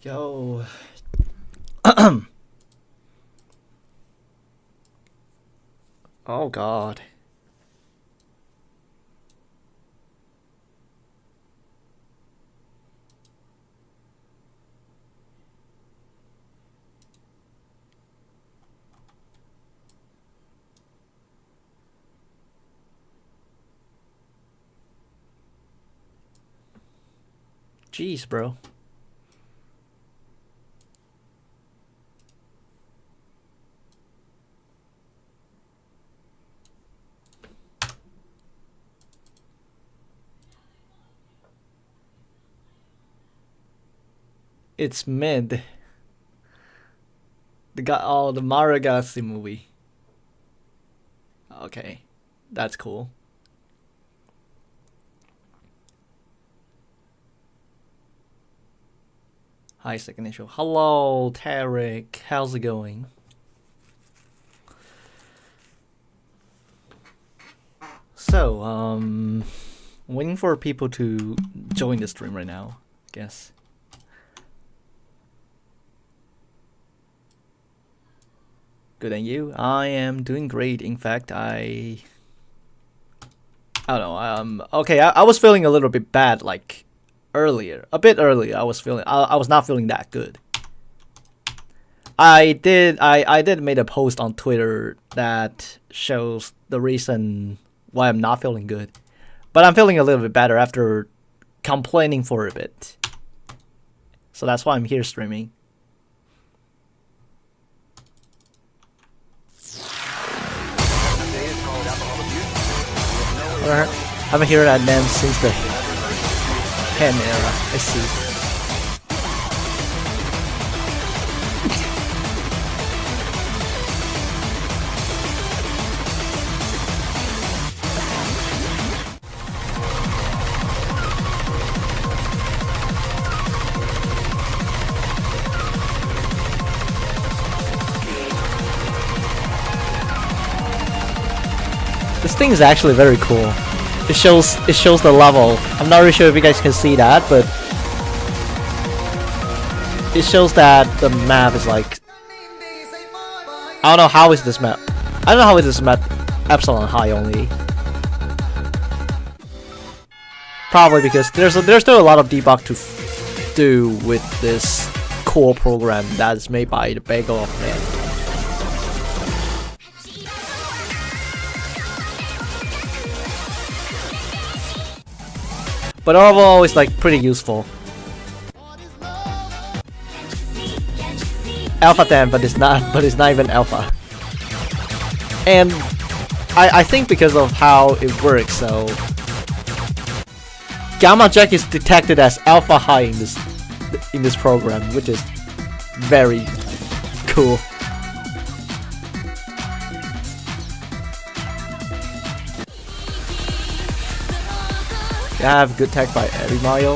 Yo. Oh God. Jeez, bro. It's mid. The Mario Galaxy movie. Okay, that's cool. Hi, Signicial. Hello, Tarek. How's it going? So, waiting for people to join the stream right now, I guess. Good, and you? I am doing great. In fact, I don't know. Okay, I was feeling a little bit bad, like earlier, a bit earlier. I was not feeling that good. I did make a post on Twitter that shows the reason why I'm not feeling good, but I'm feeling a little bit better after complaining for a bit. So that's why I'm here streaming. I haven't heard that name since the Pen era. I see. This thing is actually very cool. It shows the level. I'm not really sure if you guys can see that, but it shows that the map is like, I don't know how is this map. I don't know how is this map Epsilon high only. Probably because there's still a lot of debug to do with this core program that is made by TheBagelOfMan. But overall, it's like pretty useful. Alpha 10, but it's not even alpha. And I think because of how it works, so Gamma Jack is detected as alpha high in this program, which is very cool. I have good tech by every Mario.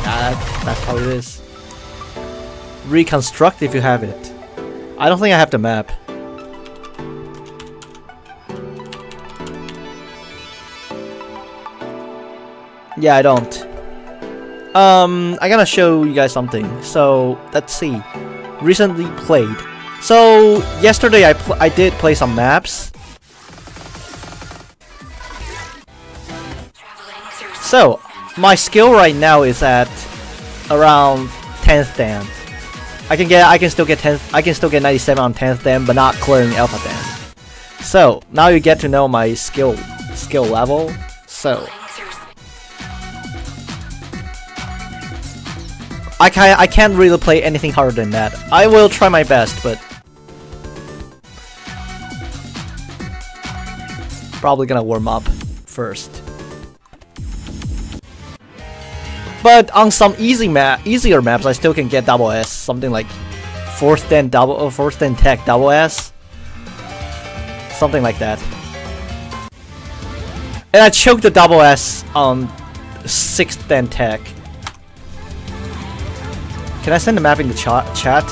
That's how it is. Reconstruct if you have it. I don't think I have the map. Yeah, I don't. I'm gonna show you guys something. So let's see. Recently played. So yesterday I did play some maps. So, my skill right now is at around 10th dan. I can still get 97 on 10th dan, but not clearing alpha dan. So, now you get to know my skill level. So, I can't really play anything harder than that. I will try my best, but probably gonna warm up first. But on some easier maps, I still can get double S, something like 4th dan tech double S, something like that. And I choked the double S on 6th dan tech. Can I send the map in the chat?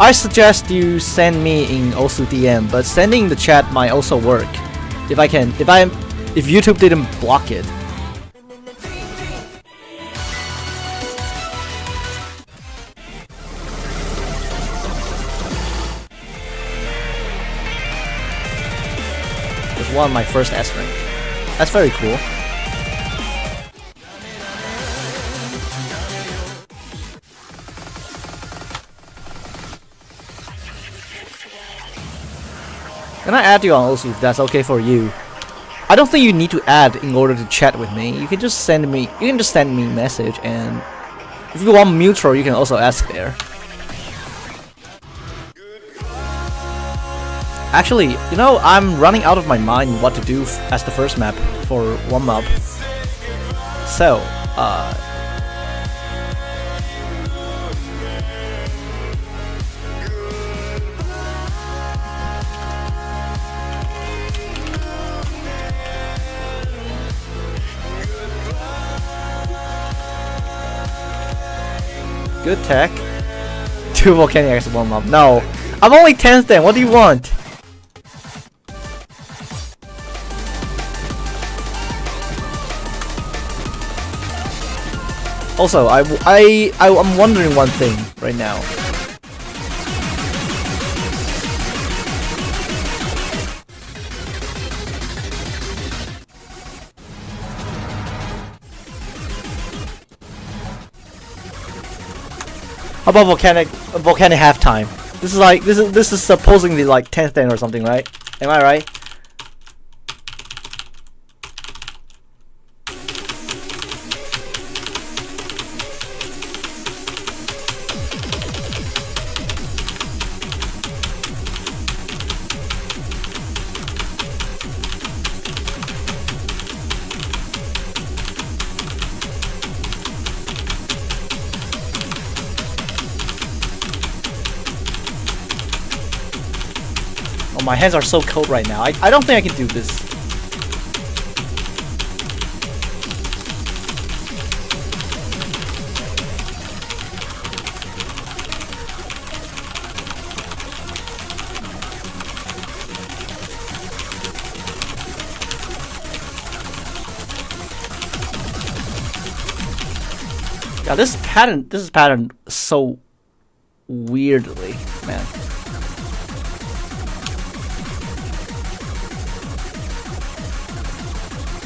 I suggest you send me in also DM, but sending the chat might also work if YouTube didn't block it. It's one of my first S rank. That's very cool. Can I add you on also if that's okay for you? I don't think you need to add in order to chat with me. You can just send me a message, and if you want mutual, you can also ask there. Actually, you know, I'm running out of my mind what to do as the first map for one mob. So, good tech. 2 volcanic as one mob. No, I'm only 10th then. What do you want? Also, I'm wondering one thing right now. How about volcanic halftime? This is supposedly like 10th then or something, right? Am I right? Oh, my hands are so cold right now. I don't think I can do this. Yeah, this is patterned so weirdly, man.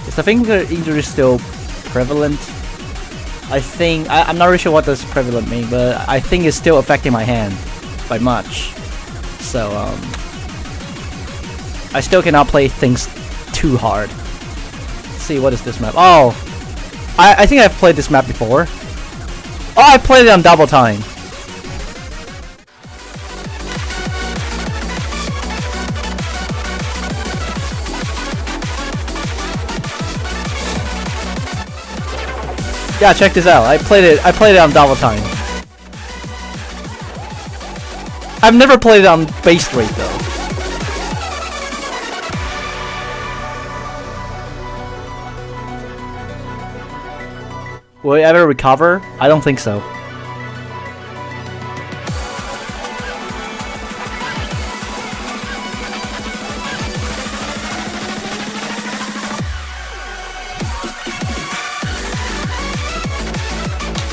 Is the finger injury still prevalent? I think I'm not really sure what does prevalent mean, but I think it's still affecting my hand by much. So I still cannot play things too hard. Let's see, what is this map? Oh, I think I've played this map before. Oh, I played it on double time. Yeah, check this out. I played it on double time. I've never played it on base rate though. Will it ever recover? I don't think so.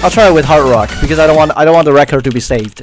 I'll try it with Hard Rock because I don't want the record to be saved.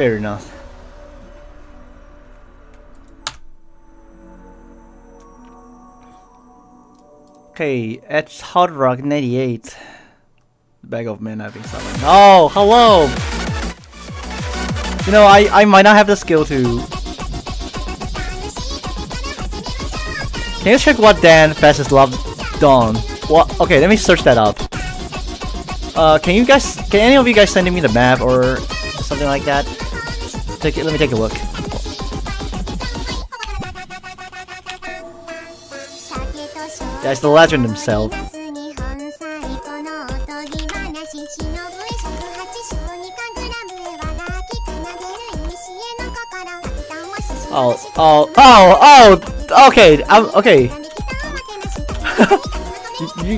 Fair enough. Okay, it's Hard Rock 98. The Bag of Man I've been selling. Oh, hello! You know, I might not have the skill to... Can you check what Dan Fastest Love Dawn? What? Okay, let me search that up. Can any of you guys send me the map or something like that? Let me take a look. Yeah, it's the legend himself. Okay, okay.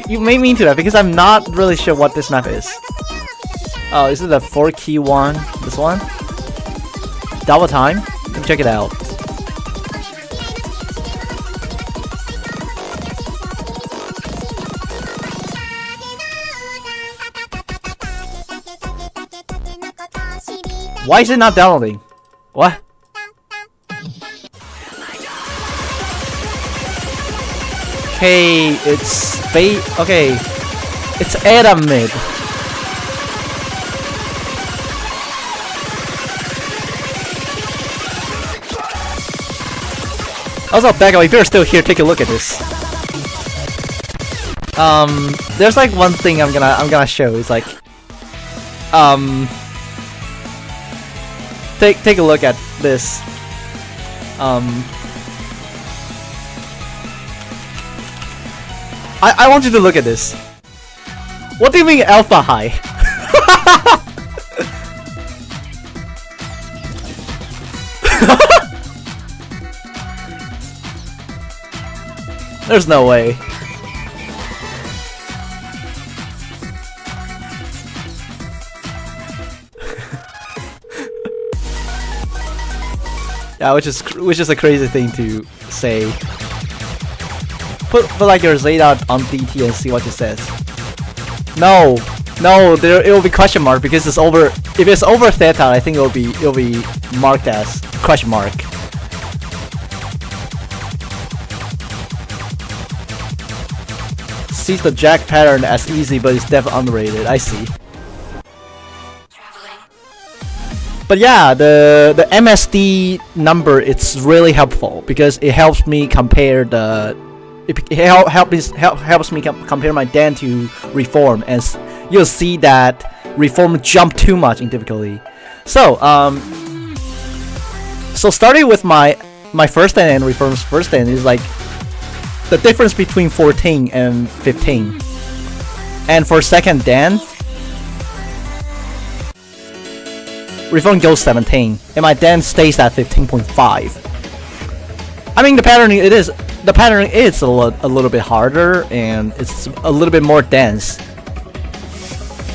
you made me into that because I'm not really sure what this map is. Oh, is it the 4-key one? This one? Double time? Let me check it out. Why is it not downloading? What? Okay, it's okay, it's Adam mid. Also, Becca, if you're still here, take a look at this. There's like one thing I'm gonna show. It's like, take a look at this. I want you to look at this. What do you mean alpha high? There's no way. Yeah, which is a crazy thing to say. Put like your Zeta on DT and see what it says. No, it will be question mark because it's over. If it's over theta, I think it'll be marked as question mark. Sees the jack pattern as easy, but it's definitely underrated. I see. But yeah, the MSD number, it's really helpful because it helps me compare the. It helps me compare my Dan to Reform, and you'll see that Reform jumped too much in difficulty. So starting with my first Dan and Reform's first Dan is like the difference between 14 and 15, and for second Dan, Reform goes 17, and my Dan stays at 15.5. I mean, the pattern is a little bit harder and it's a little bit more dense,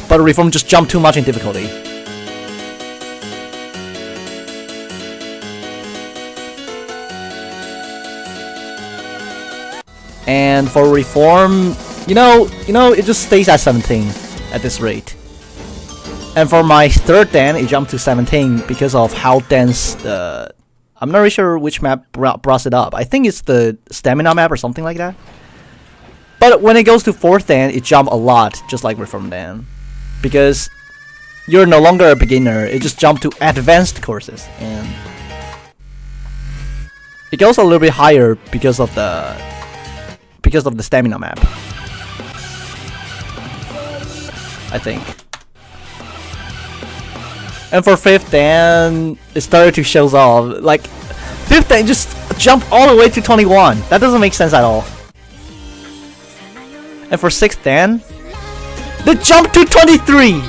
but Reform just jumped too much in difficulty. And for Reform, you know, it just stays at 17 at this rate. And for my third Dan, it jumped to 17 because of how dense the. I'm not really sure which map brought it up. I think it's the stamina map or something like that. But when it goes to fourth Dan, it jumped a lot, just like Reform Dan, because you're no longer a beginner. It just jumped to advanced courses, and it goes a little bit higher because of the stamina map, I think. And for fifth Dan, it started to show off. Like, fifth Dan just jumped all the way to 21. That doesn't make sense at all. And for sixth Dan, they jumped to 23.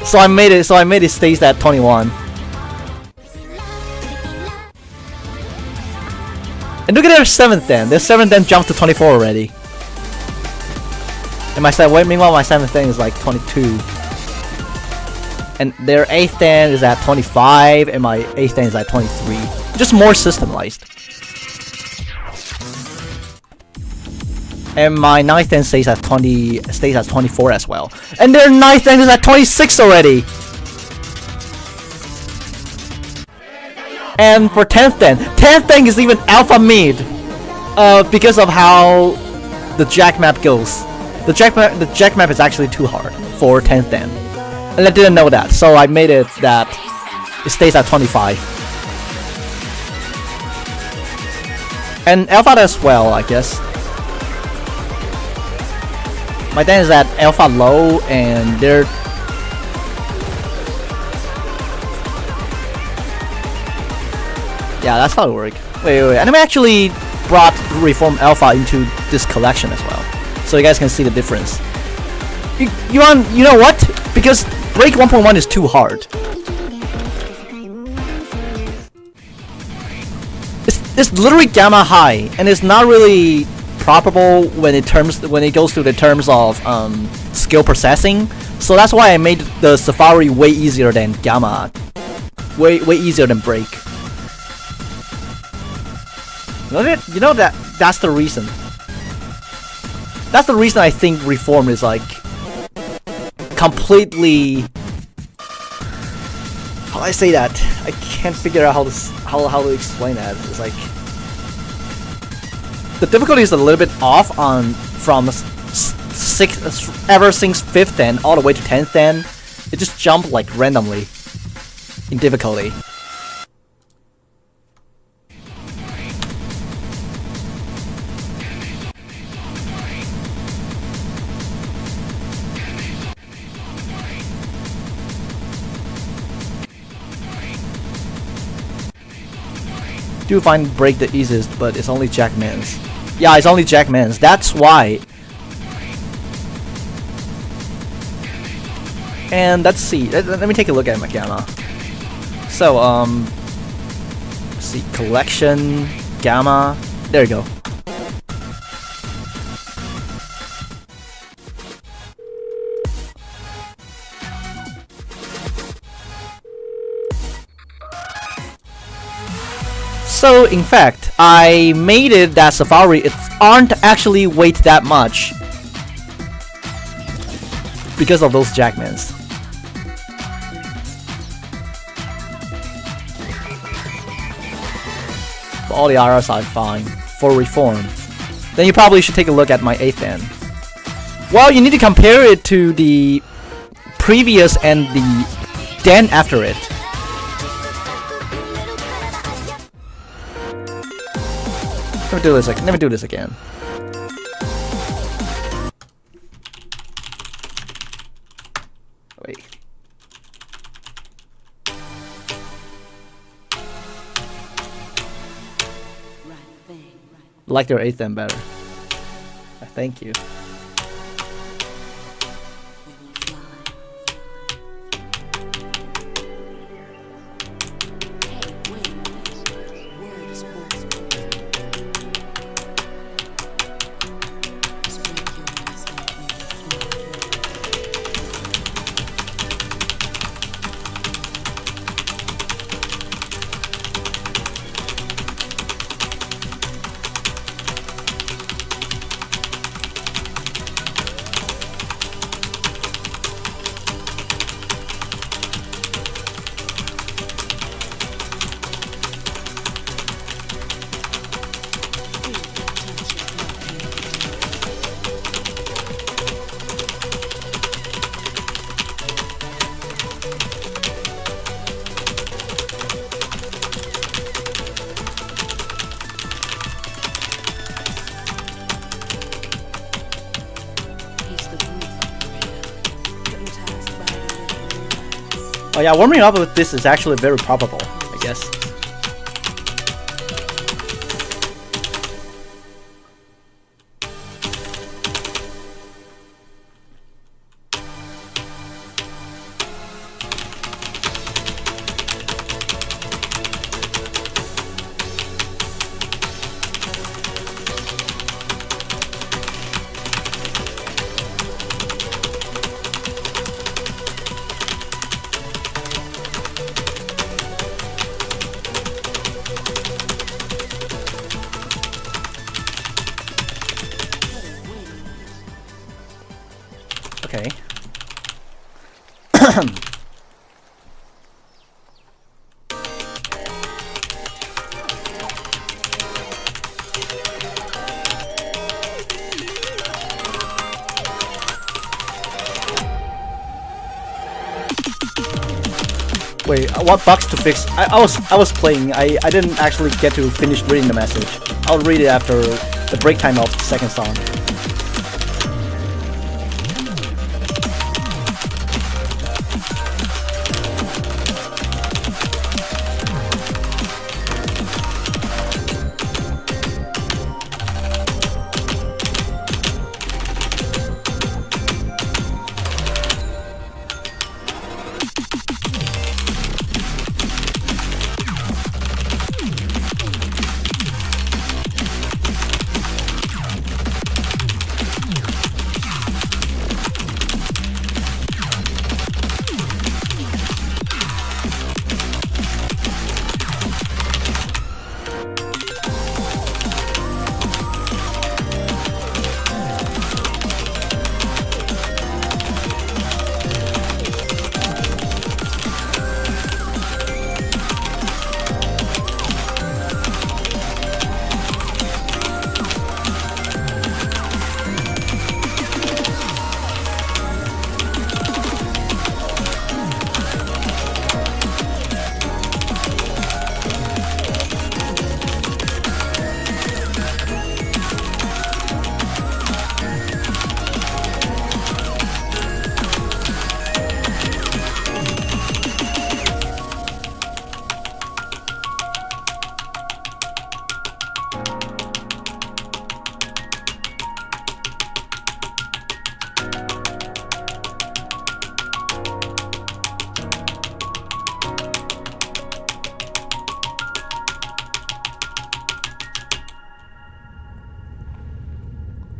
So I made it stays at 21. And look at their seventh Dan. Their seventh Dan jumped to 24 already. And meanwhile my seventh Dan is like 22. And their 8th Dan is at 25, and my 8th Dan is at 23. Just more systemized. And my 9th Dan stays at 24 as well. And their 9th Dan is at 26 already! And for 10th Dan is even alpha mid, because of how the jack map goes. The jack map is actually too hard for 10th Dan, and I didn't know that, so I made it that it stays at 25. And alpha as well, I guess. My Dan is at alpha low, and they're yeah, that's how it works. Wait, and I actually brought Reform Alpha into this collection as well, so you guys can see the difference. You know what? Because Break 1.1 is too hard. It's literally gamma high, and it's not really probable when it goes to the terms of skill processing. So that's why I made the Safari way easier than gamma, way easier than Break. You know that's the reason. That's the reason I think Reform is like completely. How do I say that? I can't figure out how to explain that. It's like the difficulty is a little bit off from ever since 5th Dan all the way to 10th Dan. It just jumped like randomly in difficulty. Do find Break the easiest, but it's only Jackman's. Yeah, it's only Jackman's. That's why. And let's see. Let me take a look at my gamma. So let's see, collection, gamma. There you go. So in fact, I made it that Safari it aren't actually weight that much because of those Jackmans. But all the RS are fine for Reform. Then you probably should take a look at my 8th Dan. Well, you need to compare it to the previous and the Dan after it. Let me do this again. Wait. Like their 8th Dan better. Thank you. Oh yeah, warming up with this is actually very probable, I guess. Wait, what bugs to fix? I was playing. I didn't actually get to finish reading the message. I'll read it after the break time of the second song.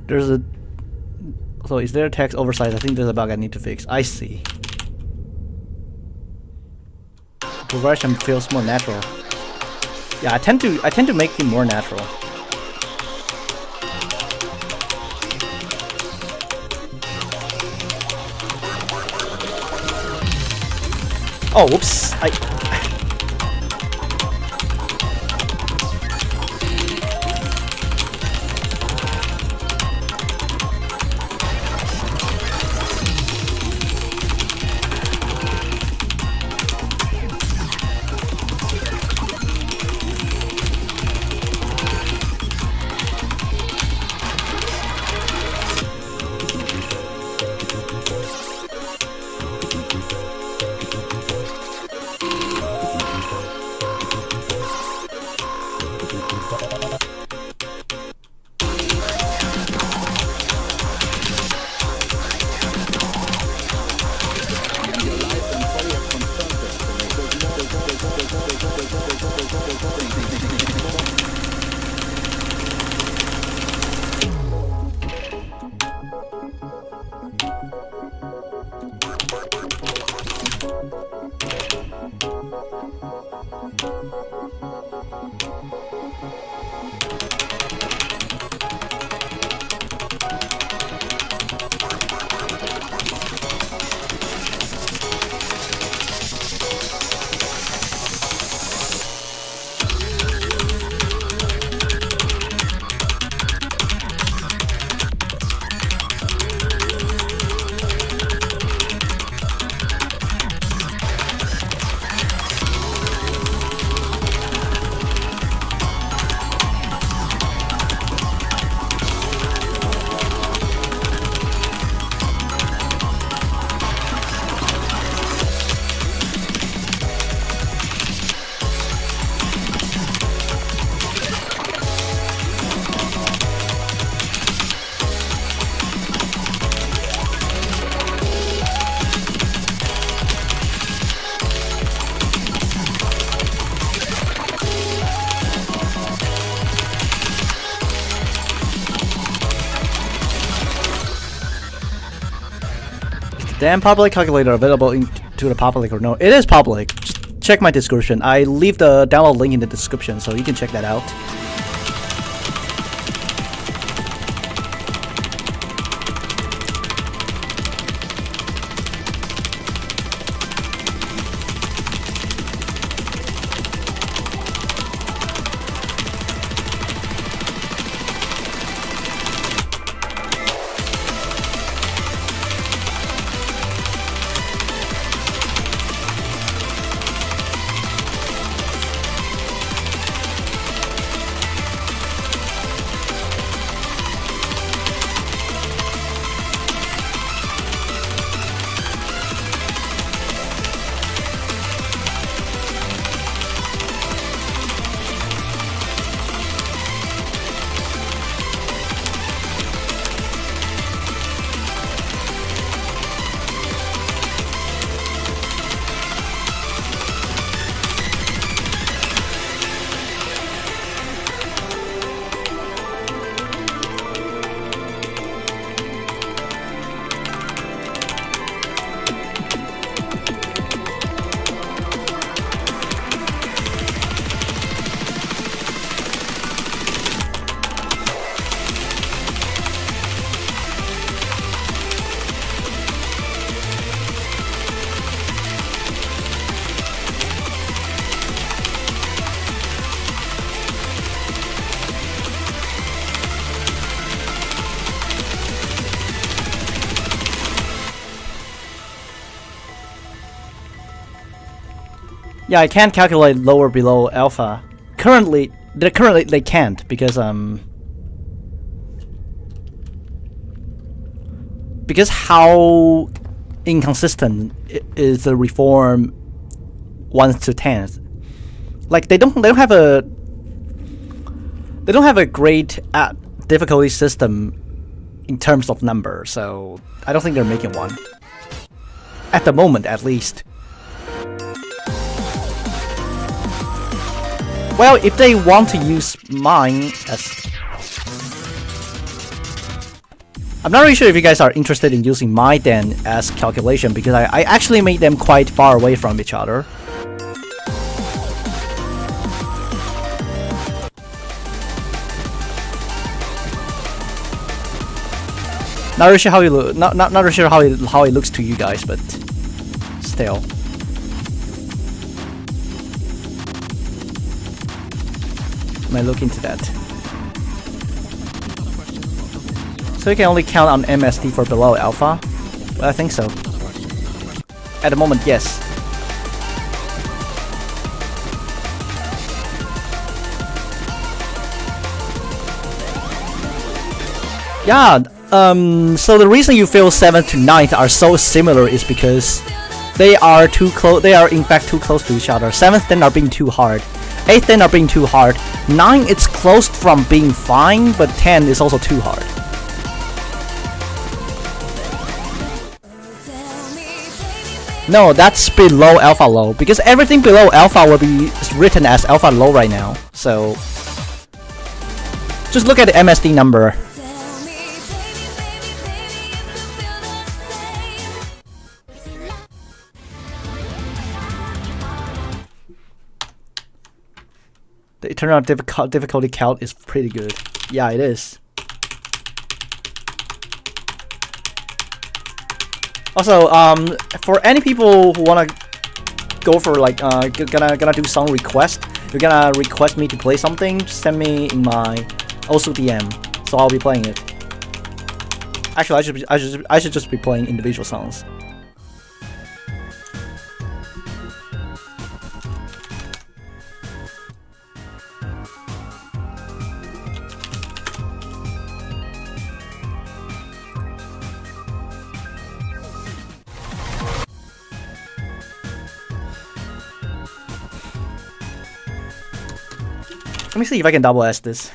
There's a... So is there a text oversized? I think there's a bug I need to fix. I see. Progression feels more natural. Yeah, I tend to make it more natural. Oh, whoops. Damn public calculator available to the public or no? It is public. Just check my description. I leave the download link in the description so you can check that out. Yeah, I can't calculate lower below alpha. Currently they can't because how inconsistent is the reform 1 to 10. Like they don't have a great difficulty system in terms of number, so I don't think they're making one at the moment, at least. Well, if they want to use mine as... I'm not really sure if you guys are interested in using mine then as calculation, because I actually made them quite far away from each other. Not really sure how it not really sure how it looks to you guys, but still. I might look into that. So you can only count on MSD for below alpha? Well, I think so. At the moment, yes. Yeah, so the reason you feel 7th to 9th are so similar is because they are too close. They are in fact too close to each other. 7th then are being too hard. 8th then are being too hard. 9 it's close from being fine, but 10 is also too hard. No, that's below alpha low, because everything below alpha will be written as alpha low right now. So just look at the MSD number. The eternal difficulty count is pretty good. Yeah, it is. Also, for any people who wanna go for like gonna do song request, you're gonna request me to play something, send me in my also DM, so I'll be playing it. Actually, I should just be playing individual songs. Let me see if I can double S this.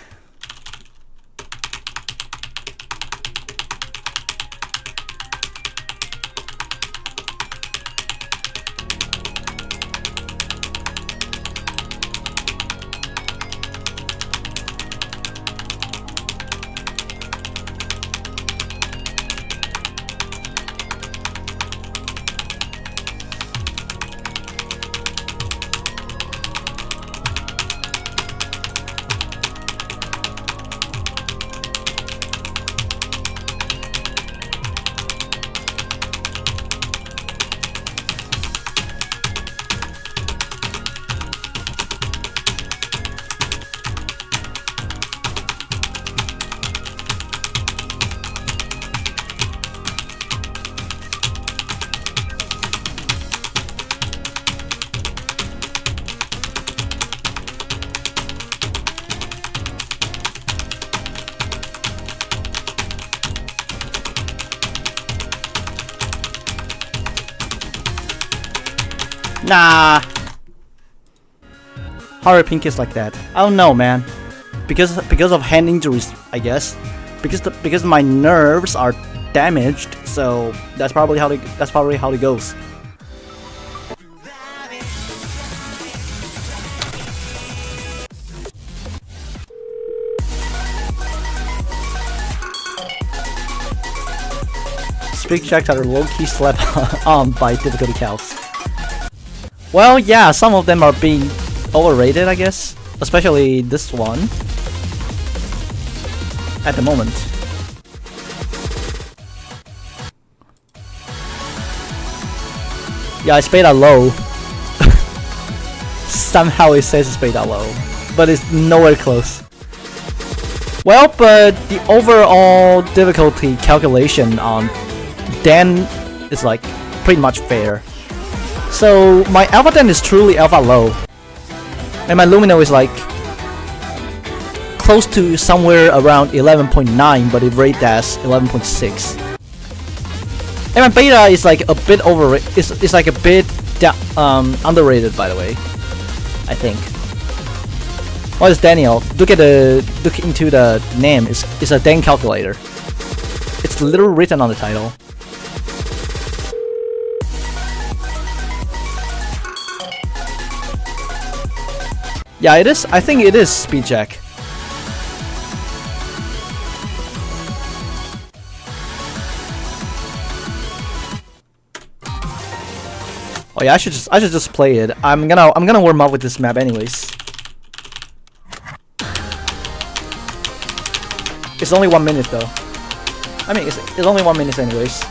Nah. How are pink is like that? I don't know, man. Because of hand injuries, I guess. Because my nerves are damaged, so that's probably how it goes. Streak checks are low-key slept on by difficulty counts. Well, yeah, some of them are being overrated, I guess. Especially this one. At the moment. Yeah, it's paid at low. Somehow it says it's paid at low. But it's nowhere close. Well, but the overall difficulty calculation on Dan is like pretty much fair. So my alpha den is truly alpha low, and my lumino is like close to somewhere around 11.9, but it rated as 11.6. And my beta is like a bit overrated. It's like a bit underrated, by the way. I think. What is Daniel? Look into the name. It's a Dan calculator. It's literally written on the title. Yeah, it is. I think it is speed check. Oh yeah, I should just play it. I'm gonna warm up with this map anyways. It's only 1 minute though. I mean, it's only 1 minute anyways.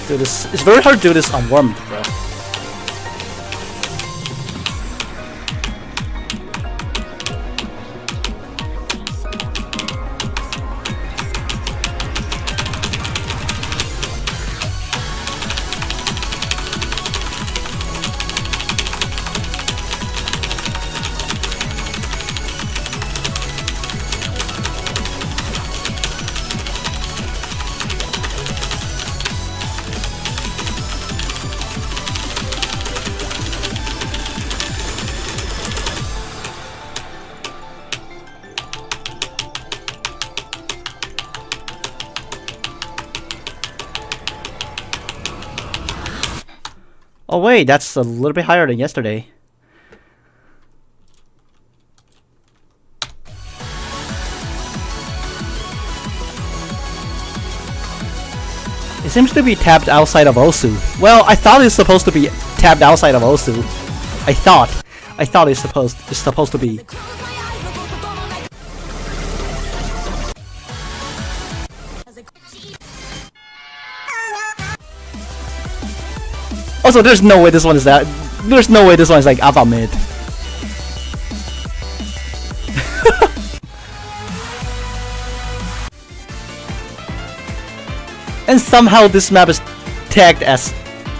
Do this. It's very hard to do this unwarmed, bro. Oh wait, that's a little bit higher than yesterday. It seems to be tapped outside of Osu. Well, I thought it's supposed to be tapped outside of Osu. I thought it's supposed to be. Also, there's no way this one is that. There's no way this one is like alpha mid. And somehow this map is tagged as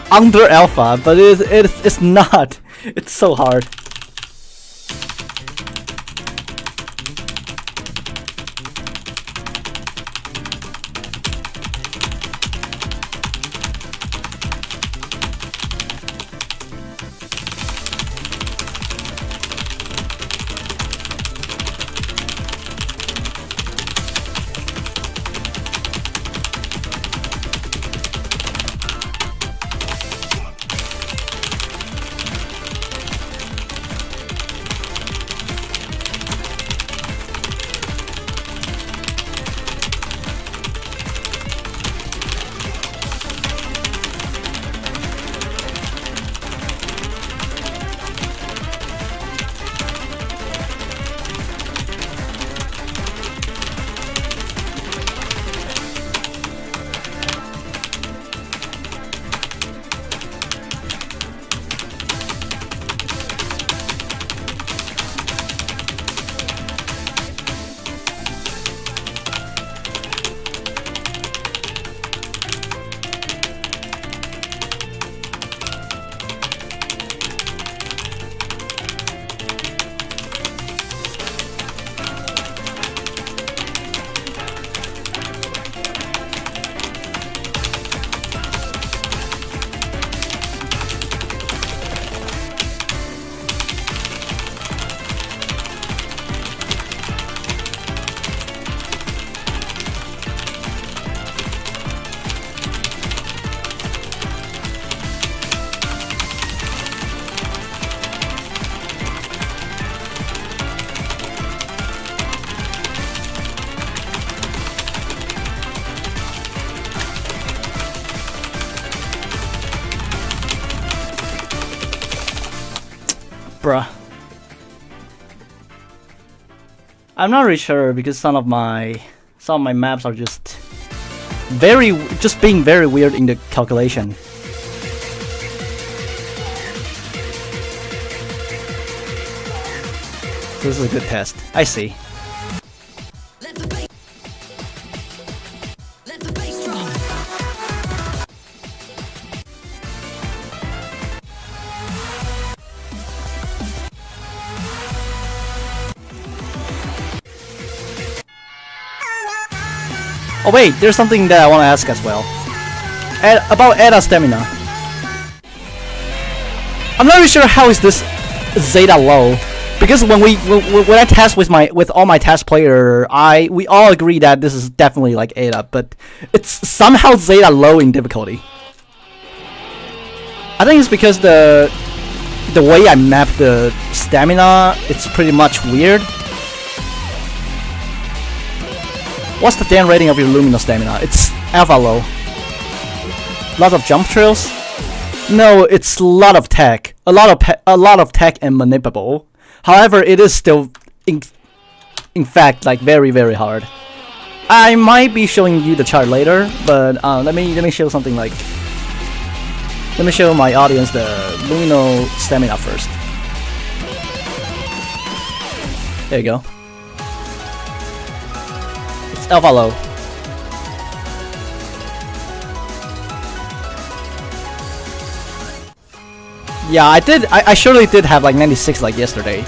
under alpha, but it's not. It's so hard. Bruh. I'm not really sure because some of my maps are just being very weird in the calculation. So this is a good test. I see. Oh wait, there's something that I want to ask as well. About Eda stamina. I'm not really sure how is this Zeta low, because when I test with all my test player, we all agree that this is definitely like Eda, but it's somehow Zeta low in difficulty. I think it's because the way I map the stamina, it's pretty much weird. What's the damn rating of your Luminous stamina? It's alpha low. Lots of jump trails? No, it's a lot of tech. A lot of tech and manipulable. However, it is still in fact like very hard. I might be showing you the chart later, but let me show something like. Let me show my audience the Lumino stamina first. There you go. Alpha low. Yeah, I surely did have like 96 like yesterday.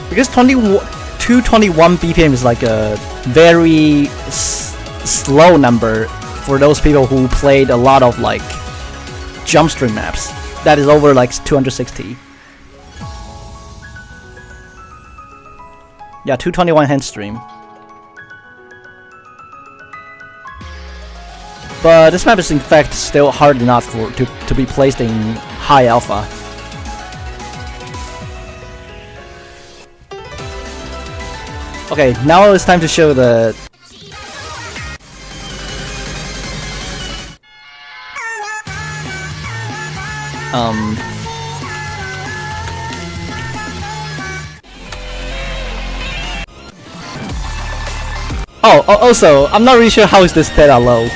Because 221 BPM is like a very slow number for those people who played a lot of like jump stream maps. That is over like 260. Yeah, 221 hand stream. But this map is in fact still hard enough to be placed in high alpha. Okay, now it's time to show the also, I'm not really sure how is this theta low.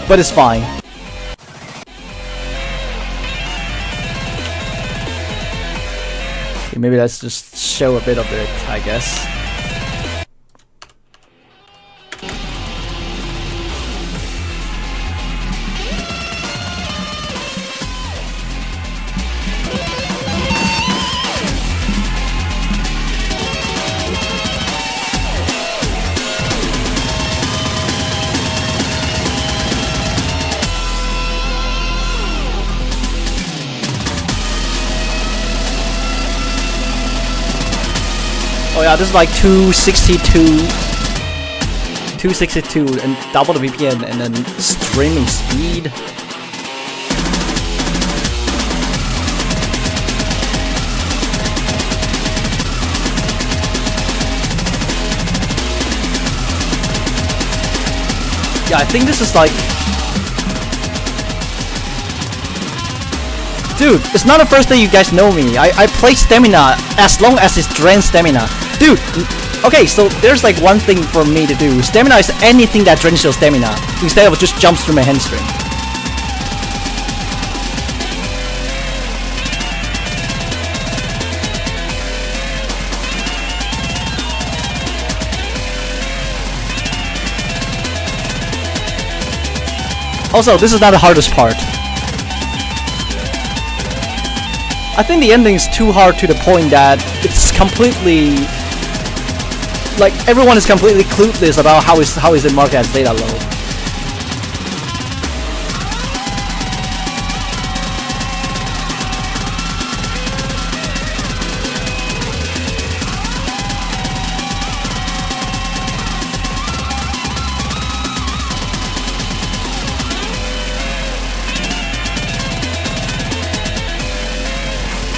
But it's fine. Okay, maybe let's just show a bit of it, I guess. Oh yeah, this is like 262 and double the VPN and then streaming speed. Yeah, I think this is like... Dude, it's not the first day you guys know me. I play stamina as long as it's drained stamina. Dude, okay, so there's like one thing for me to do. Stamina is anything that drains your stamina, instead of just jumps through my hamstring. Also, this is not the hardest part. I think the ending is too hard to the point that it's completely... Like, everyone is completely clueless about how is it marked as data low.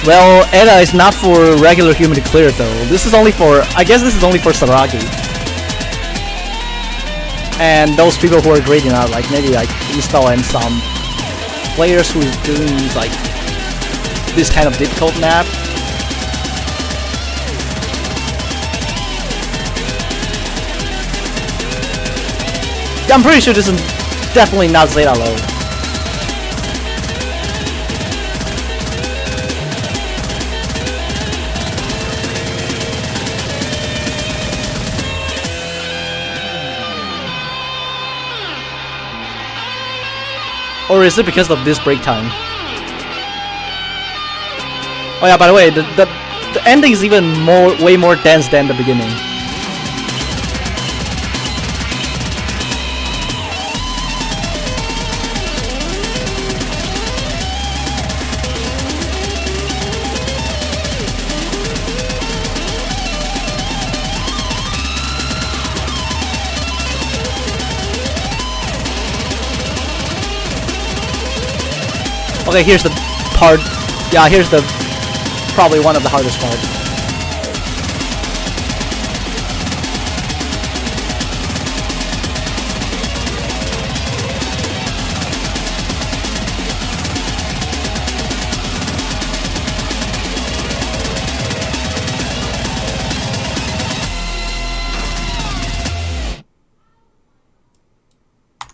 Well, Eda is not for regular human to clear though. This is only for, I guess this is only for Saragi. And those people who are grading out, like maybe like Install and some players who is doing like this kind of difficult map. Yeah, I'm pretty sure this is definitely not Zeta low. Or is it because of this break time? Oh yeah, by the way, the ending is even way more dense than the beginning. Okay, here's the part. Yeah, here's the probably one of the hardest parts.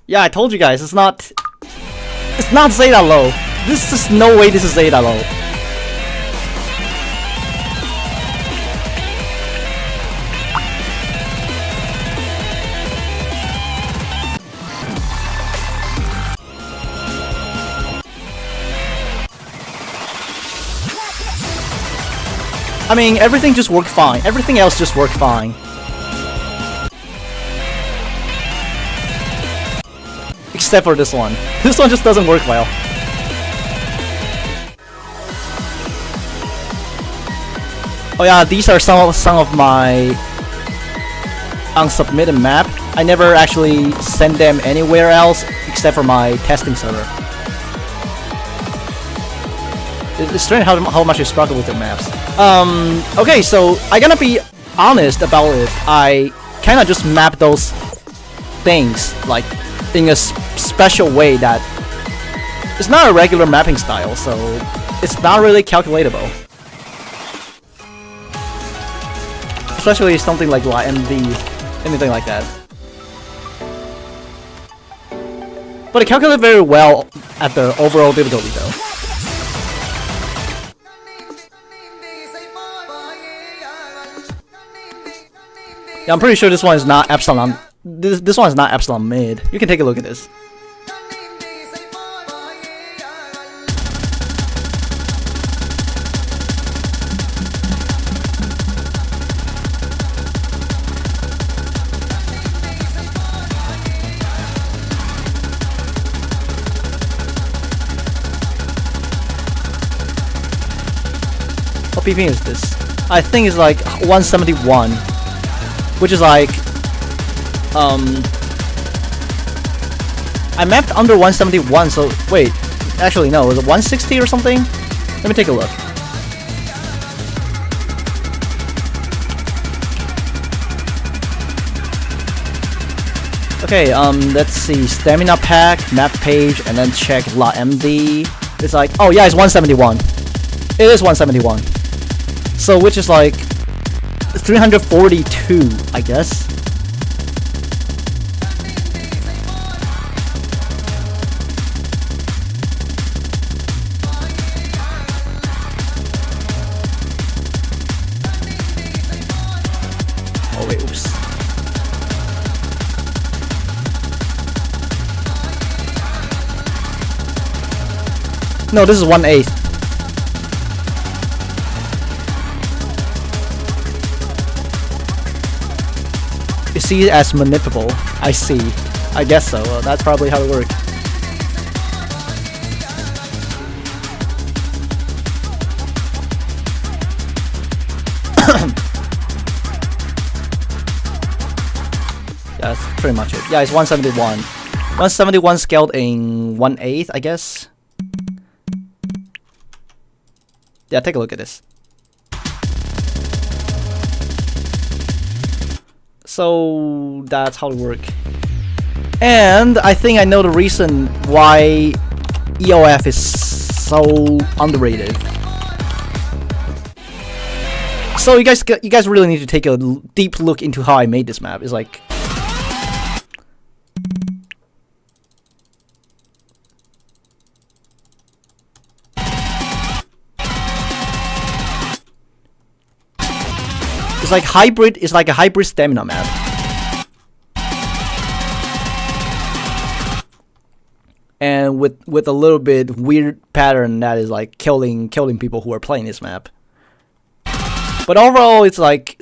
Yeah, I told you guys, it's not Zeta low. This is no way this is Zeta low. I mean, everything just worked fine. Everything else just worked fine. Except for this one. This one just doesn't work well. Oh yeah, these are some of my unsubmitted map. I never actually sent them anywhere else except for my testing server. It's strange how much I struggle with the maps. Okay, so I gotta be honest about it. I kinda just map those things like in a special way that it's not a regular mapping style, so it's not really calculatable. Especially something like MD, anything like that. But it calculates very well at the overall difficulty though. Yeah, I'm pretty sure this one is not Epsilon. This one is not Epsilon mid. You can take a look at this. What PP is this? I think it's like 171. Which is like, I mapped under 171, so wait, actually no, was it 160 or something? Let me take a look. Okay, let's see, stamina pack, map page, and then check La MD. It's like, oh yeah, it's 171. It is 171. So which is like 342, I guess. Oh wait, oops. No, this is 1/8. You see it as manipulable. I see. I guess so. That's probably how it works. Yeah, that's pretty much it. Yeah, it's 171. 171 scaled in 1/8, I guess. Yeah, take a look at this. So that's how it works. And I think I know the reason why EOF is so underrated. So you guys really need to take a deep look into how I made this map. It's like hybrid. It's like a hybrid stamina map, and with a little bit weird pattern that is like killing people who are playing this map. But overall, it's like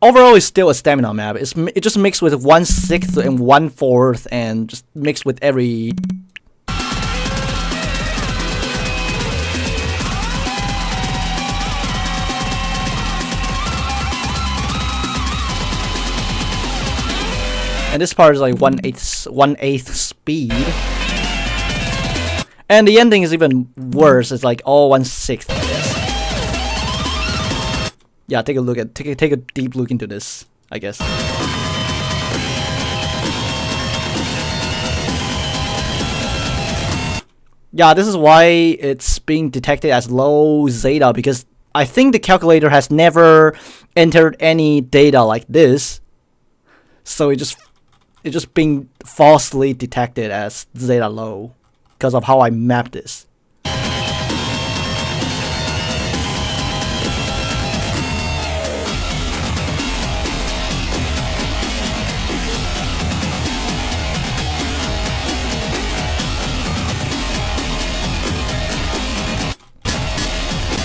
overall it's still a stamina map. It just mixed with 1/6 and 1/4, and just mixed with every. And this part is like 1/8 speed. And the ending is even worse. It's like all 1/6, I guess. Yeah, take a deep look into this, I guess. Yeah, this is why it's being detected as low Zeta, because I think the calculator has never entered any data like this. So it's just being falsely detected as Zeta low because of how I mapped this.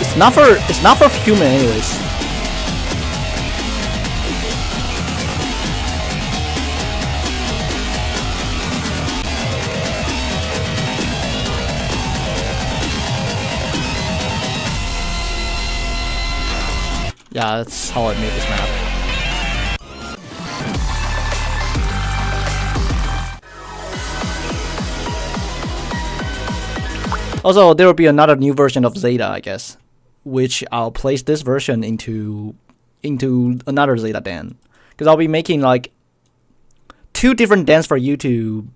It's not for human anyways. Yeah, that's how I made this map. Also, there will be another new version of Zeta, I guess, which I'll place this version into another Zeta den, because I'll be making like 2 different dens for you to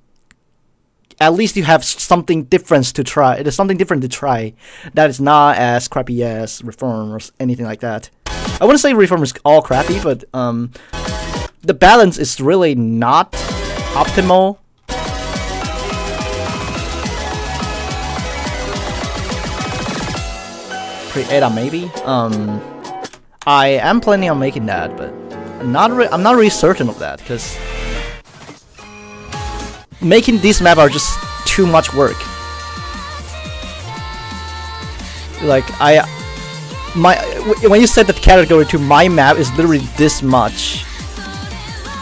at least you have something different to try. It is something different to try that is not as crappy as Reform or anything like that. I wouldn't say Reform is all crappy, but the balance is really not optimal. Pre-Eta maybe. I am planning on making that, but I'm not really certain of that, because making these maps are just too much work. Like when you set the category to my map is literally this much.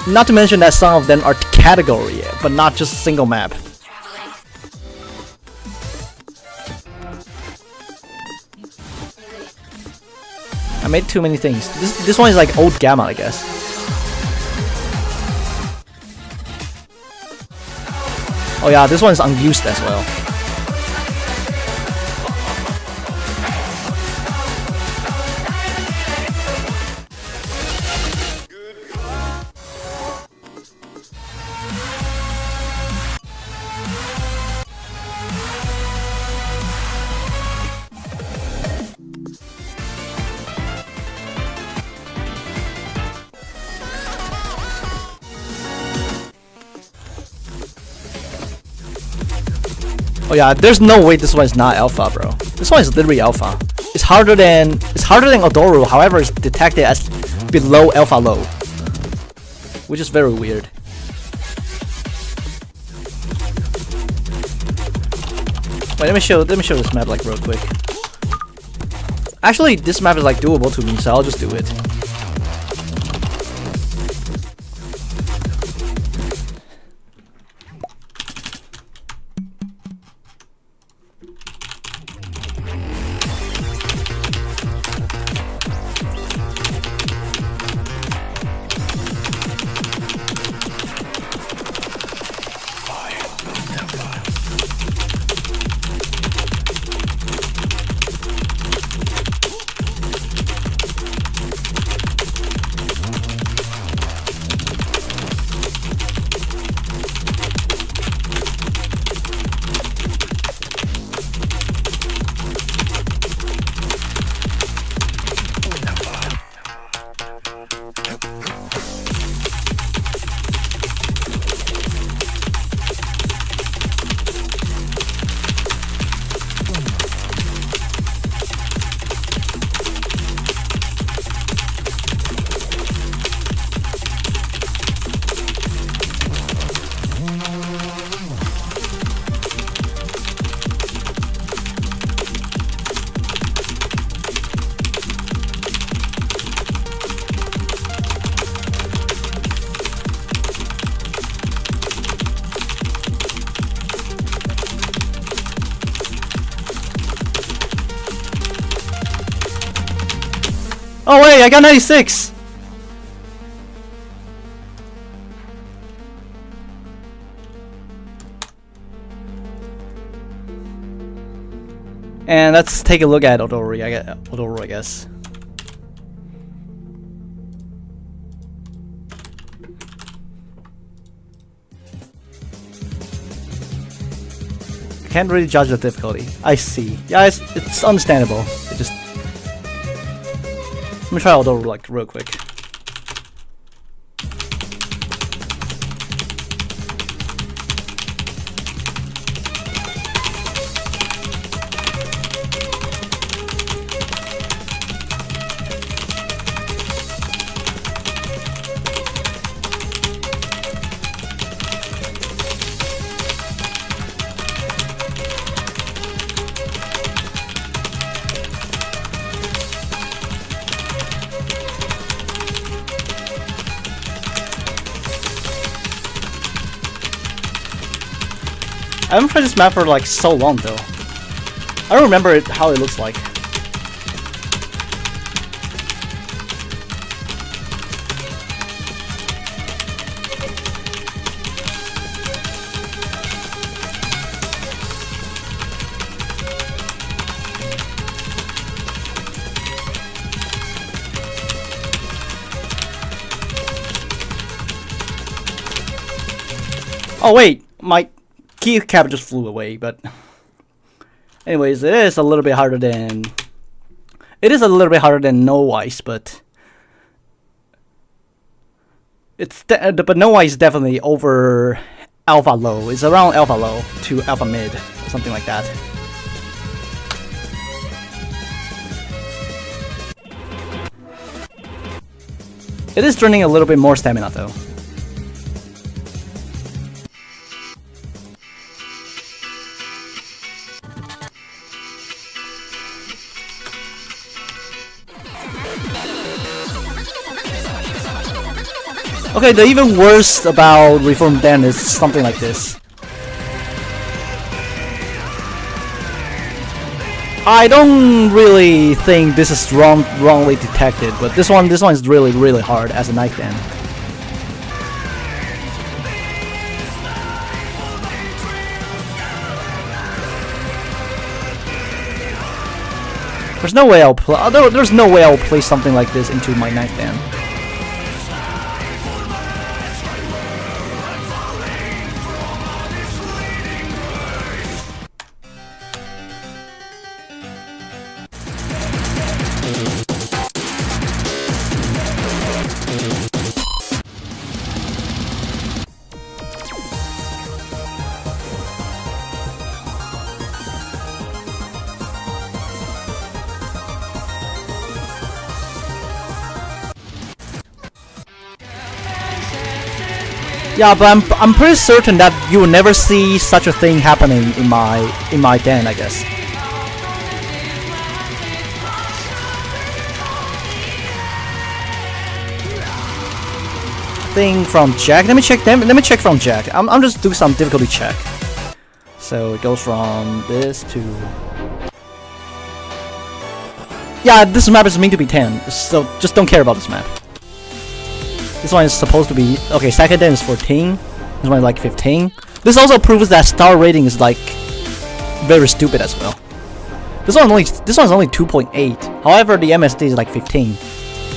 Not to mention that some of them are category, but not just single map. I made too many things. This one is like old Gamma, I guess. Oh yeah, this one is unused as well. Oh yeah, there's no way this one is not alpha, bro. This one is literally alpha. It's harder than Odoru, however it's detected as below alpha low, which is very weird. Wait, let me show this map like real quick. Actually, this map is like doable to me, so I'll just do it. Oh wait, I got 96! And let's take a look at Odori, I guess. Can't really judge the difficulty. I see. Yeah, it's understandable. It just... Let me try Odori like real quick. I haven't played this map for like so long though. I don't remember how it looks like. Oh wait, my keycap just flew away, but anyways, it is a little bit harder than No Ice, but but No Ice is definitely over Alpha Low. It's around Alpha Low to Alpha Mid, something like that. It is draining a little bit more stamina though. Okay, the even worse about Reform Den is something like this. I don't really think this is wrongly detected, but this one is really hard as a knife den. There's no way I'll play something like this into my knife den. Yeah, but I'm pretty certain that you will never see such a thing happening in my den, I guess. Thing from Jack. Let me check from Jack. I'm just do some difficulty check. So it goes from this to... Yeah, this map is meant to be 10, so just don't care about this map. This one is supposed to be... Okay, second den is 14. This one is like 15. This also proves that star rating is like... very stupid as well. This one's only 2.8. However, the MSD is like 15.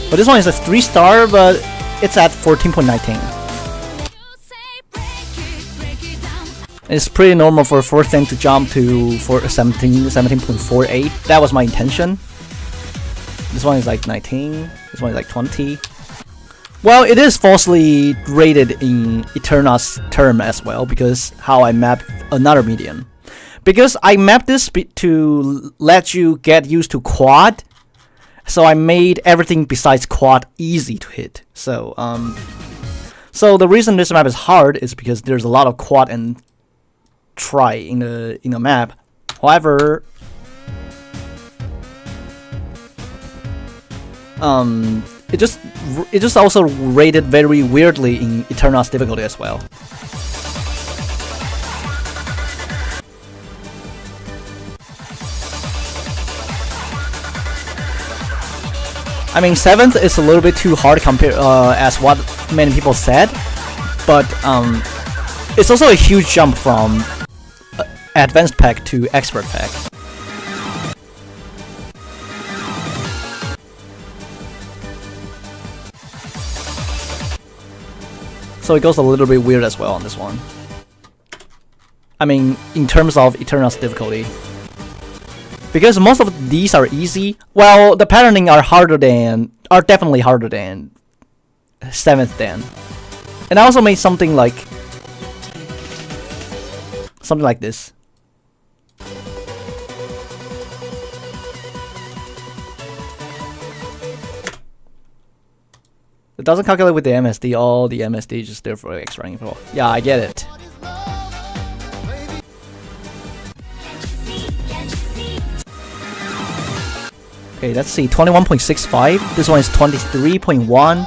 But this one is a 3-star, but it's at 14.19. It's pretty normal for 4th den to jump to 17.48. That was my intention. This one is like 19. This one is like 20. Well, it is falsely rated in Eterna's term as well, because how I map another medium. Because I mapped this to let you get used to quad, so I made everything besides quad easy to hit. So so the reason this map is hard is because there's a lot of quad and try in the map. However, it just also rated very weirdly in Eterna's difficulty as well. I mean, 7th is a little bit too hard compared as what many people said, but it's also a huge jump from advanced pack to expert pack. So it goes a little bit weird as well on this one. I mean, in terms of Eternal's difficulty. Because most of these are easy, well, the patterning are definitely harder than 7th Dan. And I also made something like this. It doesn't calculate with the MSD, all the MSD is just there for extra info. Yeah, I get it. Okay, let's see, 21.65. This one is 23.1.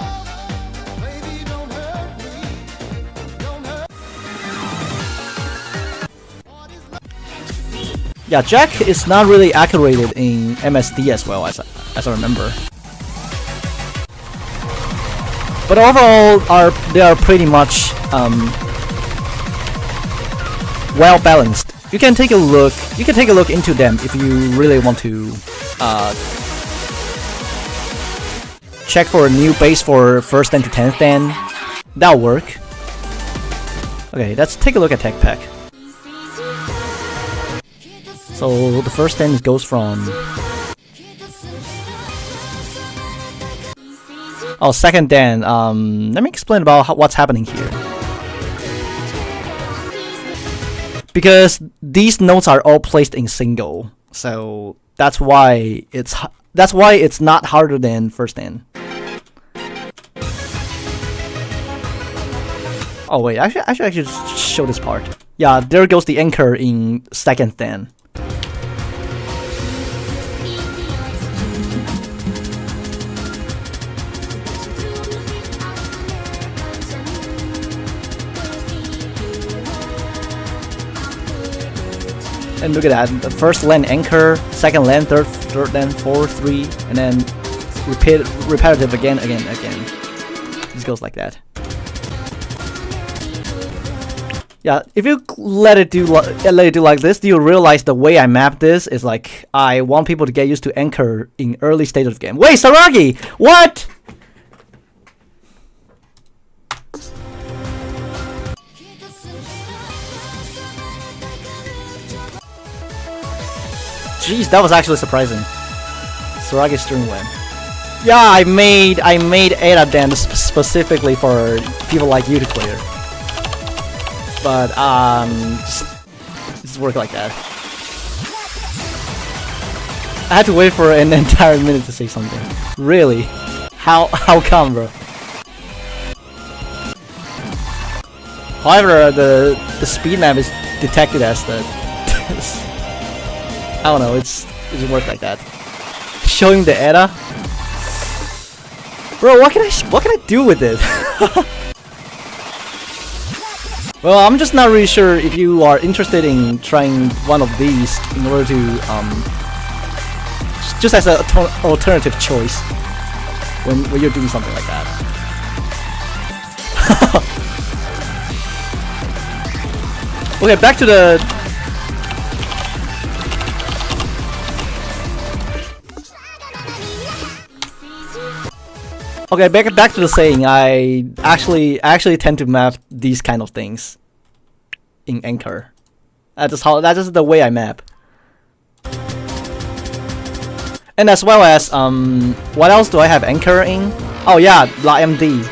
Yeah, Jack is not really accurate in MSD as well as I remember. But overall, they are pretty much well balanced. You can take a look. You can take a look into them if you really want to check for a new base for 1st Dan to 10th Dan. That'll work. Okay, let's take a look at Tech Pack. So the 1st Dan goes from. Oh, 2nd Dan. Let me explain about what's happening here. Because these notes are all placed in single, so that's why it's not harder than 1st Dan. Oh wait, actually I should just show this part. Yeah, there goes the anchor in 2nd Dan. And look at that, the 1st land anchor, 2nd land, 3rd land, 4, 3, and then repetitive again. This goes like that. Yeah, if you let it do like this, you realize the way I map this is like I want people to get used to anchor in early stage of the game. Wait, Saragi, what? Jeez, that was actually surprising. Saragi's string win. Yeah, I made Ada Dan specifically for people like you to clear. But just work like that. I had to wait for an entire minute to say something. Really? How come, bro? However, the speed map is detected as the. I don't know. It's worked like that. Showing the Edda. Bro, what can I do with it? Well, I'm just not really sure if you are interested in trying one of these in order to just as an alternative choice when you're doing something like that. Okay, back to the. Okay, back to the saying. I actually tend to map these kind of things in Anchor. That's just the way I map. And as well as what else do I have Anchor in? Oh yeah, La MD.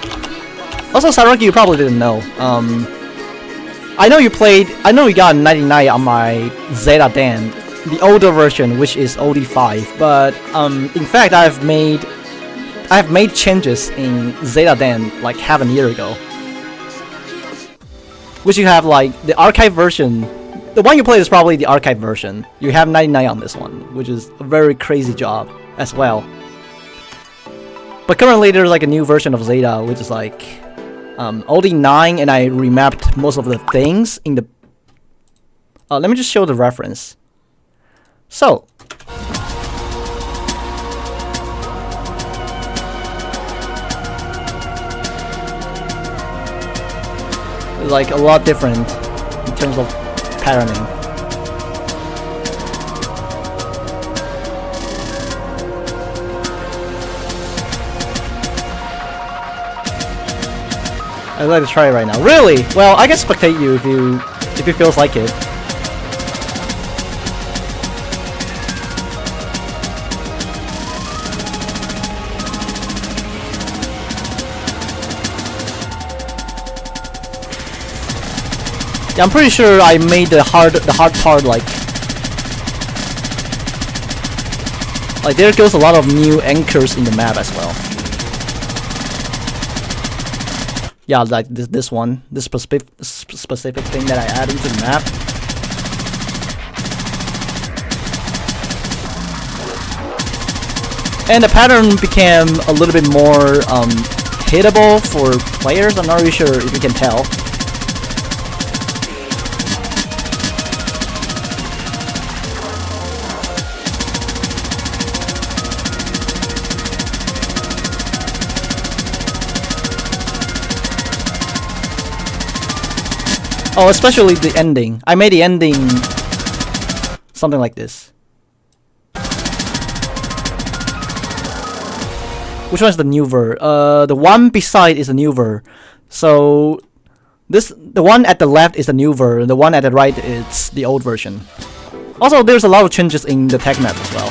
Also, Saraki, you probably didn't know. I know you got 99 on my Zeta Dan, the older version, which is OD5. But in fact, I've made changes in Zeta Dan like half a year ago. Which you have like the archive version. The one you played is probably the archive version. You have 99 on this one, which is a very crazy job as well. But currently there's like a new version of Zeta, which is like OD9, and I remapped most of the things in the. Let me just show the reference. So. like a lot different in terms of patterning. I'd like to try it right now. Really? Well, I can spectate you if it feels like it. Yeah, I'm pretty sure I made the hard part like there goes a lot of new anchors in the map as well. Yeah, like this one, this specific thing that I added to the map. And the pattern became a little bit more hittable for players. I'm not really sure if you can tell. Oh, especially the ending. I made the ending something like this. Which one's the new ver? The one beside is the new ver. So the one at the left is the new ver. The one at the right is the old version. Also, there's a lot of changes in the tech map as well.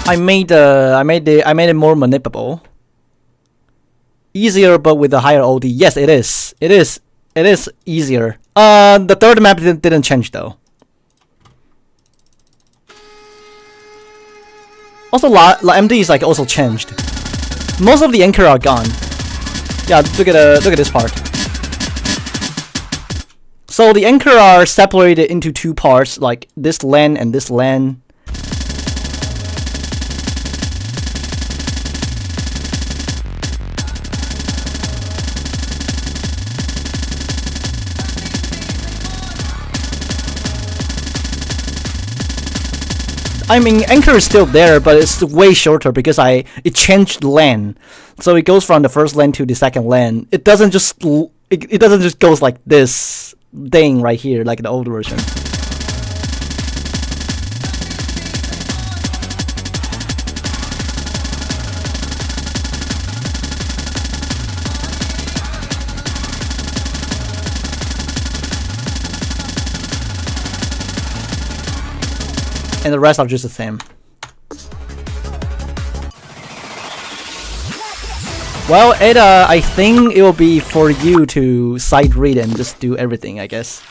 I made it more manipulable, easier, but with a higher OD. Yes, it is. It is easier. The third map didn't change though. Also, La MD is like also changed. Most of the anchor are gone. Yeah, look at this part. So the anchor are separated into two parts, like this LAN and this LAN. I mean, anchor is still there, but it's way shorter because it changed LAN, so it goes from the first LAN to the second LAN. It doesn't just goes like this thing right here, like the old version. And the rest are just the same. Well, Ada, I think it will be for you to sight read and just do everything, I guess.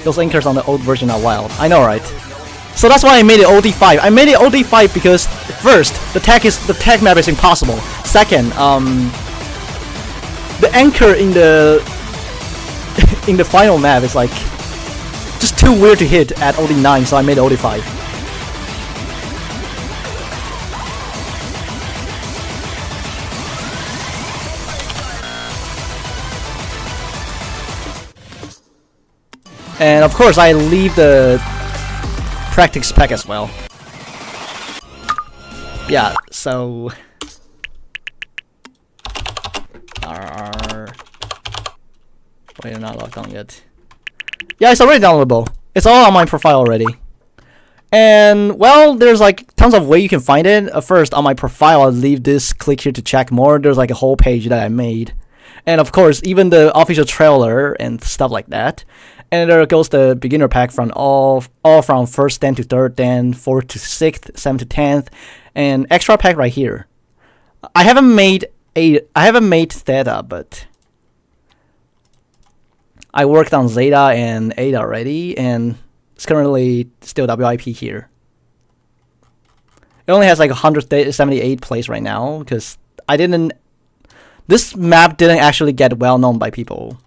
Those anchors on the old version are wild. I know, right? So that's why I made it OD5. I made it OD5 because first, the tag map is impossible. Second, the anchor in the in the final map is like just too weird to hit at OD9, so I made OD5. And of course, I leave the practice spec as well. Yeah, so wait, not logged on yet. Yeah, it's already downloadable. It's all on my profile already. And, well, there's like tons of ways you can find it. First, on my profile, I'll leave this, click here to check more. There's like a whole page that I made. And of course, even the official trailer and stuff like that. And there goes the beginner pack from all from 1st Dan to 3rd Dan, 4th to 6th, 7th to 10th, and extra pack right here. I haven't made Theta, but I worked on Zeta and Ada already, and it's currently still WIP here. It only has like 178 plays right now, because this map didn't actually get well known by people.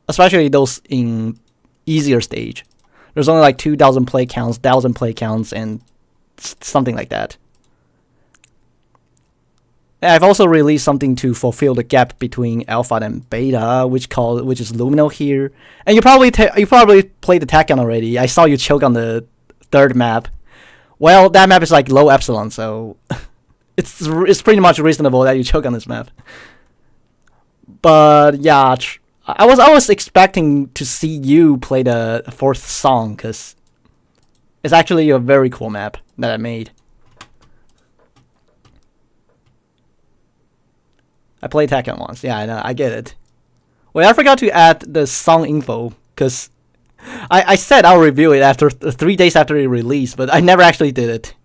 especially those in easier stage. There's only like 2,000 play counts, 1,000 play counts, and something like that. And I've also released something to fulfill the gap between alpha and beta, which is Lumino here. And you probably played the Tekken already. I saw you choke on the third map. Well, that map is like low epsilon, so it's pretty much reasonable that you choke on this map. But yeah, I was expecting to see you play the fourth song, because it's actually a very cool map that I made. I played Tekken once. Yeah, I know, I get it. Wait, I forgot to add the song info, because I said I'll review it after 3 days after it released, but I never actually did it.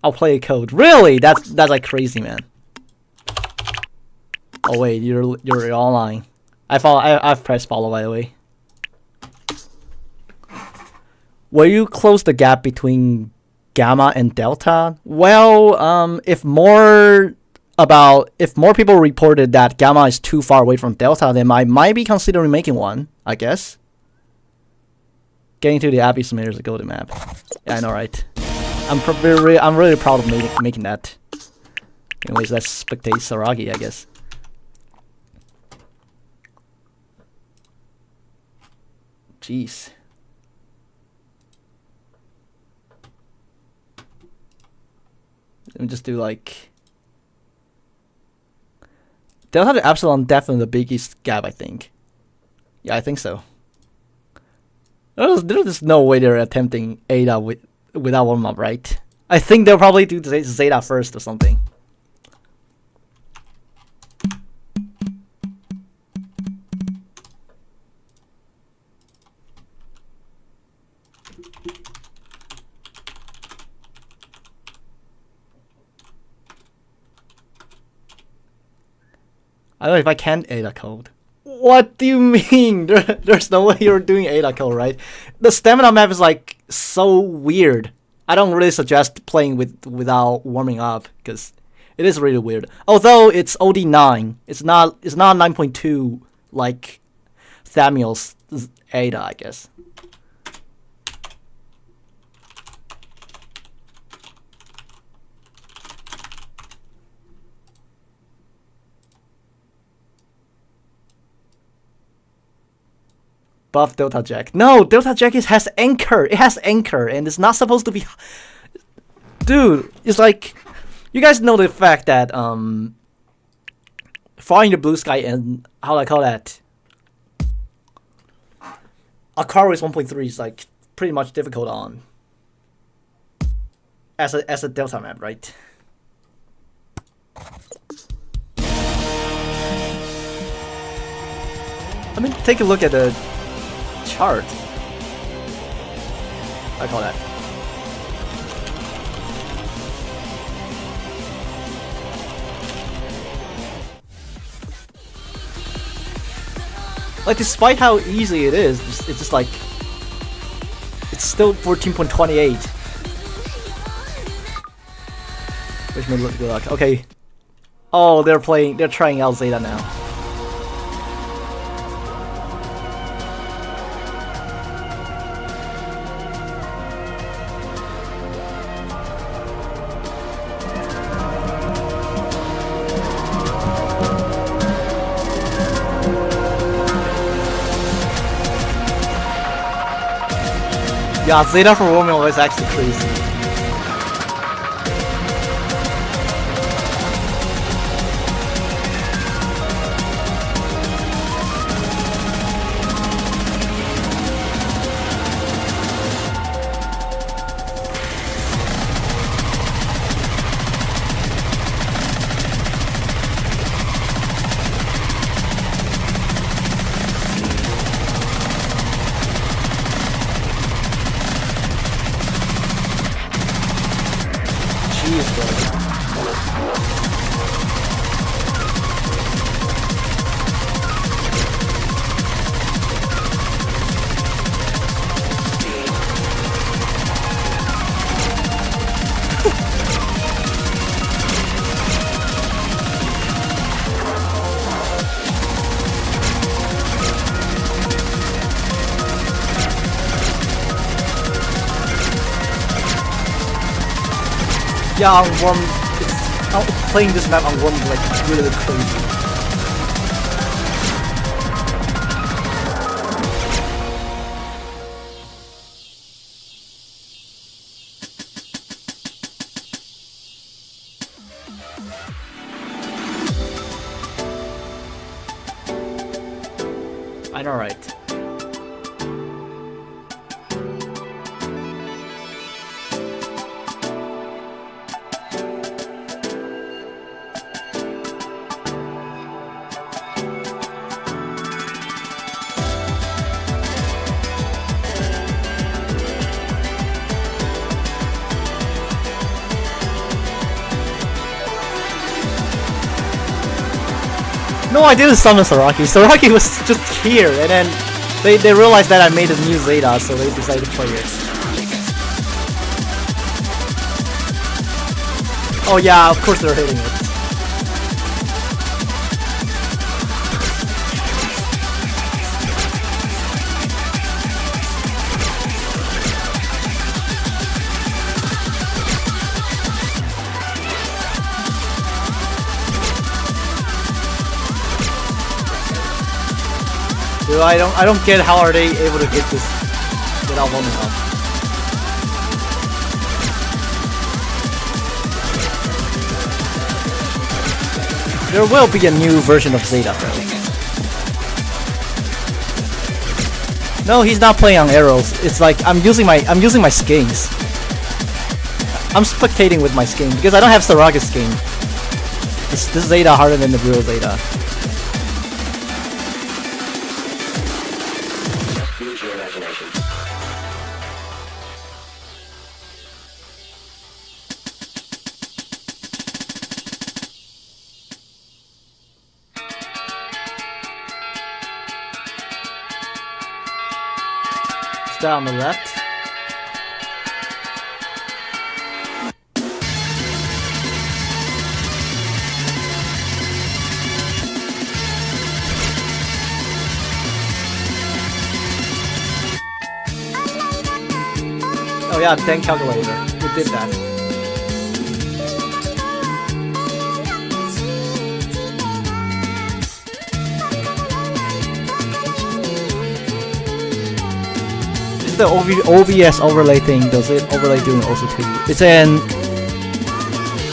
I'll play a code. Really? That's like crazy, man. Oh wait, you're online. I've pressed follow, by the way. Will you close the gap between Gamma and Delta? Well, if more people reported that Gamma is too far away from Delta, then I might be considering making one, I guess. Getting to the Abyss Mirror is a go-to map. Yeah, I know, right? I'm really proud of making that. Anyways, let's spectate Saragi, I guess. Jeez. Let me just do like Delta to Epsilon, definitely the biggest gap, I think. Yeah, I think so. There's no way they're attempting Ada without warm up, right? I think they'll probably do Zeta first or something. I don't know if I can Ada code. What do you mean? There's no way you're doing Ada code, right? The stamina map is like so weird. I don't really suggest playing without warming up, because it is really weird. Although it's OD9, it's not 9.2 like Thamiel's Ada, I guess. Buff Delta Jack. No, Delta Jack has anchor. It has anchor, and it's not supposed to be. Dude, it's like, you guys know the fact that flying the blue sky and how do I call that? Aquarius 1.3 is like pretty much difficult on as a Delta map, right? I mean, take a look at the chart. I call that. Like, despite how easy it is, it's just like it's still 14.28. Wish me good luck. Okay. Oh, they're trying out Zeta now. Yeah, Zeta for Romeo is actually crazy. Yeah, on Worm, playing this map on Worm is like really crazy. I know, right? No, I didn't summon Saraki. Saraki was just here, and then they realized that I made a new Zeta, so they decided to play it. Oh yeah, of course they're hitting it. Dude, I don't get how are they able to hit this without warming up. There will be a new version of Zeta though. No, he's not playing on arrows. It's like I'm using my skins. I'm spectating with my skin because I don't have Saraga's skin. This Zeta harder than the real Zeta. On the left. Oh yeah, tank calculator. We did that. The OBS overlay thing, does it overlay doing also too? It's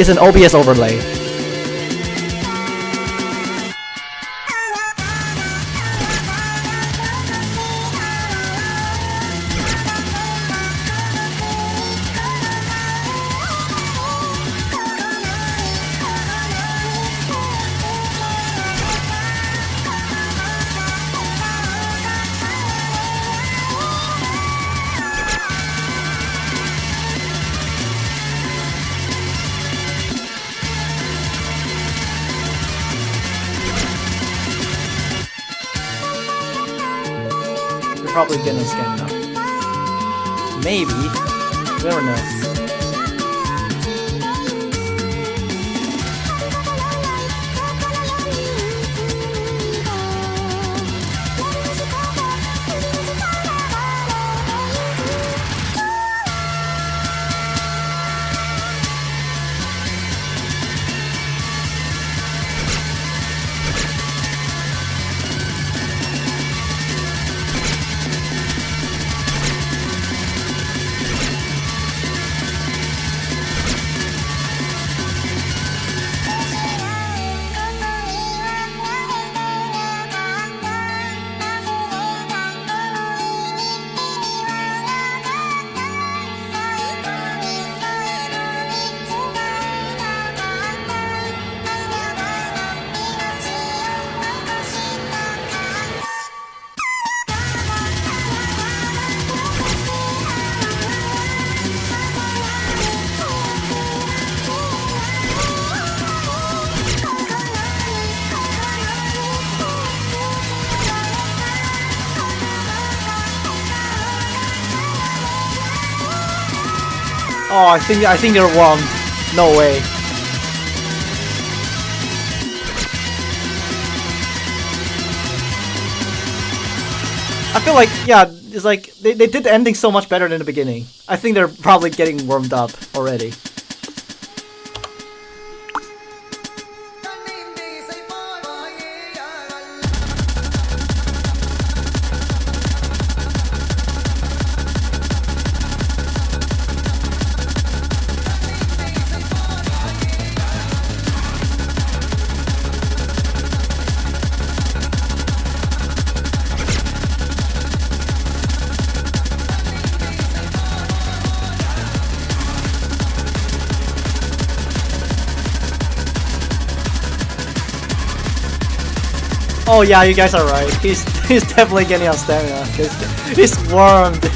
an OBS overlay. Probably getting scanned up. Maybe. You never know. Oh, I think they're wrong. No way. I feel like, yeah, it's like they did the ending so much better than the beginning. I think they're probably getting warmed up already. Oh yeah, you guys are right. He's definitely getting on stamina. He's warmed.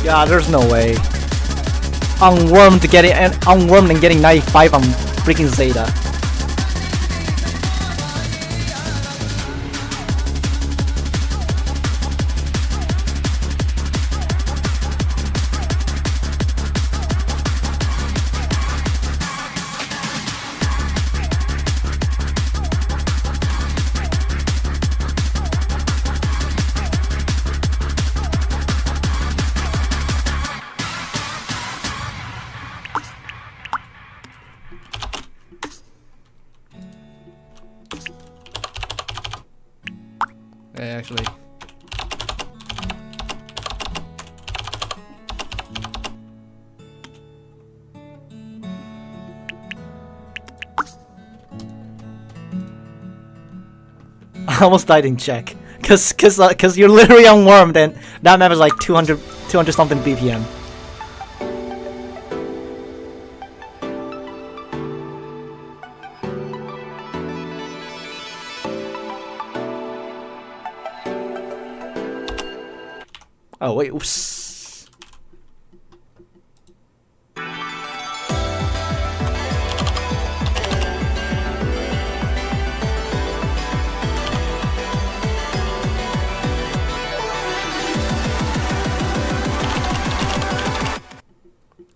Yeah, there's no way. Unwormed and getting 95 on freaking Zeta. Actually. I almost died in check. Cause you're literally unwarmed and that map is like 200 something BPM. Oh wait, oops.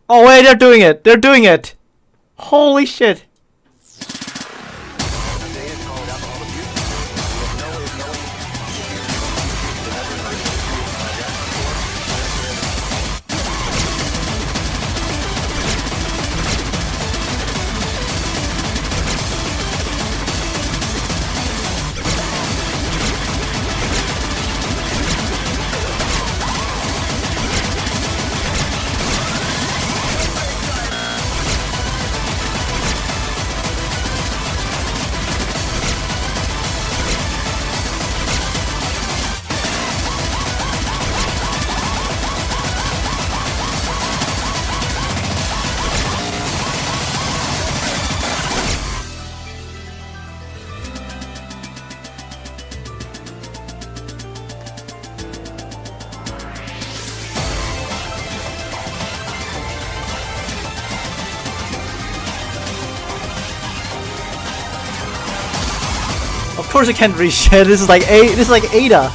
Oh wait, they're doing it! They're doing it! Holy shit! Of course I can't reach shit. This is like Ada.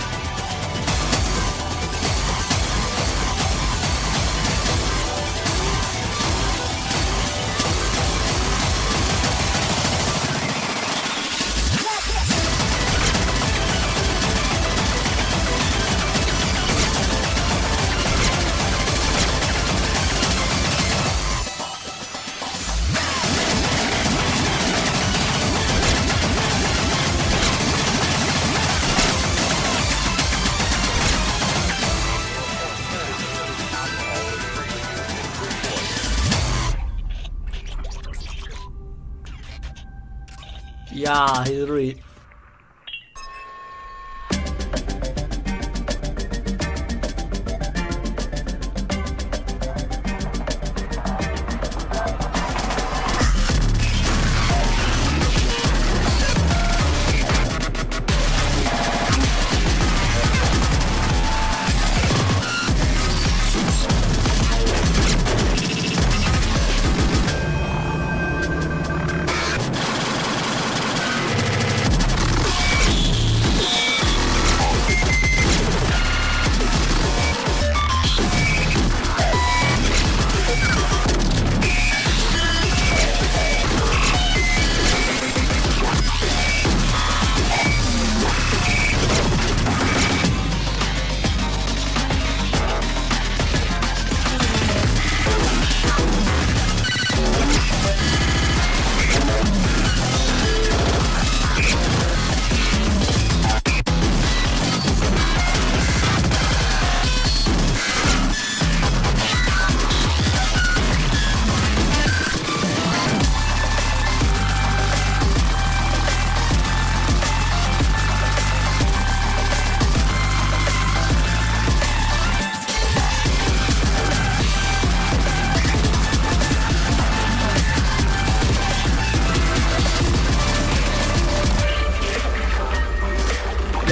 Yeah, he's really.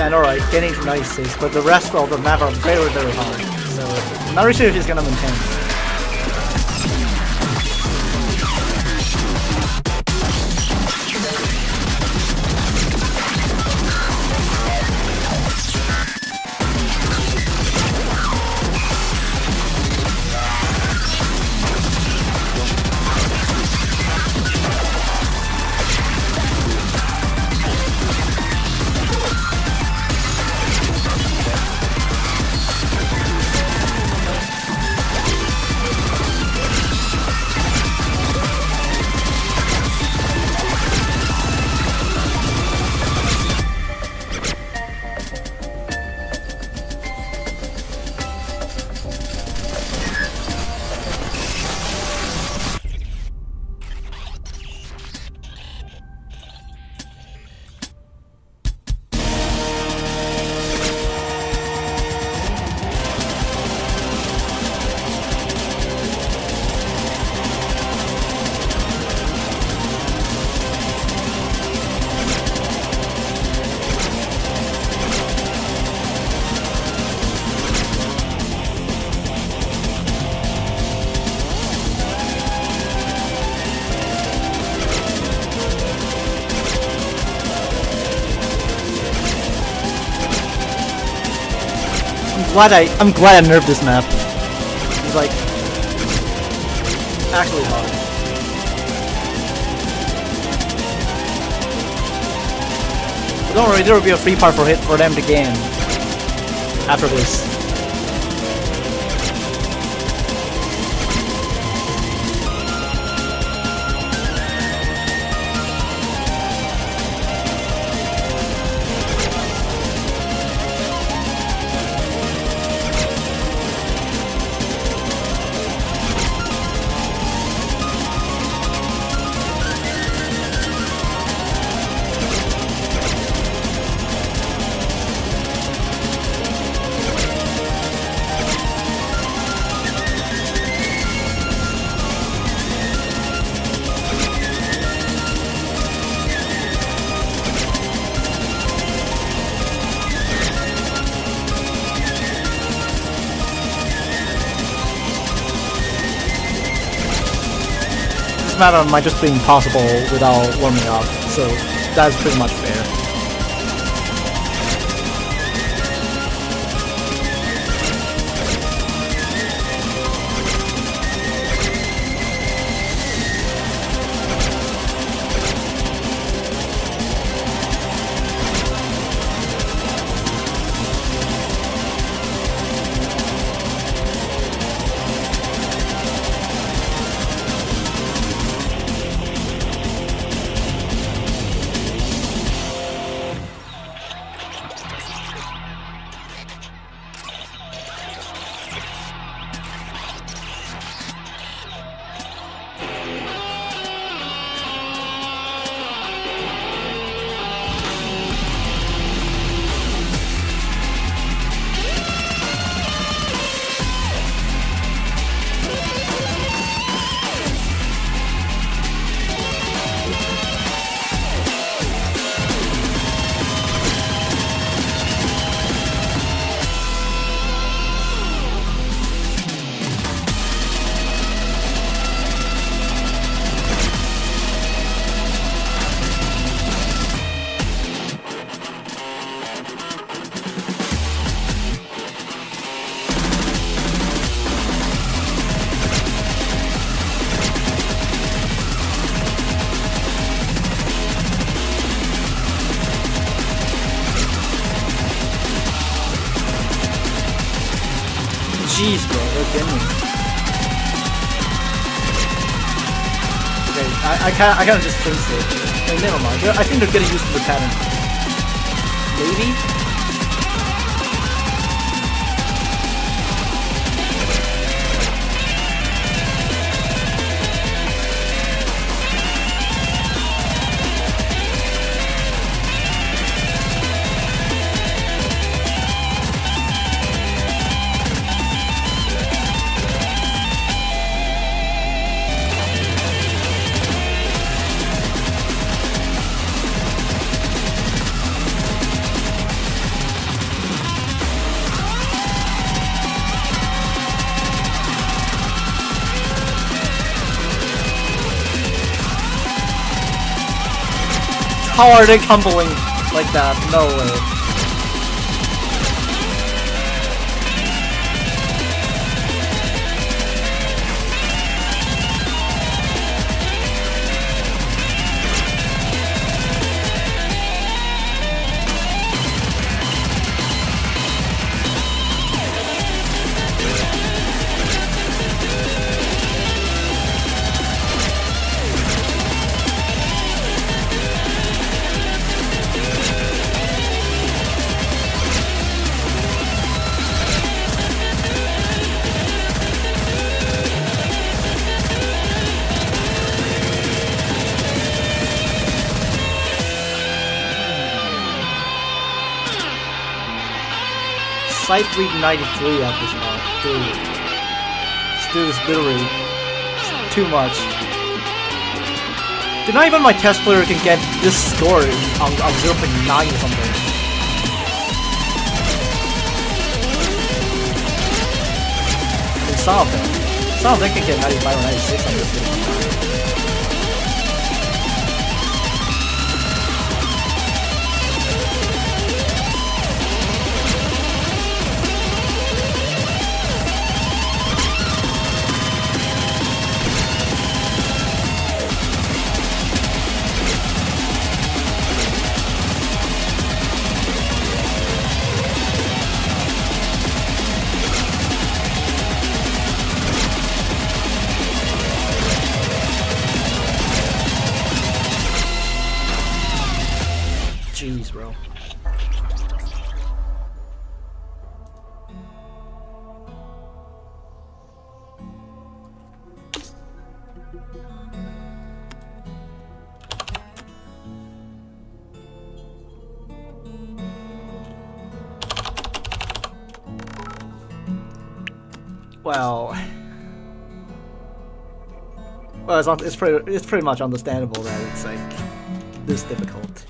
Yeah, I know, right? Getting to 96, but the rest of the map are very, very hard. So, I'm not really sure if he's gonna maintain. I'm glad I nerfed this map. It's like actually hard. But don't worry, there will be a free part for them to gain after this. Matter might just be impossible without warming up, so that's pretty much fair. Jeez, bro, they're getting me. Okay, I kind of just chased it. Like, never mind. I think they're getting used to the pattern. Maybe? How are they humbling like that? No way. Side read 93 at this point. Dude. This dude is literally too much. Dude, not even my test player can get this score on 0.9 or something. And some of them can get 95 or 96 on this game. Jeez, bro. Well, it's pretty much understandable that it's like this difficult.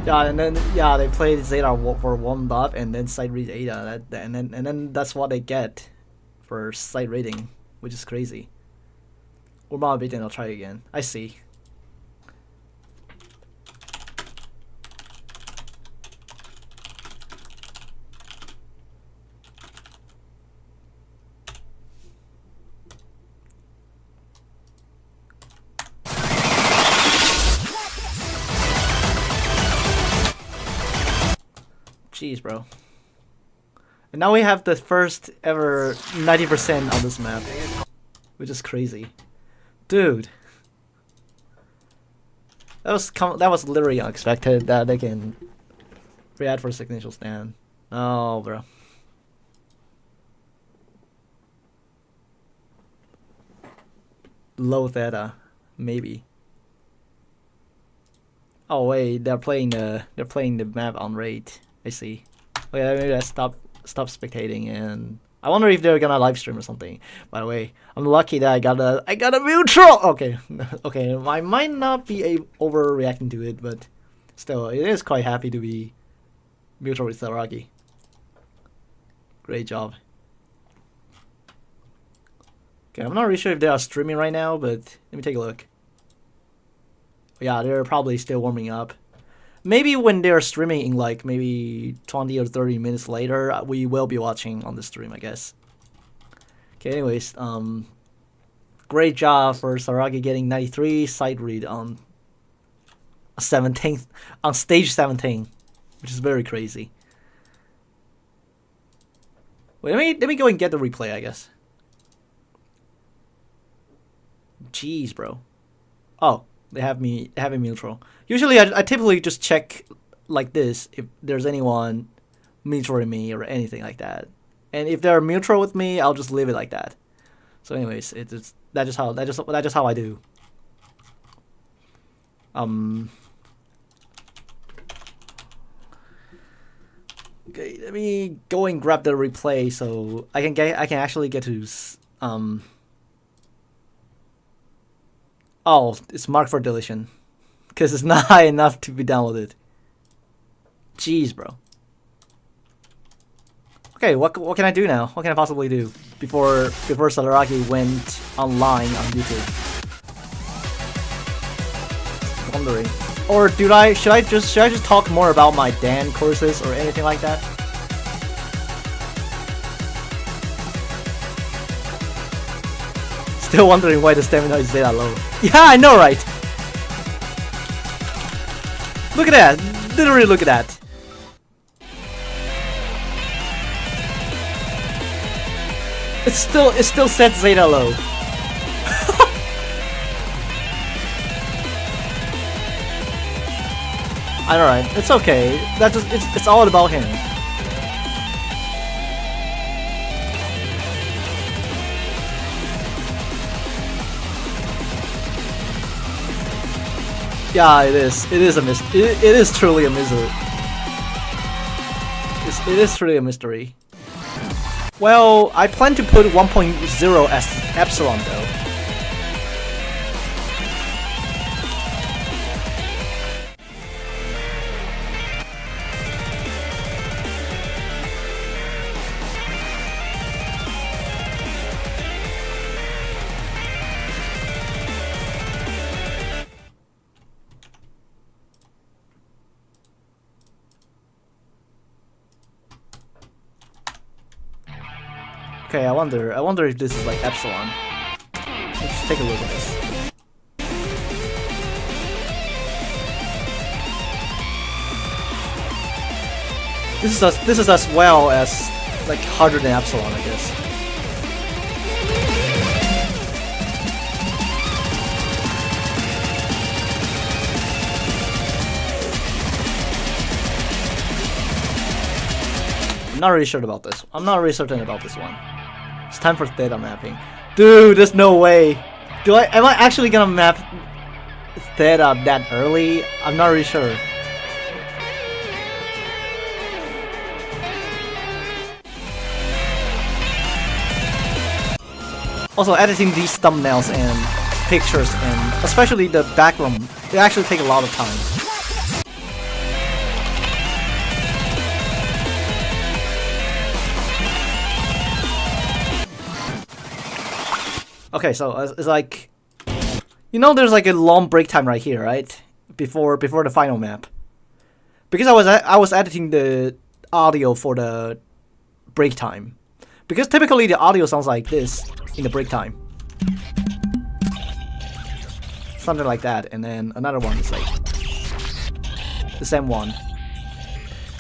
Yeah, and then they played Zeta for warmed up, and then side read Ada, and then that's what they get for side rating, which is crazy. Or maybe then I'll try again. I see. Jeez, bro. And now we have the first ever 90% on this map, which is crazy, dude. That was literally unexpected that they can react for Signicial stand. Oh, bro. Low theta, maybe. Oh wait, they're playing the map on rate. I see. Okay, maybe I stop spectating, and I wonder if they're gonna live stream or something. By the way, I'm lucky that I got a neutral. Okay, okay, I might not be overreacting to it, but still, it is quite happy to be neutral with Saragi. Great job. Okay, I'm not really sure if they are streaming right now, but let me take a look. Yeah, they're probably still warming up. Maybe when they're streaming in like maybe 20 or 30 minutes later, we will be watching on the stream, I guess. Okay, anyways, great job for Saragi getting 93 side read on 17th on stage 17, which is very crazy. Wait, let me go and get the replay, I guess. Jeez, bro. Oh, they have me neutral. Usually, I typically just check like this if there's anyone mutual with me or anything like that. And if they're mutual with me, I'll just leave it like that. So, anyways, that's just how I do. Okay, let me go and grab the replay so I can actually get to Oh, it's marked for deletion because it's not high enough to be downloaded. Jeez, bro. Okay, what can I do now? What can I possibly do before Sadaraki went online on YouTube? Wondering. Or should I just talk more about my Dan courses or anything like that? Still wondering why the stamina is that low. Yeah, I know, right? Look at that! Literally, look at that. It still sets Zeta low. Alright, it's okay. It's all about him. Yeah, it is. It is truly a mystery. It is truly a mystery. Well, I plan to put 1.0 as epsilon though. Okay, I wonder if this is like epsilon. Let's take a look at this. This is as well as like harder than epsilon, I guess. I'm not really sure about this. I'm not really certain about this one. It's time for theta mapping. Dude, there's no way. Am I actually gonna map theta that early? I'm not really sure. Also, editing these thumbnails and pictures and especially the background, they actually take a lot of time. Okay, so it's like, you know, there's like a long break time right here, right? Before the final map. Because I was editing the audio for the break time. Because typically the audio sounds like this in the break time. Something like that, and then another one is like the same one.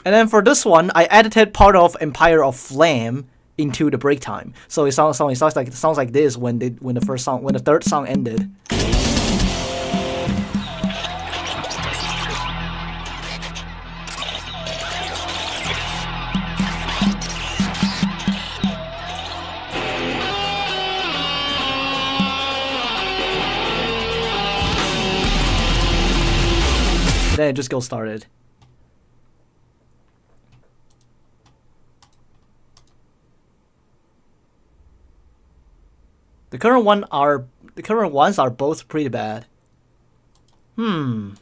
And then for this one, I edited part of Empire of Flame into the break time, so it sounds like this when the third song ended. Then it just goes started. The current ones are both pretty bad. Well,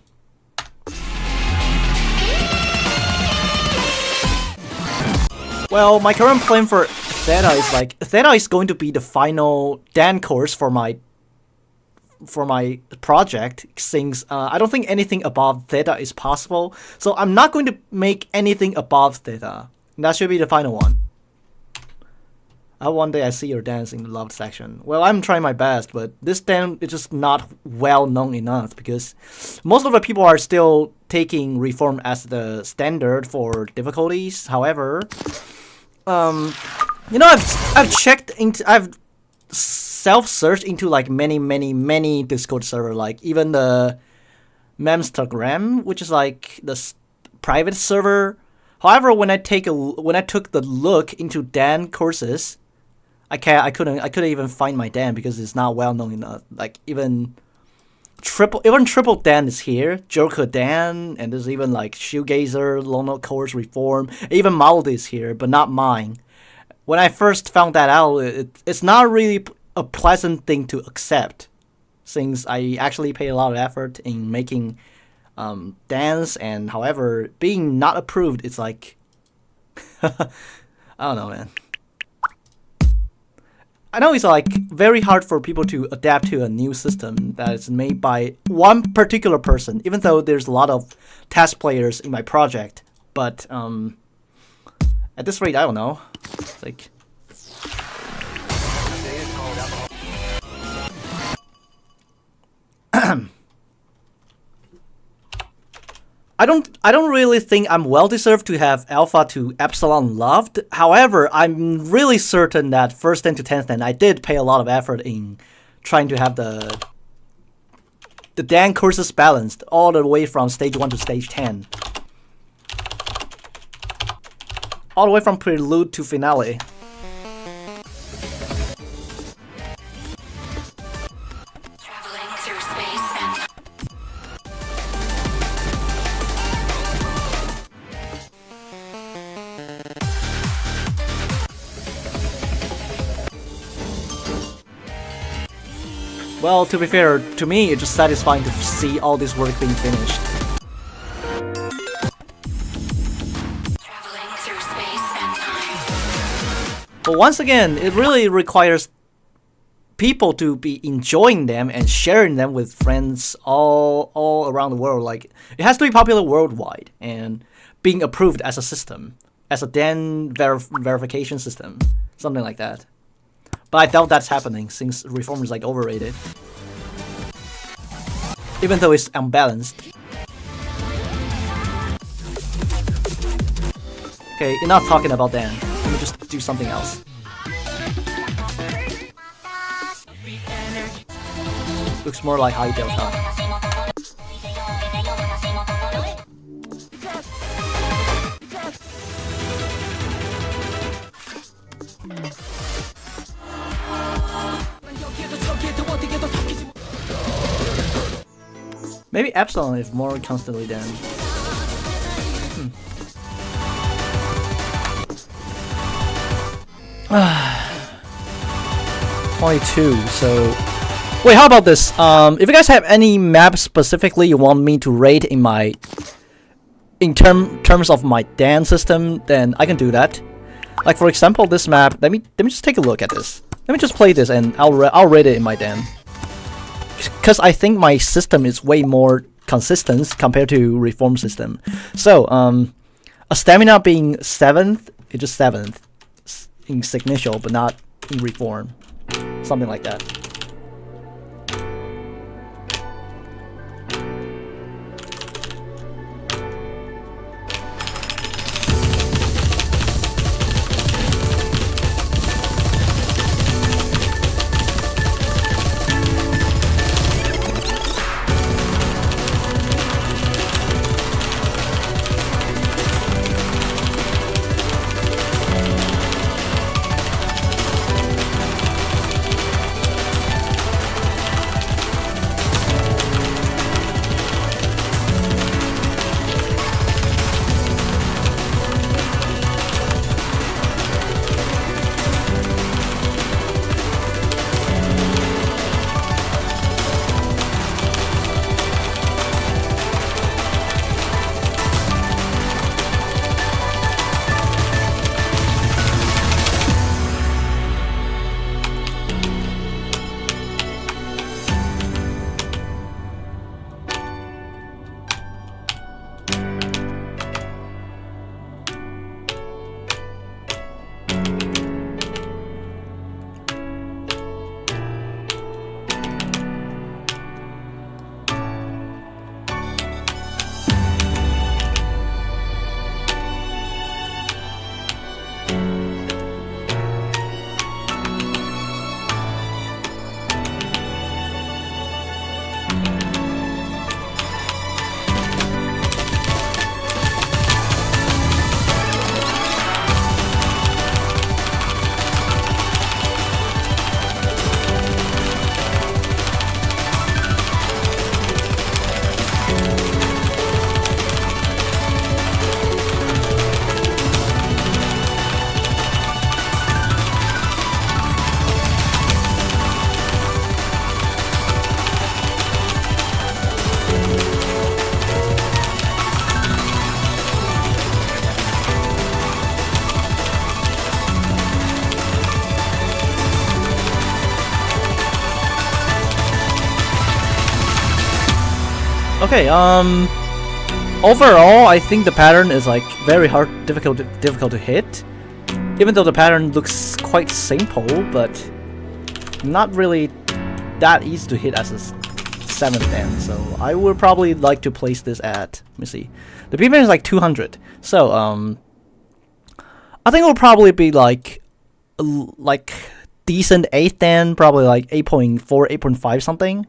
my current plan for Theta is like Theta is going to be the final Dan course for my project, since I don't think anything above Theta is possible. So I'm not going to make anything above Theta. That should be the final one. One day I see your dance in the loved section. Well, I'm trying my best, but this dance is just not well known enough because most of the people are still taking Reform as the standard for difficulties. However, I've checked into, I've self-searched into like many Discord server, like even the Memstagram, which is like the private server. However, when I took the look into Dan courses, I couldn't even find my Dan because it's not well known enough. Like even triple Dan is here, Joker Dan, and there's even like Shoegazer, Lone Note Course Reform, even Maldi is here, but not mine. When I first found that out, it's not really a pleasant thing to accept, since I actually paid a lot of effort in making dance, and however, being not approved, it's like I don't know, man. I know it's like very hard for people to adapt to a new system that is made by one particular person, even though there's a lot of test players in my project. But at this rate, I don't know. It's like I don't really think I'm well deserved to have Alpha to Epsilon loved. However, I'm really certain that first stand to 10th stand, I did pay a lot of effort in trying to have the Dan courses balanced all the way from stage 1 to stage 10. All the way from prelude to finale. Well, to be fair, to me, it's just satisfying to see all this work being finished. Traveling through space and time. But once again, it really requires people to be enjoying them and sharing them with friends all around the world. Like, it has to be popular worldwide and being approved as a system, as a Dan verification system, something like that. But I doubt that's happening since Reform is like overrated. Even though it's unbalanced. Okay, enough talking about Dan. Let me just do something else. Looks more like High Delta. Maybe Epsilon is more constantly than. 22. So, wait. How about this? If you guys have any map specifically you want me to rate in my, terms of my Dan system, then I can do that. Like for example, this map. Let me just take a look at this. Let me just play this, and I'll rate it in my Dan. Because I think my system is way more consistent compared to Reform system. So, a stamina being 7th, it's just 7th in Signicial, but not in Reform. Something like that. Okay, overall, I think the pattern is like very difficult to hit. Even though the pattern looks quite simple, but not really that easy to hit as a 7th dan. So I would probably like to place this at, let me see, the BPM is like 200. So I think it will probably be like decent 8th dan, probably like 8.4, 8.5 something.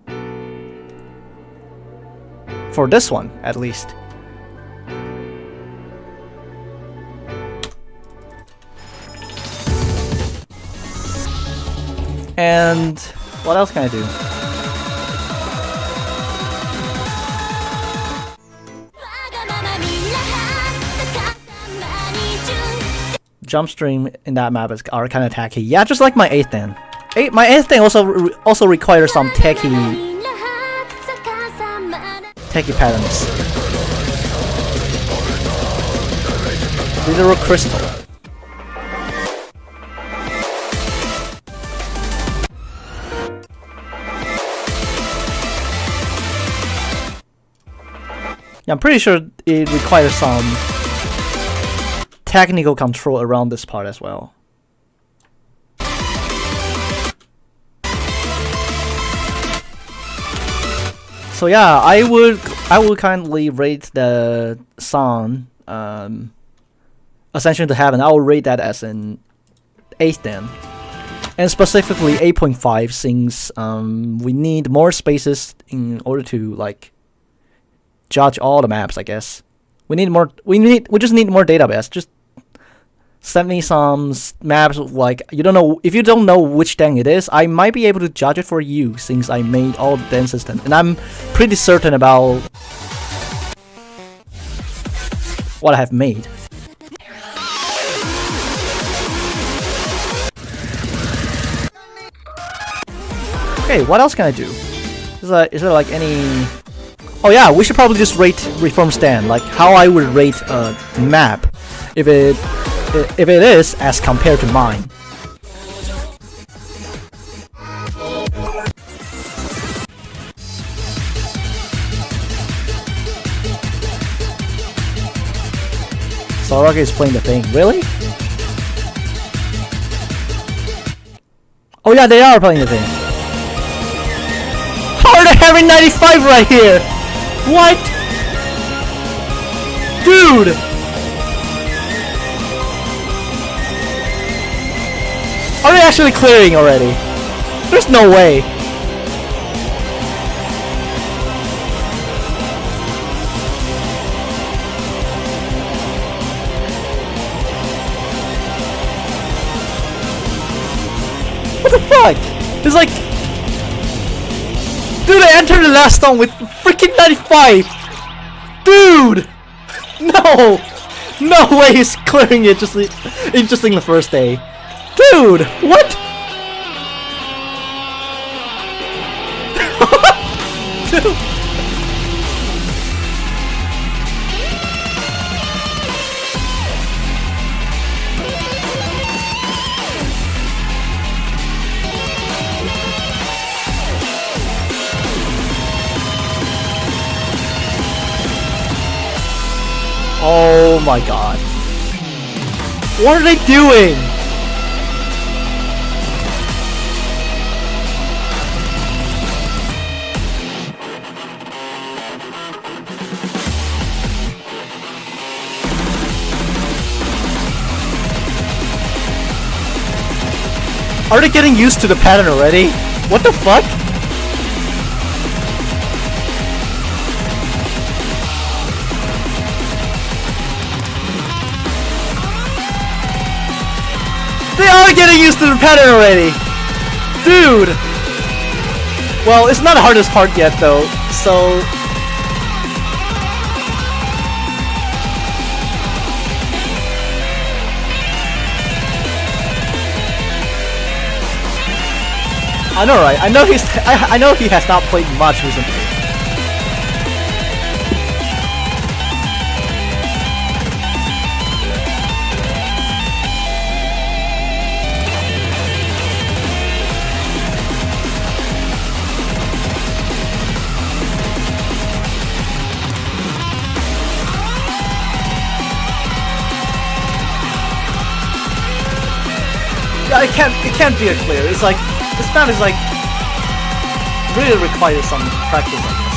For this one, at least. And what else can I do? Jump stream in that map are kind of tacky. Yeah, just like my 8th dan. My 8th dan also requires some tacky patterns. Literal crystal. Yeah, I'm pretty sure it requires some technical control around this part as well. So yeah, I would kindly rate the song Ascension to Heaven. I will rate that as an 8th dan, and specifically 8.5, since we need more spaces in order to like judge all the maps. I guess we just need more database. Just send me some maps, like if you don't know which dan it is, I might be able to judge it for you, since I made all the dan system, and I'm pretty certain about what I have made. Okay, what else can I do? Is there like any... Oh yeah, we should probably just rate Reform Stand, like how I would rate a map if it is as compared to mine. Soraka is playing the thing. Really? Oh yeah, they are playing the thing. How are they having 95 right here? What? Dude! Are they actually clearing already? There's no way. What the fuck? It's like... Dude, I entered the last song with freaking 95! Dude! No! No way he's clearing it just in the first day. Dude! What? Dude. Oh my god. What are they doing? Are they getting used to the pattern already? What the fuck? They are getting used to the pattern already! Dude! Well, it's not the hardest part yet though, so... I know, right? I know he has not played much recently. can't be a clear. It's like this map is like really requires some practice, I guess.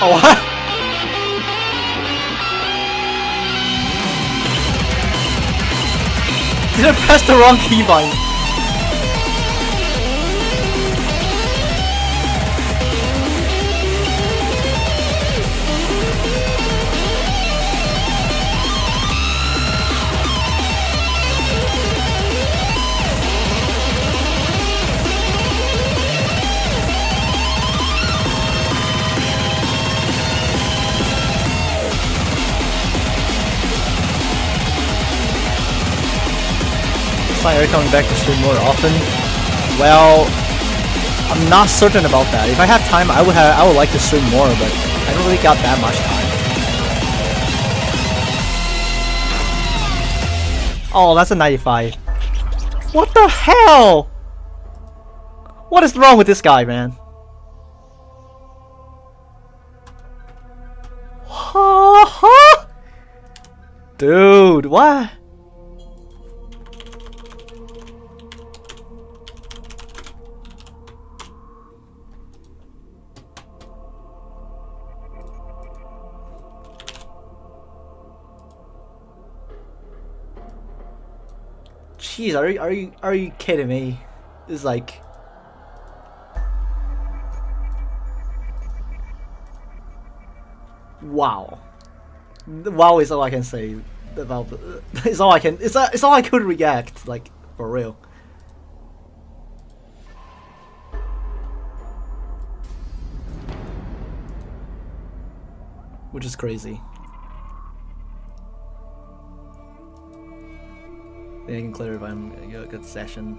Oh, what? Did I press the wrong keybind? Are you coming back to stream more often? Well, I'm not certain about that. If I have time, I would like to stream more, but I don't really got that much time. Oh, that's a 95. What the hell? What is wrong with this guy, man? Dude, what? Jeez, are you kidding me? It's like, wow. Wow is all I can say about. It's all I can. It's all I could react, like, for real. Which is crazy. I can clear if I'm a good session.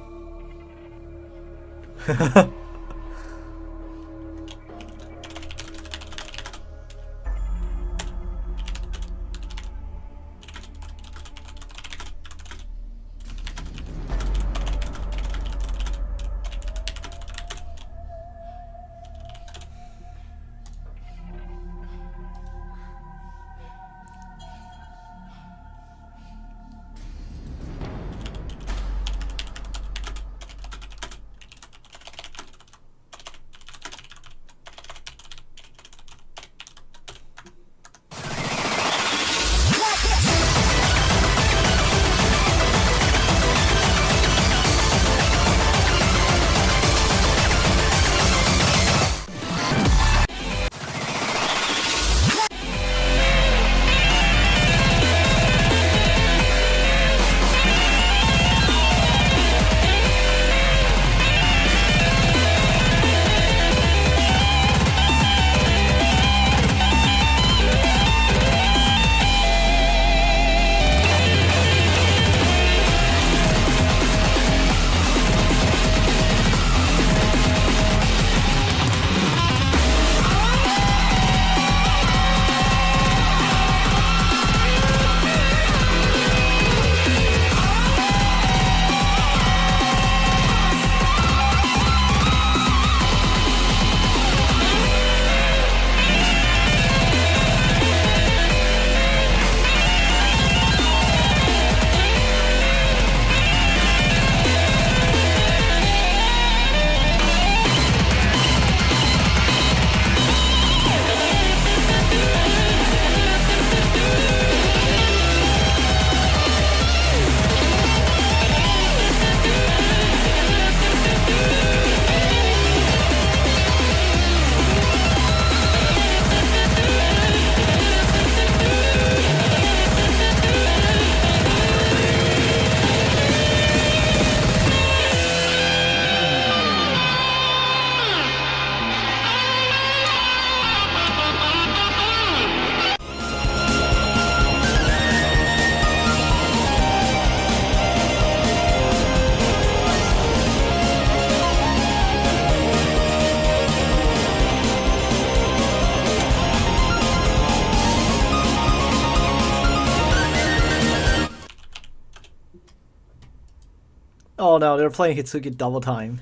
Oh no, they're playing Hitsuki double time.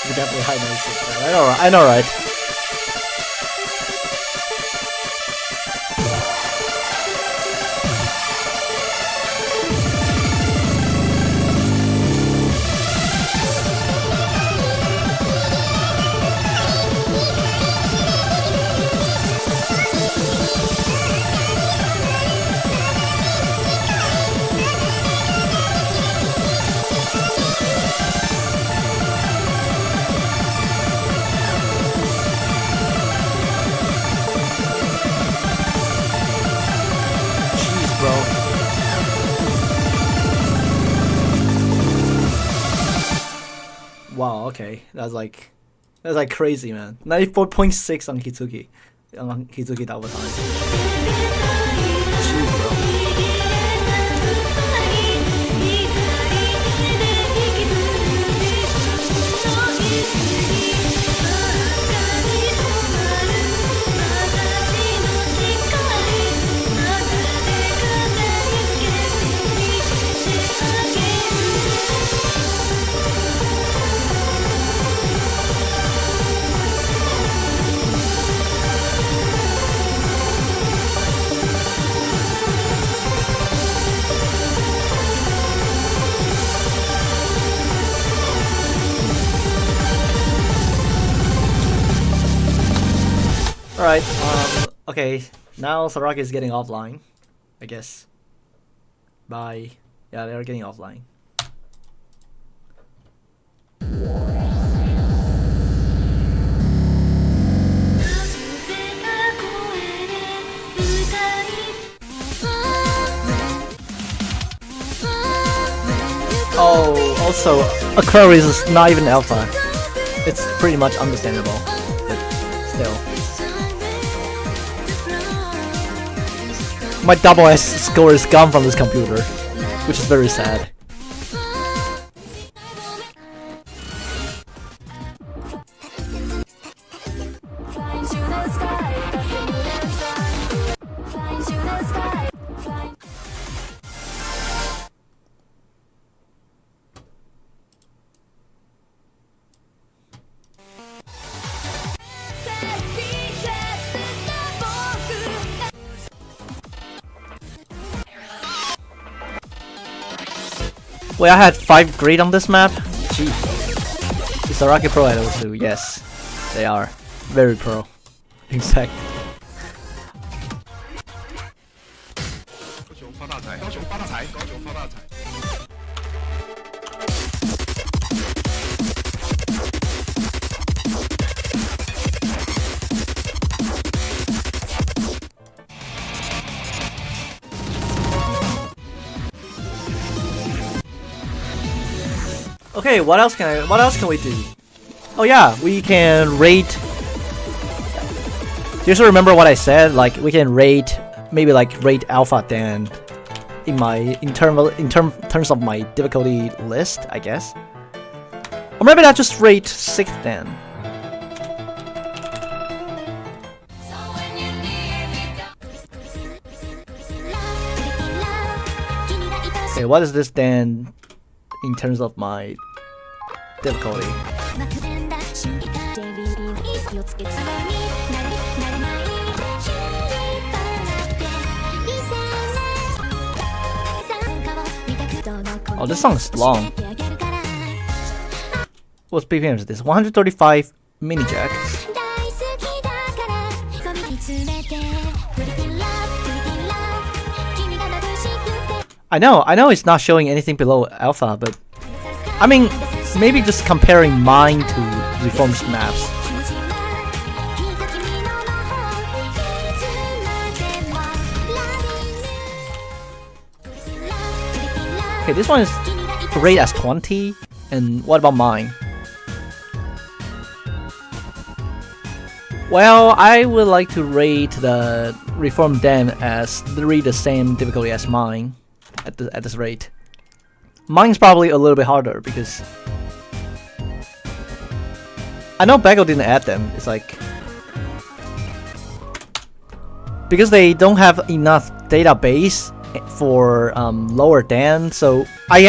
You definitely high notices. I know, right? Wow, okay. That's like crazy, man. 94.6 on Hitsuki. On Hitsuki double time. Jeez, bro. Alright, okay, now Saraki is getting offline, I guess. Bye. Yeah, they're getting offline. Oh, also, Aquarius is not even alpha. It's pretty much understandable, but still. My double S score is gone from this computer, which is very sad. Wait, I had 5 grade on this map? Gee. Is Saraki Pro at O2? Yes, they are. Very pro. Exactly. Okay, what else can we do? Oh yeah, we can rate. Do you still remember what I said? Like we can rate, maybe like rate Alpha Dan in terms of my difficulty list, I guess. Or maybe I just rate 6th Dan. Okay, what is this Dan in terms of my difficulty? Oh, this song is long. What BPM is this? 135 mini jacks. I know it's not showing anything below alpha, but I mean, maybe just comparing mine to Reform's maps. Okay, this one is rated as 20, and what about mine? Well, I would like to rate the Reform Den as the same difficulty as mine at this rate. Mine's probably a little bit harder because I know Bagel didn't add them. It's like because they don't have enough database for lower Dan. So I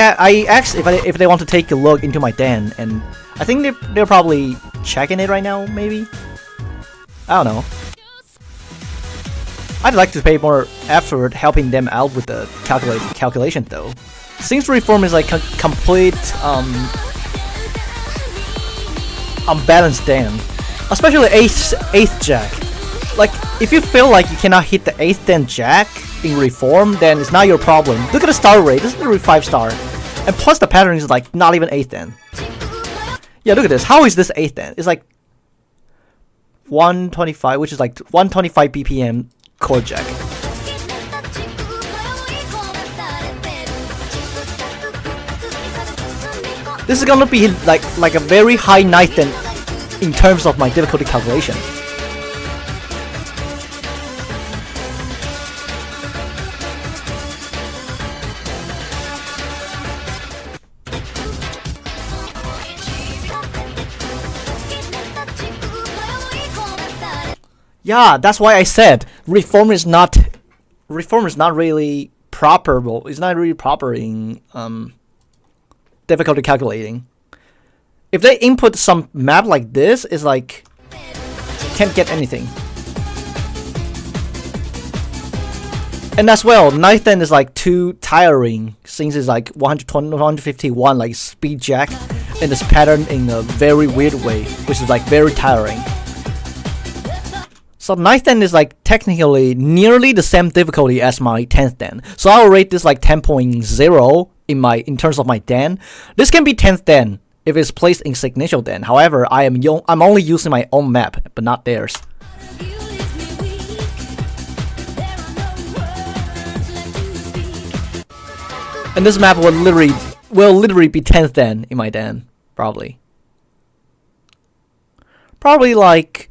asked if they want to take a look into my Dan, and I think they're probably checking it right now. Maybe. I don't know. I'd like to pay more effort helping them out with the calculation though. Since Reform is like complete unbalanced Dan, especially 8th Jack. Like if you feel like you cannot hit the 8th Dan Jack in Reform, then it's not your problem. Look at the star rate. This is literally 5-star, and plus the pattern is like not even 8th Dan. Yeah, look at this. How is this 8th Dan? It's like 125, which is like 125 BPM chord jack. This is gonna be like a very high night then in terms of my difficulty calculation. Yeah, that's why I said Reform is not really proper. Well, it's not really proper in difficulty calculating. If they input some map like this, it's like can't get anything. And as well, 9th Dan is like too tiring since it's like 120, 151 like speed jack in this pattern in a very weird way, which is like very tiring. So 9th Dan is like technically nearly the same difficulty as my 10th Dan. So I'll rate this like 10.0 in terms of my Dan. This can be 10th Dan if it's placed in Signicial Dan. However, I'm only using my own map, but not theirs. And this map will literally be 10th Dan in my Dan, probably. Probably like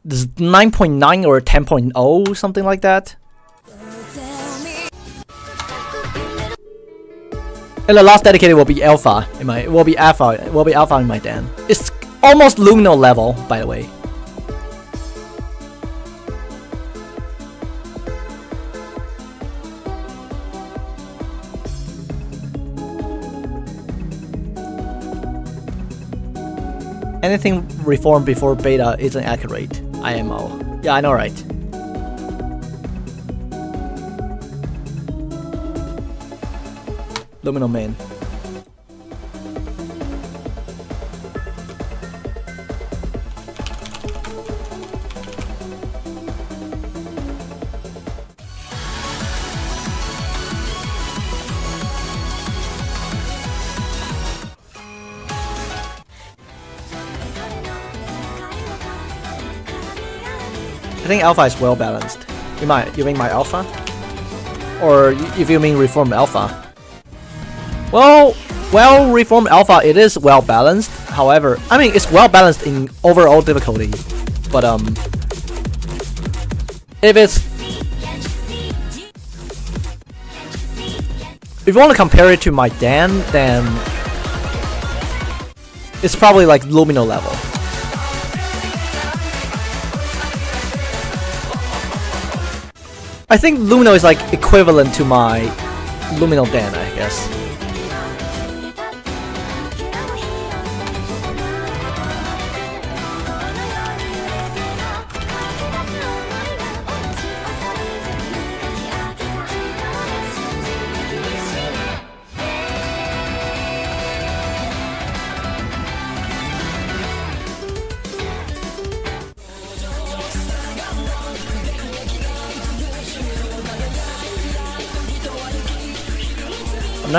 this 9.9 or 10.0, something like that. And the last dedicated will be alpha in my alpha in my Dan. It's almost luminal level, by the way. Anything reformed before beta isn't accurate. IMO. Yeah, I know, right? Luminal main. I think alpha is well balanced. You mean my alpha? Or if you mean reform alpha? Well, reform alpha it is well balanced. However, I mean it's well balanced in overall difficulty. But if you want to compare it to my Dan, then it's probably like luminal level. I think Luminal is like equivalent to my Luminal Dan, I guess.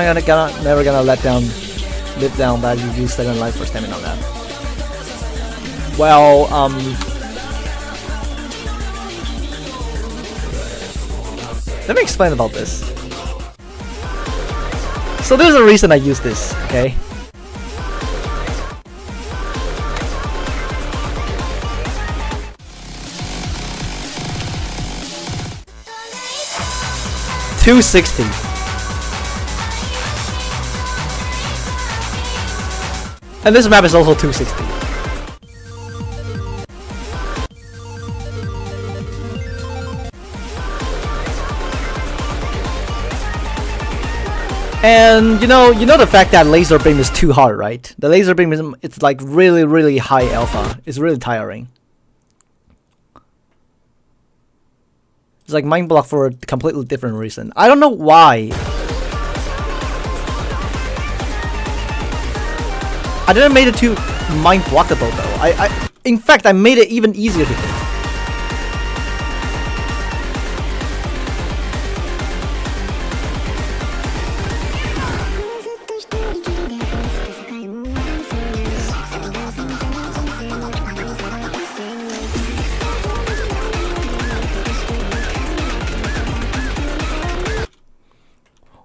never gonna live down that you use second life for stamina on that. Well, let me explain about this. So there's a reason I use this, okay? $260. And this map is also 260. And you know the fact that laser beam is too hard, right? The laser beam it's like really high alpha. It's really tiring. It's like mind block for a completely different reason. I don't know why. I didn't make it too mind blockable though. In fact I made it even easier to hit.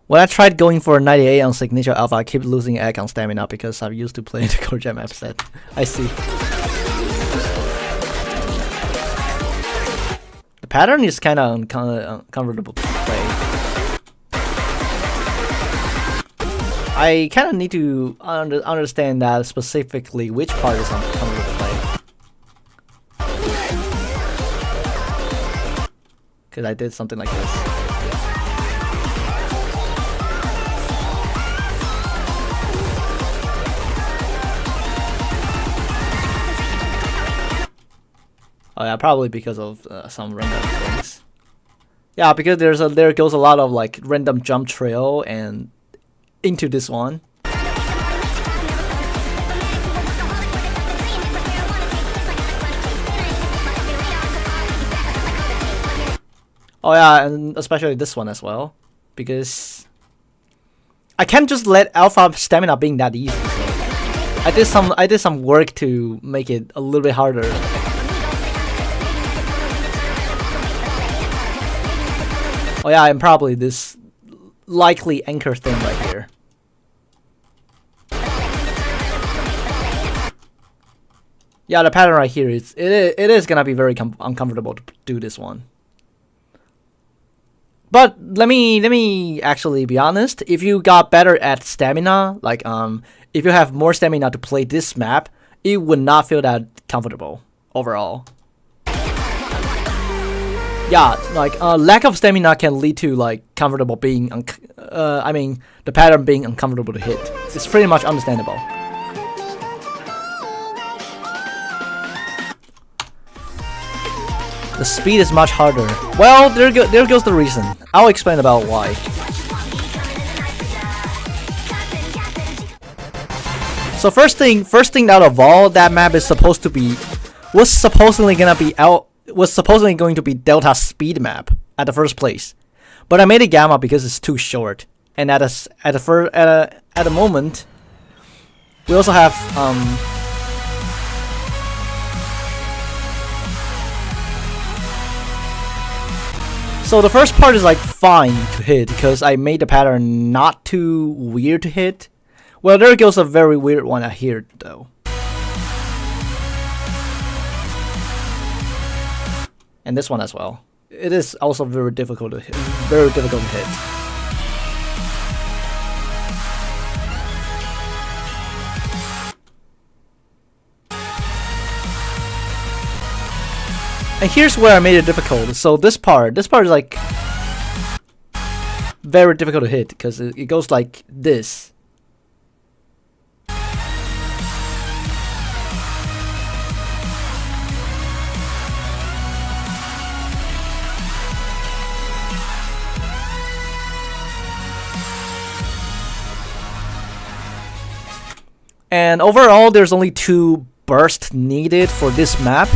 When I tried going for a 98 on Signicial Alpha, I keep losing egg on stamina because I'm used to playing the core gem map set. I see. The pattern is kind of uncomfortable to play. I kind of need to understand that specifically which part is uncomfortable to play. Because I did something like this. Oh yeah, probably because of some random things. Yeah, because there goes a lot of like random jump trail and into this one. Oh yeah, and especially this one as well, because I can't just let alpha stamina being that easy. So I did some work to make it a little bit harder. Oh yeah, and probably this likely anchor thing right here. Yeah, the pattern right here it is gonna be very uncomfortable to do this one. But let me actually be honest. If you got better at stamina, like if you have more stamina to play this map, it would not feel that comfortable overall. Yeah, like lack of stamina can lead to like comfortable being the pattern being uncomfortable to hit. It's pretty much understandable. The speed is much harder. Well, there goes the reason. I'll explain about why. So first thing out of all, that map is was supposedly going to be Delta speed map at the first place, but I made it Gamma because it's too short. And at the moment, we also have So the first part is like fine to hit because I made the pattern not too weird to hit. Well, there goes a very weird one here though. And this one as well. It is also very difficult to hit. And here's where I made it difficult. So this part is like very difficult to hit because it goes like this. And overall, there's only 2 bursts needed for this map.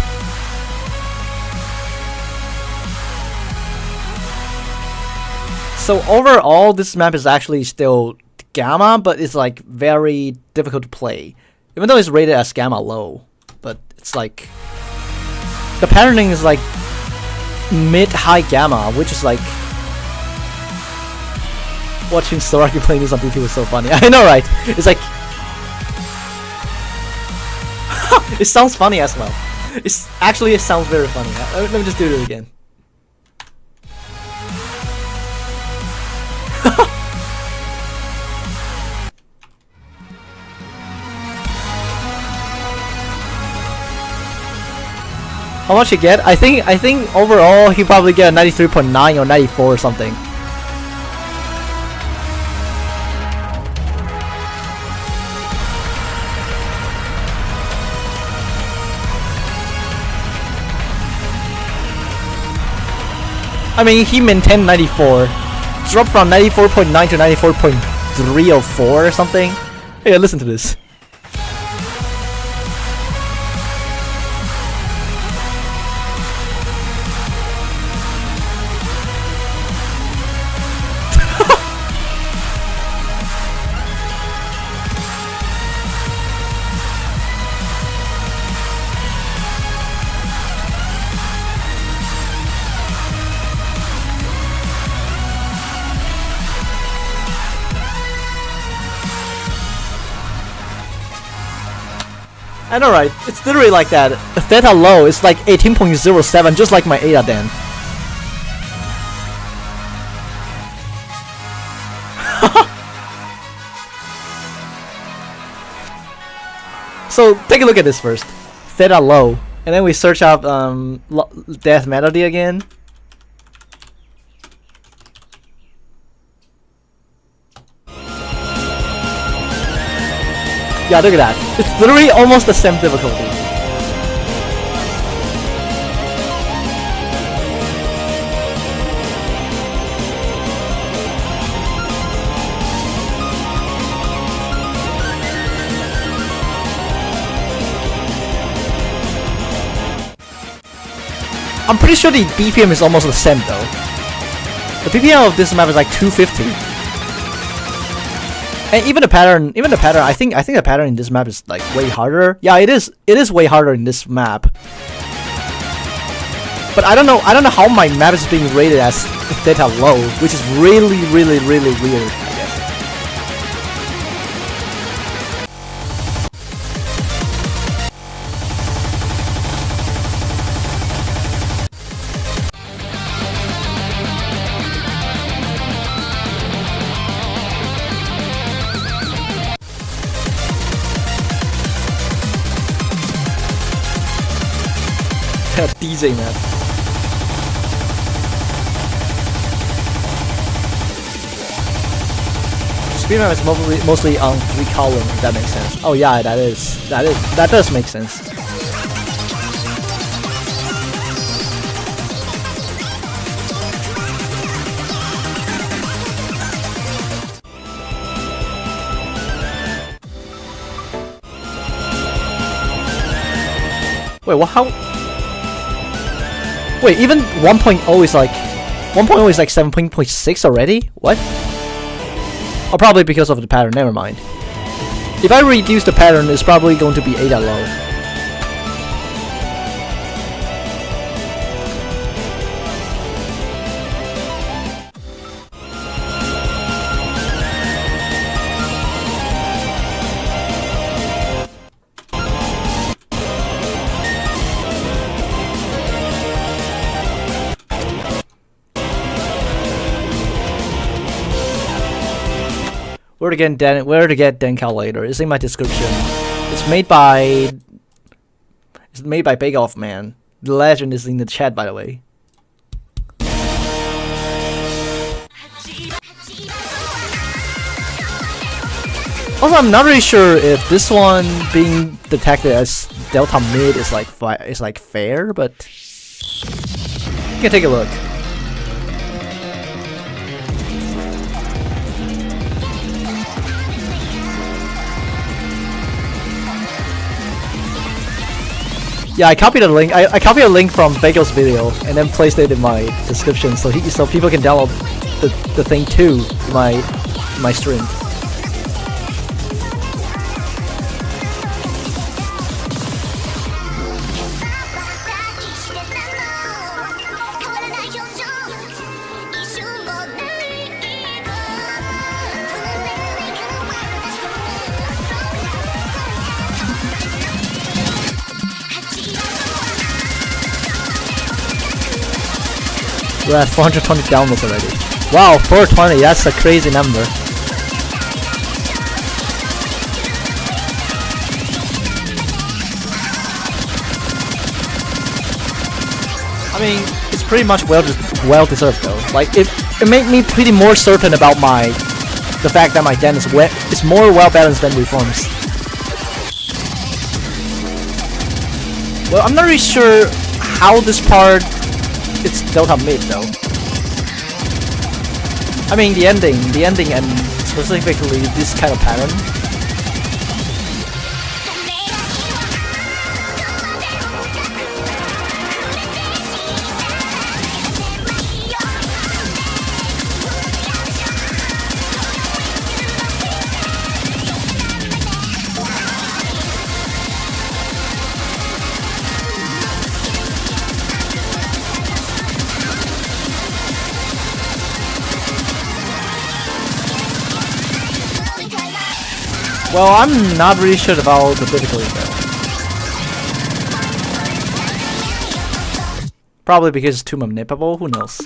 So overall, this map is actually still gamma, but it's like very difficult to play. Even though it's rated as gamma low, but it's like the patterning is like mid-high gamma, which is like watching Soraki playing this on BP was so funny. I know, right? It's like it sounds funny as well. It sounds very funny. Let me just do it again. How much he get? I think overall he probably get a 93.9 or 94 or something. I mean, he maintained 94. Dropped from 94.9 to 94.3 or 4 or something. Hey, listen to this. I know, right? It's literally like that. The theta low is like 18.07, just like my Ada then. So take a look at this first. Theta low, and then we search up Death Melody again. Yeah, look at that. It's literally almost the same difficulty. I'm pretty sure the BPM is almost the same though. The BPM of this map is like 250. And even the pattern, I think the pattern in this map is like way harder. Yeah, it is way harder in this map. But I don't know how my map is being rated as theta low, which is really weird, I guess. DJ man. Speed map is mostly on 3 column, if that makes sense. Oh yeah, that does make sense. Wait, what? How? Wait, even 1.0 is like 7.6 already? What? Oh, probably because of the pattern. Never mind. If I reduce the pattern, it's probably going to be Ada low. Where to get Dencal later? It's in my description. It's made by TheBagelOfMan. The legend is in the chat, by the way. Also, I'm not really sure if this one being detected as Delta Mid is like fair, but you can take a look. Yeah, I copied a link. I copied a link from Bagel's video and then placed it in my description, so people can download the thing too in my stream. We're at 420 downloads already. Wow, 420, that's a crazy number. I mean, it's pretty much well deserved though. Like it made me pretty more certain about the fact that my den is more well balanced than Reforms. Well, I'm not really sure how this part it's Delta mid though. I mean the ending and specifically this kind of pattern. Well, I'm not really sure about the difficulty though. Probably because it's too manipulable, who knows.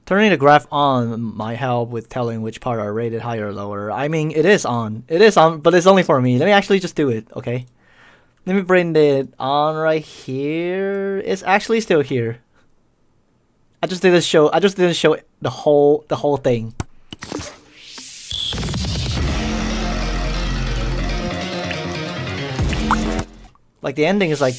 Turning the graph on might help with telling which part are rated higher or lower. I mean, it is on, but it's only for me. Let me actually just do it, okay? Let me bring it on right here. It's actually still here. I just didn't show the whole thing. Like the ending is like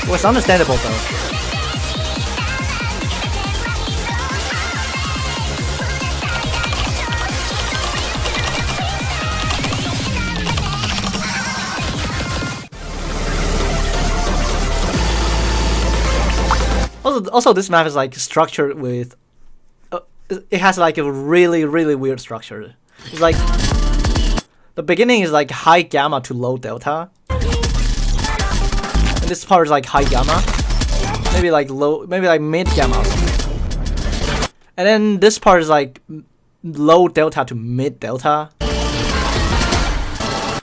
well, it's understandable though. Also, this map is like structured with. It has like a really weird structure. It's like the beginning is like high gamma to low delta. This part is like high gamma, maybe like mid gamma, and then this part is like low delta to mid delta,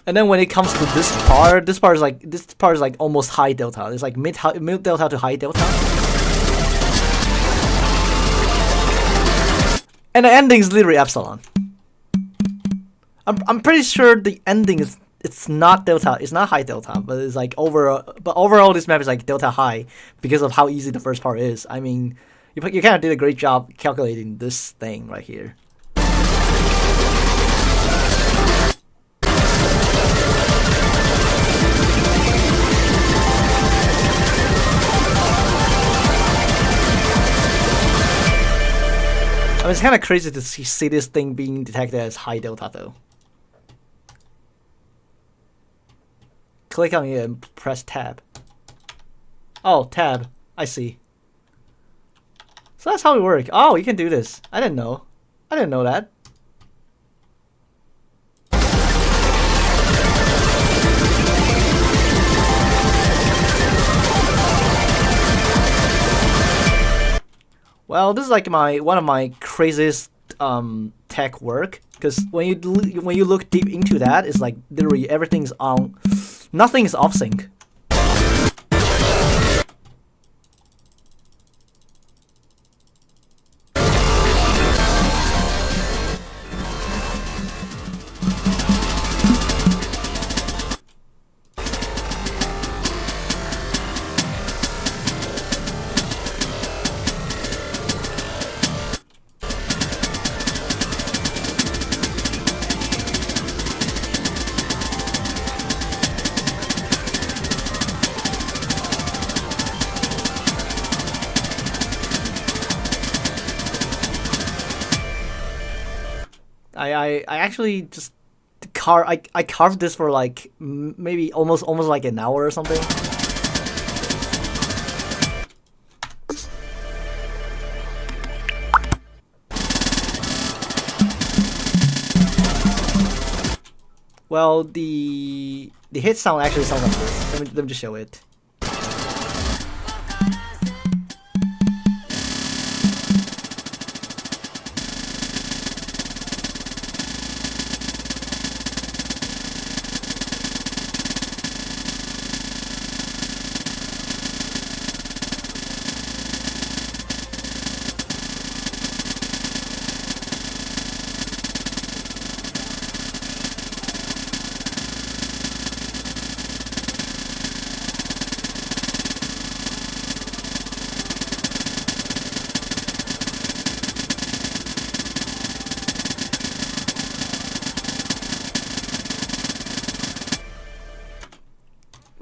and then when it comes to this part is like almost high delta. It's like mid delta to high delta, and the ending is literally epsilon. I'm pretty sure the ending is. It's not delta. It's not high delta, but it's like overall this map is like delta high because of how easy the first part is. I mean, you kind of did a great job calculating this thing right here. I mean, it's kind of crazy to see this thing being detected as high delta though. Click on it and press tab. Oh, tab. I see. So that's how it works. Oh, you can do this. I didn't know. I didn't know that. Well, this is like one of my craziest tech work, because when you look deep into that, it's like literally everything's on. Nothing is off sync. I actually just I carved this for like maybe almost like an hour or something. Well, the hit sound actually sounds like this. Let me just show it.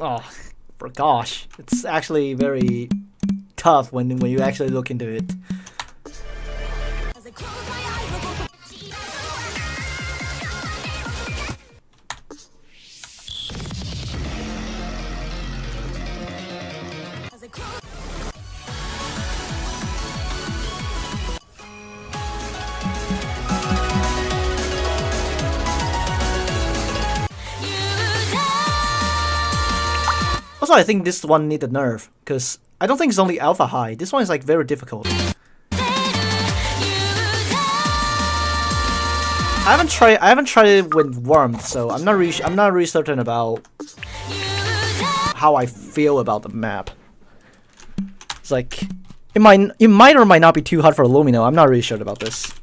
Oh, for gosh, it's actually very tough when you actually look into it. Also, I think this one needs a nerf, because I don't think it's only alpha high. This one is like very difficult. I haven't tried it with warmth, so I'm not really certain about how I feel about the map. It's like it might or might not be too hard for Lumino. I'm not really sure about this.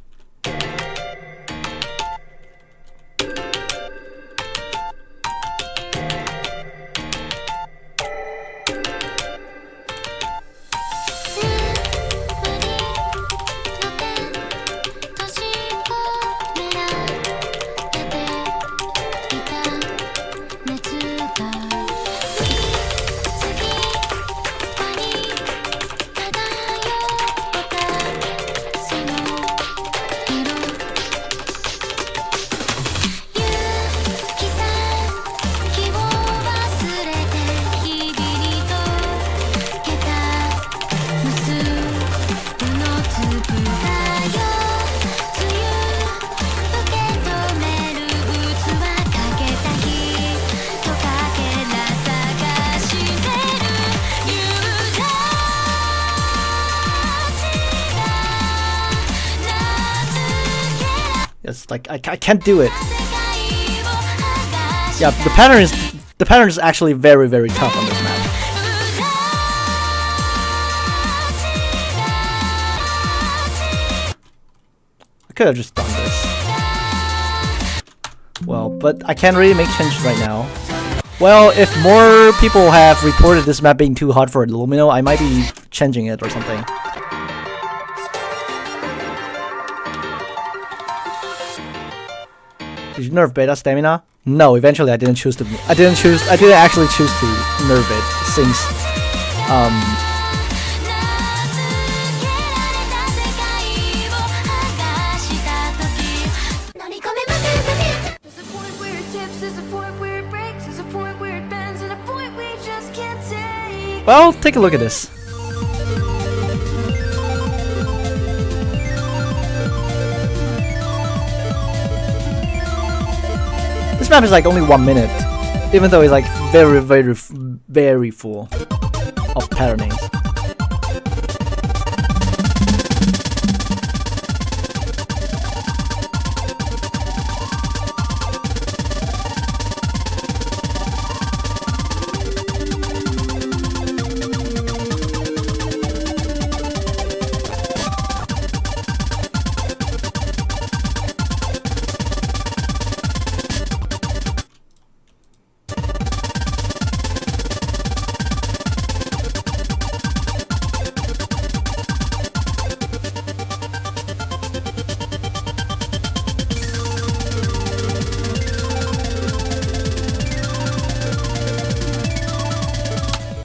It's like I can't do it. Yeah, the pattern is actually very, very tough on this map. I could have just done this. Well, but I can't really make changes right now. Well, if more people have reported this map being too hard for Lumino, I might be changing it or something. Did you nerf beta stamina? No, eventually I didn't choose to. I didn't actually choose to nerf it since well, take a look at this. This map is like only 1 minute, even though it's like very, very, very full of patternings.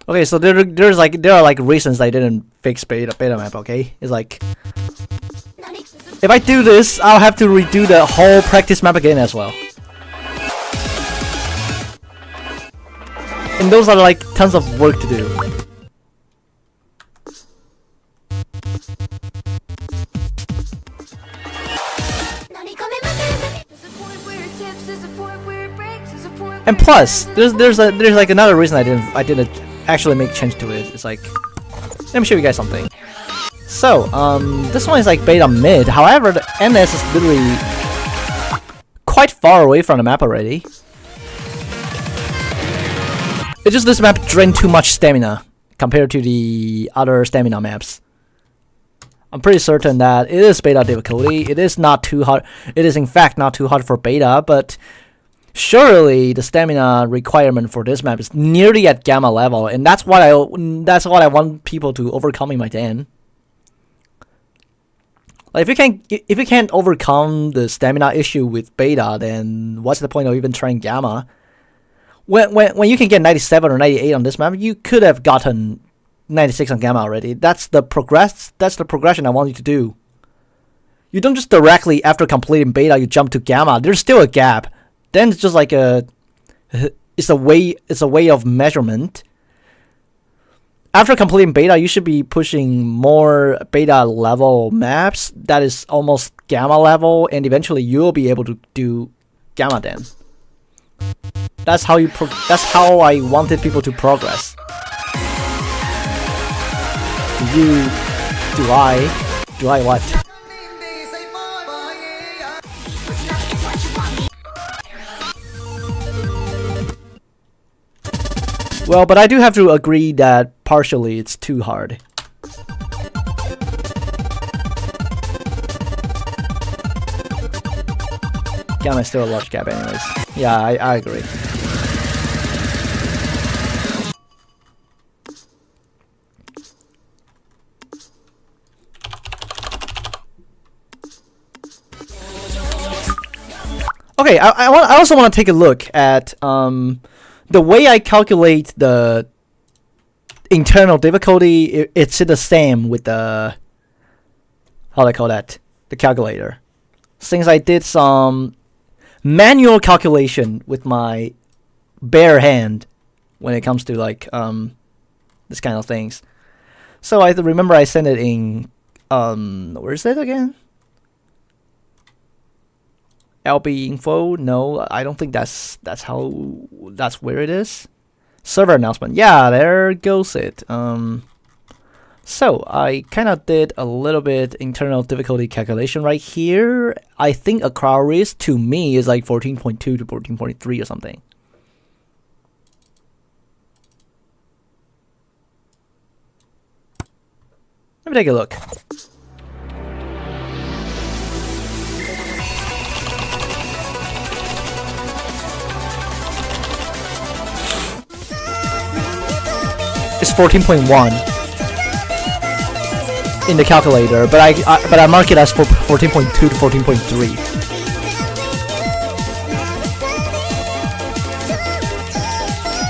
Okay, so there are like reasons I didn't fix beta map. Okay, it's like if I do this, I'll have to redo the whole practice map again as well, and those are like tons of work to do. And plus, there's like another reason I didn't actually make change to it. It's like, let me show you guys something. So this one is like beta mid. However, the NS is literally quite far away from the map already. It's just this map drained too much stamina compared to the other stamina maps. I'm pretty certain that it is beta difficulty. It is not too hard. It is in fact not too hard for beta, but surely the stamina requirement for this map is nearly at gamma level, and that's what I want people to overcome in my den. Like if you can't overcome the stamina issue with beta, then what's the point of even trying gamma? When you can get 97 or 98 on this map, you could have gotten 96 on gamma already. That's the progression I want you to do. You don't just directly after completing beta you jump to gamma. There's still a gap. Then it's just like it's a way of measurement. After completing beta, you should be pushing more beta level maps that is almost gamma level, and eventually you'll be able to do gamma then. That's how I wanted people to progress. Do I what? Well, but I do have to agree that partially it's too hard. Gamma is still a large gap anyways. Yeah, I agree. Okay, I also want to take a look at the way I calculate the internal difficulty. It's the same with the how do I call that, the calculator. Since I did some manual calculation with my bare hand when it comes to like this kind of things. So I remember I sent it in where is it again? LB info? No, I don't think that's where it is. Server announcement. Yeah, there goes it. So I kind of did a little bit internal difficulty calculation right here. I think Aquarius to me is like 14.2 to 14.3 or something. Let me take a look. It's 14.1 in the calculator, but I mark it as 14.2 to 14.3.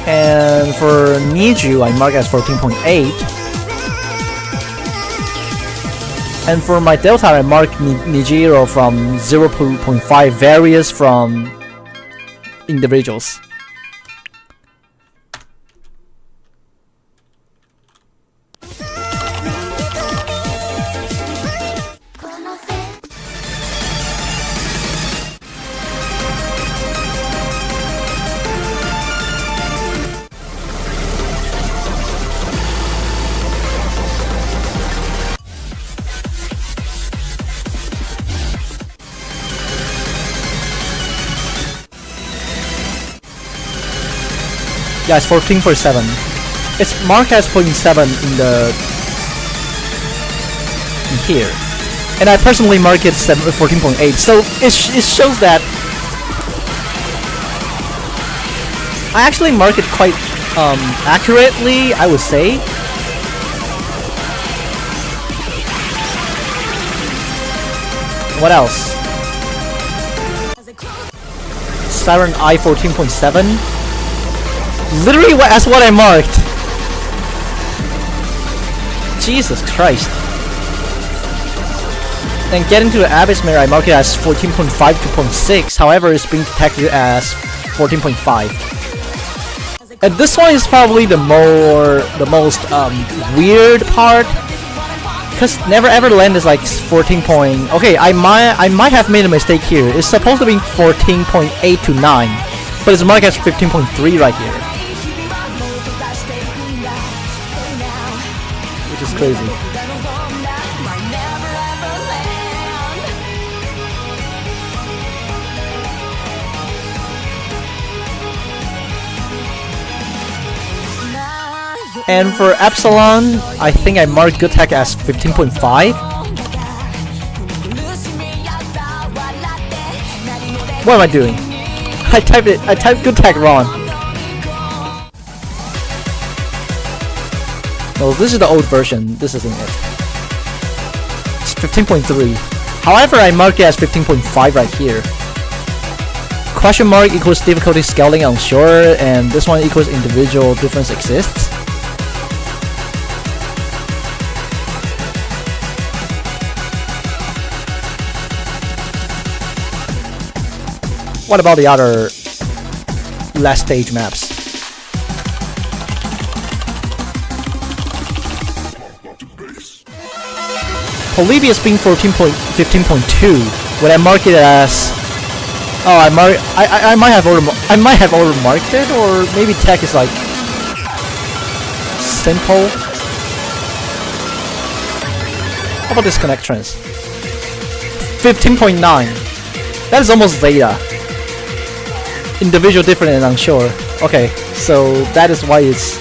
And for Niju, I mark it as 14.8. And for my delta, I mark Nijiro from 0.5 various from individuals. Yeah, it's 14.7. It's marked as 0.7 in here, and I personally mark it 14.8. So it shows that I actually mark it quite accurately, I would say. What else? Siren I 14.7. Literally, that's what I marked. Jesus Christ. Then getting to the Abyss Mirror, I mark it as 14.5 to 0.6. However, it's being detected as 14.5. And this one is probably the most weird part, because Never Ever Land is like 14 Okay, I might have made a mistake here. It's supposed to be 14.8 to 9. But it's marked as 15.3 right here, which is crazy. And for Epsilon, I think I marked good tech as 15.5. What am I doing? I typed good tech wrong. No, this is the old version. This isn't it. It's 15.3. However, I marked it as 15.5 right here. Question mark equals difficulty scaling unsure, and this one equals individual difference exists. What about the other last stage maps? Polybius being 15.2. When I mark it as, oh, I might have over marked it, or maybe tech is like simple. How about this connect trends? 15.9. That is almost Zeta. Individual different and unsure. Okay, so that is why it's...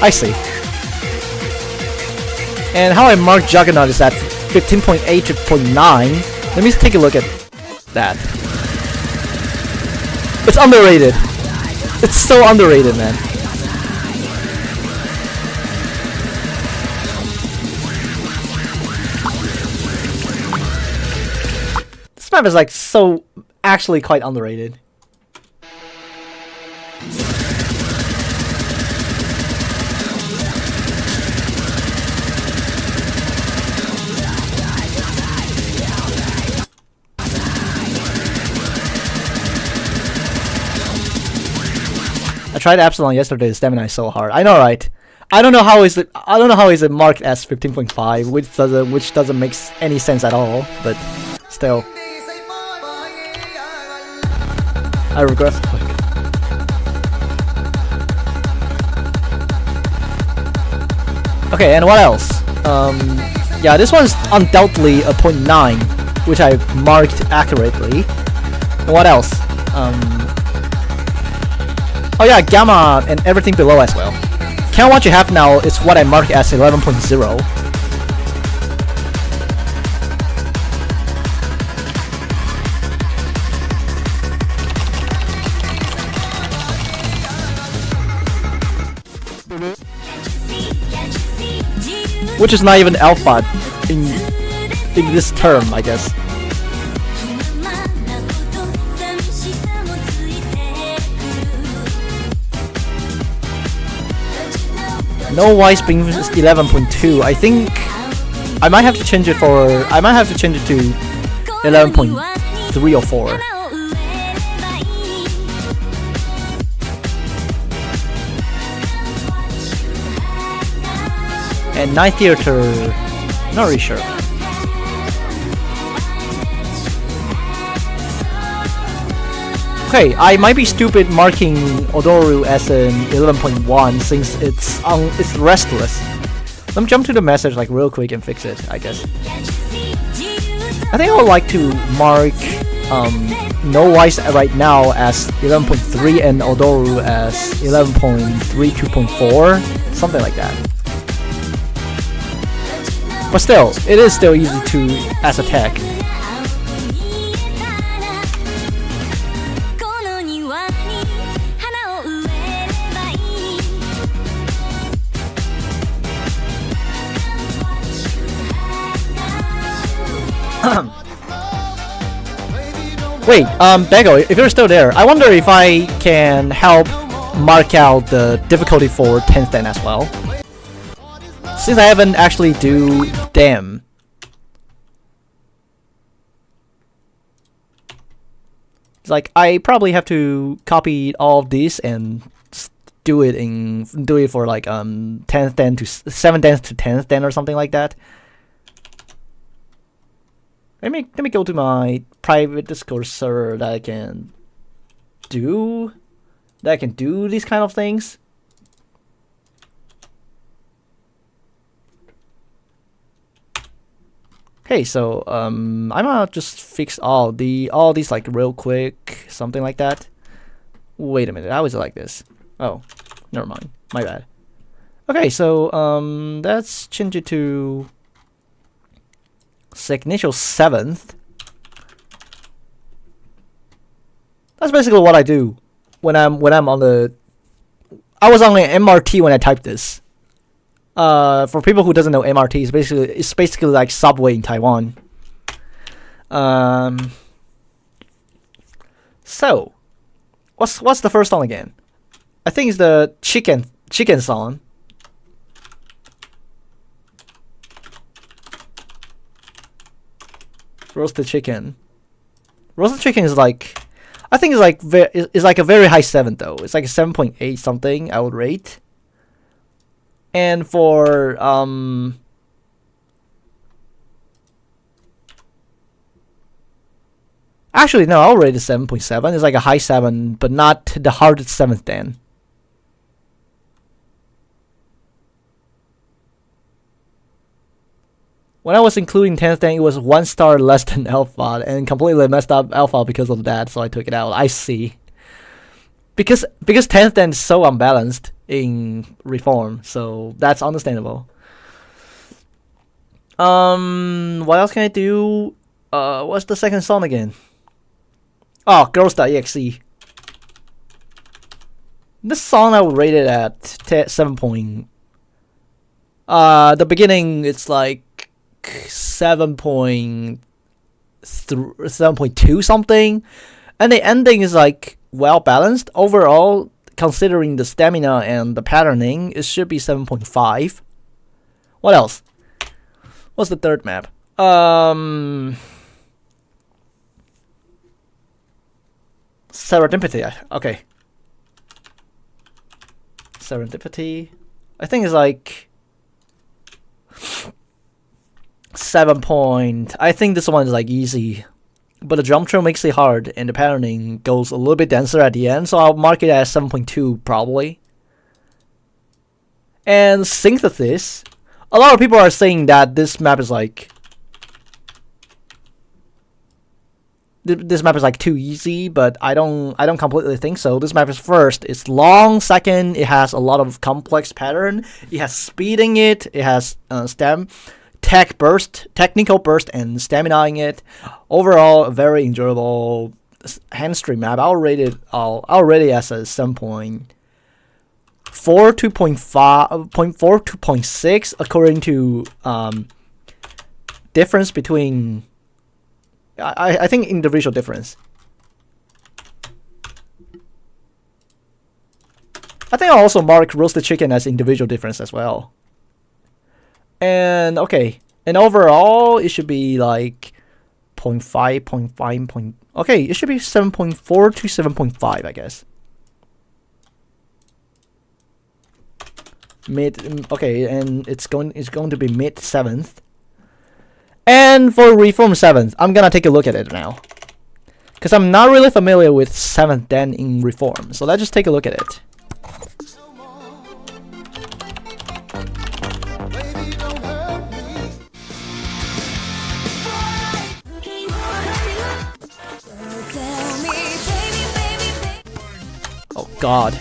I see. And how I marked Juggernaut is at 15.8 to 0.9. Let me take a look at that. It's underrated. It's so underrated, man. This map is like so... actually quite underrated. I tried Epsilon yesterday. The stamina is so hard. I know, right? I don't know how is it marked as 15.5, which doesn't make any sense at all. But still. I regret the click. Okay, and what else? Yeah, this one's undoubtedly a 0.9, which I marked accurately. And what else? Oh yeah, gamma and everything below as well. Count what you have now is what I marked as 11.0. Which is not even alpha in this term, I guess. No Wise being 11.2. I think I might have to change it to 11.3 or 4. And Night Theater, not really sure. Okay, I might be stupid marking Odoru as an 11.1 since it's restless. Let me jump to the message like real quick and fix it, I guess. I think I would like to mark No Wise right now as 11.3 and Odoru as 11.3, 2.4, something like that. But still, it is still easy to as a tech. Wait, Bego, if you're still there, I wonder if I can help mark out the difficulty for 10th Dan as well. Since I haven't actually do them. It's like I probably have to copy all of these and do it for like 10th Dan to 7th Dan to 10th Dan or something like that. Let me go to my private Discord server that I can do these kind of things. Okay, so I'm gonna just fix all these like real quick, something like that. Wait a minute, how is it like this? Oh, never mind, my bad. Okay, so let's change it to Signicial 7th. That's basically what I do when I'm on the. I was on an MRT when I typed this. For people who doesn't know, MRT is basically like subway in Taiwan. So, what's the first song again? I think it's the chicken song. Roasted chicken. Roasted chicken is like, I think it's like a very high 7 though. It's like a 7.8 something I would rate. And for actually no, I'll rate it 7.7. It's like a high 7, but not the hardest 7th dan. When I was including 10th dan, it was 1 star less than alpha, and completely messed up alpha because of that, so I took it out. I see. Because 10th dan is so unbalanced in Reform, so that's understandable. What else can I do? What's the second song again? Oh, Girls.exe. This song I would rate it at 7. The beginning it's like 7.2 something, and the ending is like well balanced overall. Considering the stamina and the patterning, it should be 7.5. What else? What's the third map? Serendipity. Okay. Serendipity. I think it's like 7 point. I think this one is like easy. But the jump trail makes it hard, and the patterning goes a little bit denser at the end, so I'll mark it as 7.2 probably. And Synthesis, a lot of people are saying that this map is like too easy, but I don't completely think so. This map is first, it's long. Second, it has a lot of complex pattern. It has speeding it has technical burst, and stamina in it. Overall, a very enjoyable handstream map. I'll rate it as a 7.4 to 0.6 according to difference between. I think individual difference. I think I'll also mark roasted chicken as individual difference as well. And okay, and overall it should be like 0.5, 0.5, okay, it should be 7.4 to 7.5, I guess. Mid, okay, and it's going to be mid 7th. And for Reform 7th, I'm gonna take a look at it now, because I'm not really familiar with 7th dan in Reform. So let's just take a look at it. Oh God.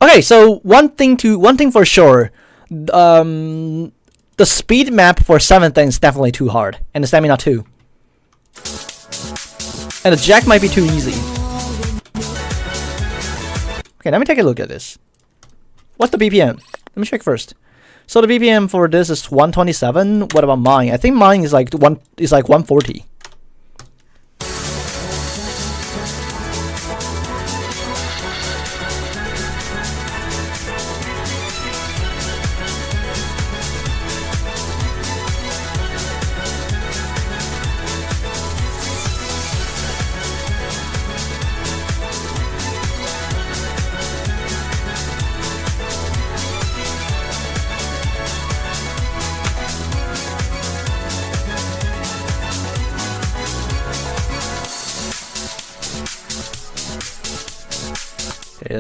Okay, so one thing for sure, the speed map for 7th dan is definitely too hard, and the stamina too, and the jack might be too easy. Okay, let me take a look at this. What's the BPM? Let me check first. So the BPM for this is 127. What about mine? I think mine is like 140.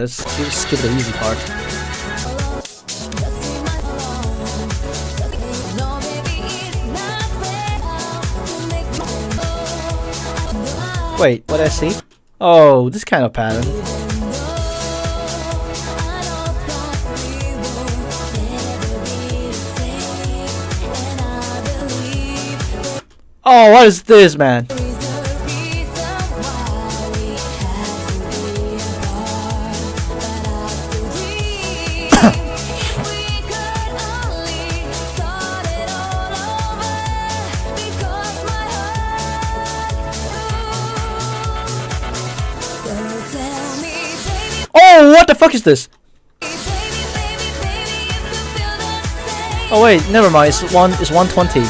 let's skip the easy part. Wait, what did I see? Oh, this kind of pattern. Oh, what is this, man? Oh, what the fuck is this? Oh wait, never mind. It's 120.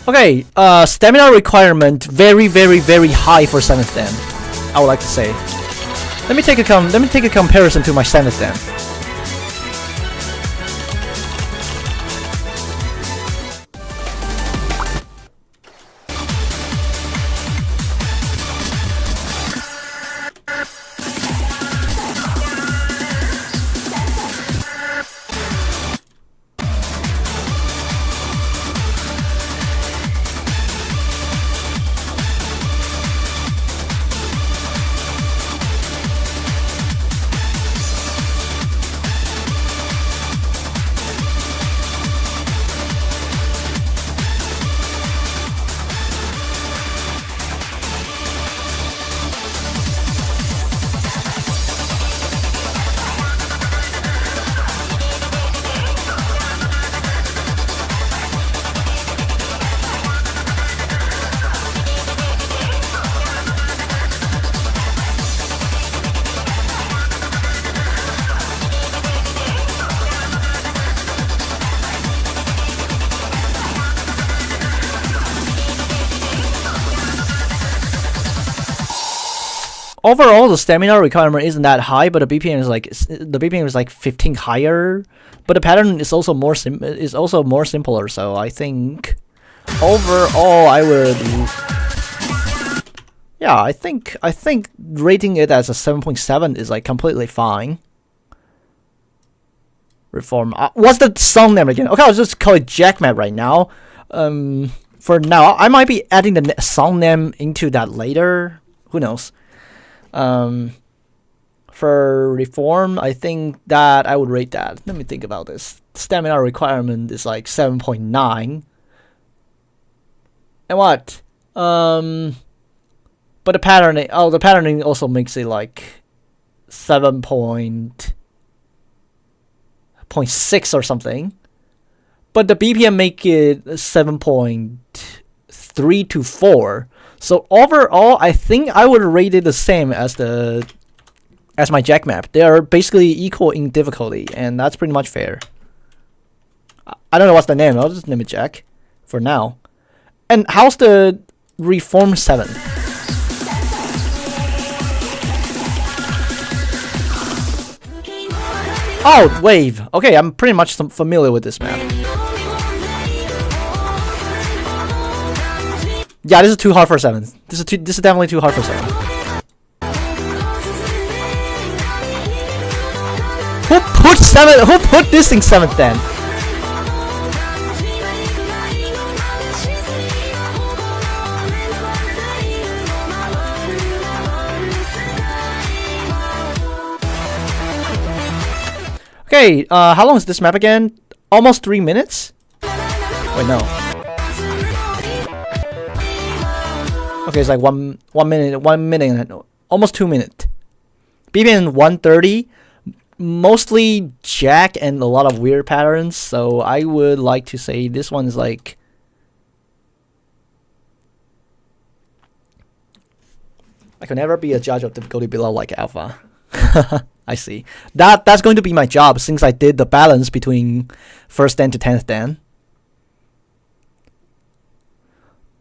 Okay, stamina requirement very high for 7th Dan. I would like to say. Let me take a comparison to my 7th Dan. Overall, the stamina requirement isn't that high, but the BPM is like 15 higher. But the pattern is also more simpler. So I think overall, I would, yeah, I think rating it as a 7.7 is like completely fine. Reform. What's the song name again? Okay, I'll just call it Jackmap right now. For now, I might be adding the song name into that later. Who knows? For Reform, I think that I would rate that. Let me think about this. Stamina requirement is like 7.9. And what? But the patterning, the patterning also makes it like 7.6 or something. But the BPM make it 7.3 to 4. So overall, I think I would rate it the same as my Jack map. They are basically equal in difficulty, and that's pretty much fair. I don't know what's the name. I'll just name it Jack for now. And how's the Reform 7? Oh, Wave. Okay, I'm pretty much familiar with this map. Yeah, this is too hard for 7. This is definitely too hard for 7. Who put this in 7th then? Okay, how long is this map again? Almost 3 minutes? Wait, no. Okay, it's like one minute, almost 2 minutes. BPM 130, mostly Jack and a lot of weird patterns. So I would like to say this one is like I can never be a judge of difficulty below like alpha. I see. That's going to be my job since I did the balance between first dan to 10th dan.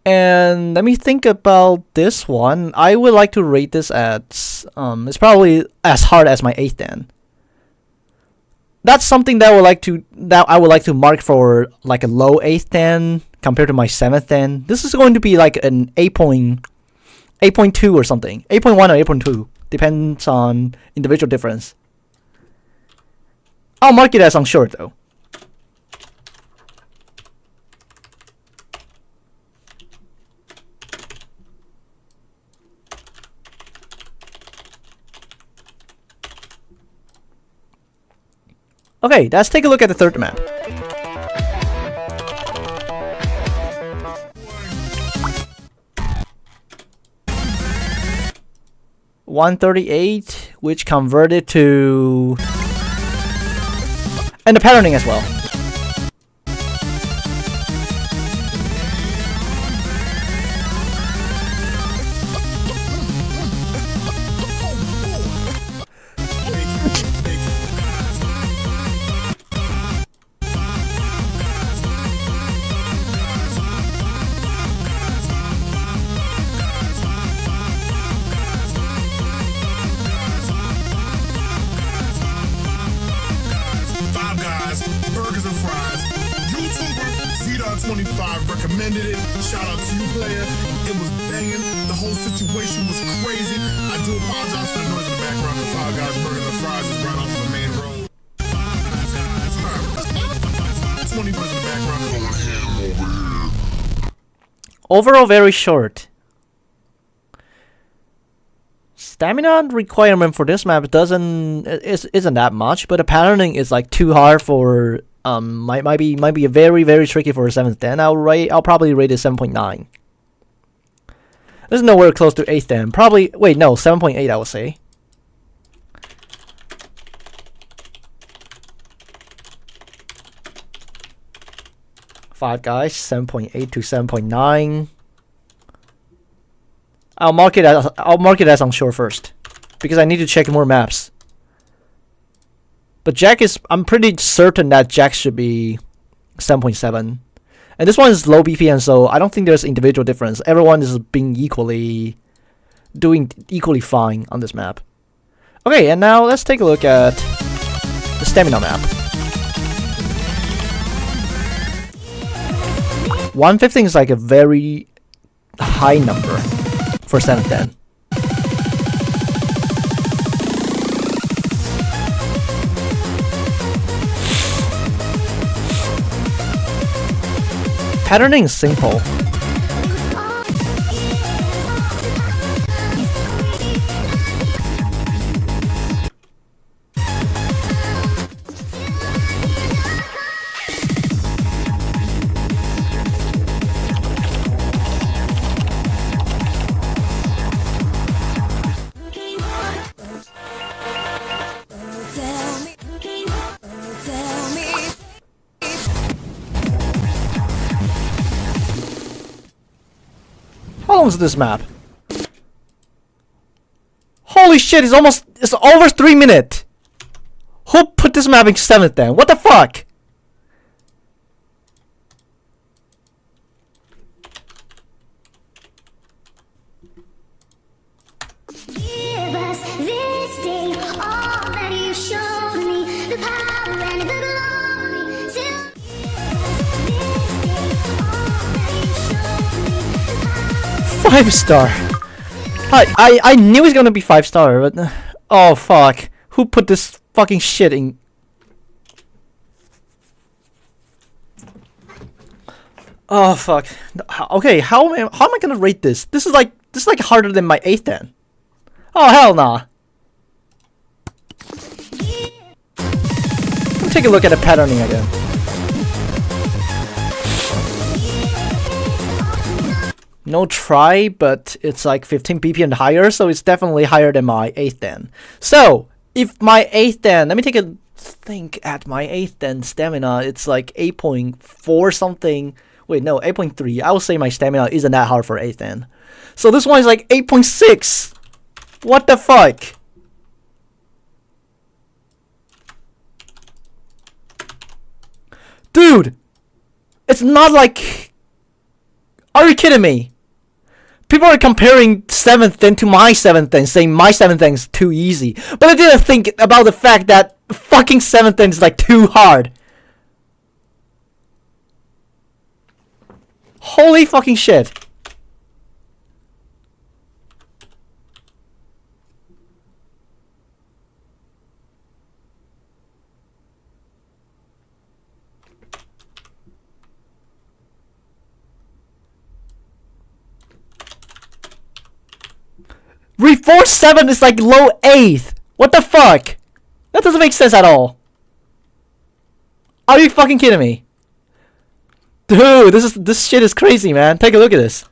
And let me think about this one. I would like to rate this at it's probably as hard as my 8th dan. That's something that I would like to mark for like a low 8th dan compared to my 7th dan. This is going to be like an 8.2 or something. 8.1 or 8.2. Depends on individual difference. I'll mark it as unsure though. Okay, let's take a look at the third map. $138, which converted to, and the patterning as well. Burgers and fries. YouTuber Z.25 recommended it. Shout out to you, player. It was banging. The whole situation was crazy. I do apologize for the noise in the background. The Five Guys Burgers and Fries is right off the main road. 20 bucks in the background. Going ham over here. Overall, very short. Stamina requirement for this map isn't that much, but the patterning is like too hard for might be a very tricky for a 7th dan. I'll probably rate it 7.9. This is nowhere close to 8th dan. Probably 7.8 I would say. Five Guys 7.8 to 7.9. I'll mark it as unsure first, because I need to check more maps. But I'm pretty certain that Jack should be 7.7, and this one is low BPM, so I don't think there's individual difference. Everyone is doing equally fine on this map. Okay, and now let's take a look at the stamina map. 115 is like a very high number for 7th dan. Patterning is simple. How long is this map? Holy shit, it's over 3 minutes. Who put this map in 7th dan? What the fuck? Give us this day all that you showed me, the power and the glory. Give us this day all that you showed me, the power. 5-star. I knew it's gonna be 5-star, but oh fuck. Who put this fucking shit in? Oh fuck. Okay, how am I gonna rate this? This is like harder than my 8th dan. Oh hell nah. Let's take a look at the patterning again. No try, but it's like 15 BPM higher, so it's definitely higher than my 8th dan. So, if my 8th dan, let me take a think at my 8th dan stamina, it's like 8.4 something. Wait, no, 8.3. I would say my stamina isn't that hard for 8th dan. So this one is like 8.6. What the fuck? Dude! It's not like... Are you kidding me? People are comparing 7th Den to my 7th Den, saying my 7th Den is too easy. But I didn't think about the fact that fucking 7th Den is like too hard. Holy fucking shit. Reforce 7 is like low 8th. What the fuck? That doesn't make sense at all. Are you fucking kidding me? Dude, this shit is crazy, man. Take a look at this.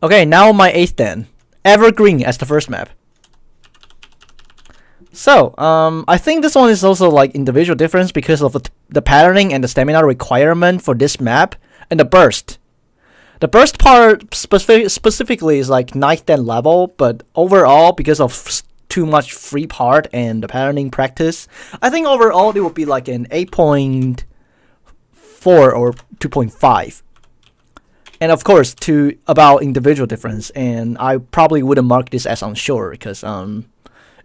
Okay, now my 8th Den. Evergreen as the first map. So, I think this one is also like individual difference because of the patterning and the stamina requirement for this map and the burst. The burst part specifically is like 9th Den level, but overall because of too much free part and the patterning practice, I think overall it would be like an 8.4 or 2.5. And of course, about individual difference, and I probably wouldn't mark this as unsure because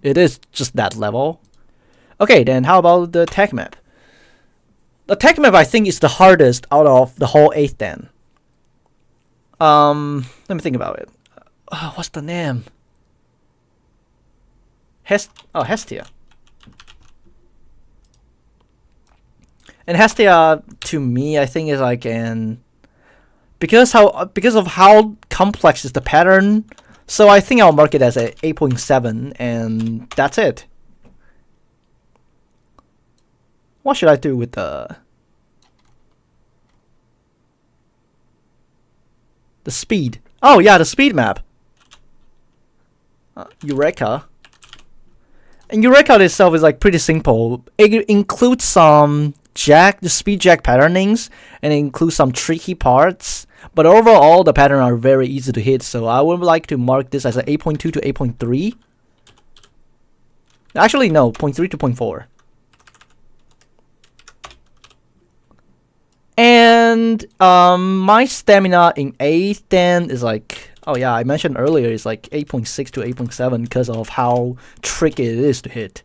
it is just that level. Okay, then how about the tech map? The tech map I think is the hardest out of the whole 8th Den. Let me think about it. What's the name? Hestia. And Hestia to me I think is like an because of how complex is the pattern, so I think I'll mark it as a 8.7, and that's it. What should I do with the speed? Oh yeah, the speed map. Eureka. And Eureka itself is like pretty simple. It includes some the speed jack patternings, and it includes some tricky parts. But overall, the patterns are very easy to hit, so I would like to mark this as an 8.2 to 8.3. Actually, no, 0.3 to 0.4. And my stamina in 8th Den is like, oh yeah, I mentioned earlier, is like 8.6 to 8.7 because of how tricky it is to hit.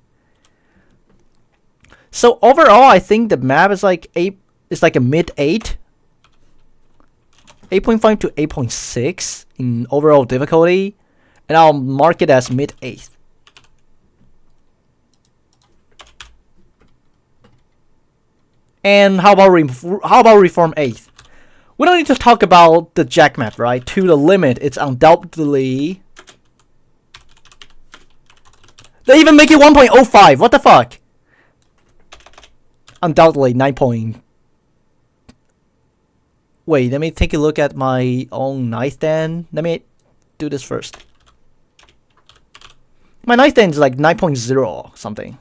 So overall, I think the map is like a mid 8. 8.5 to 8.6 in overall difficulty, and I'll mark it as mid 8th. And how about Reform 8th? We don't need to talk about the jack map, right? To the limit, it's undoubtedly... They even make it 1.05. What the fuck? Undoubtedly 9. Wait, let me take a look at my own 9th Den. Let me do this first. My 9th Den is like 9.0 something.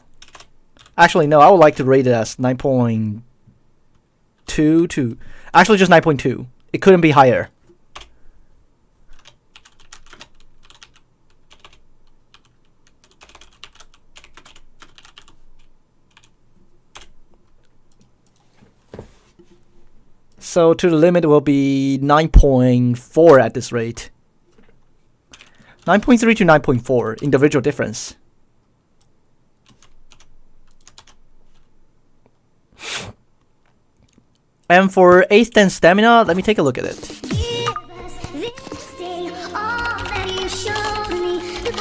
Actually, no, I would like to rate it as 9.2 to... Actually, just 9.2. It couldn't be higher. So to the limit will be 9.4 at this rate. 9.3 to 9.4 individual difference. And for 8th Den stamina, let me take a look at it.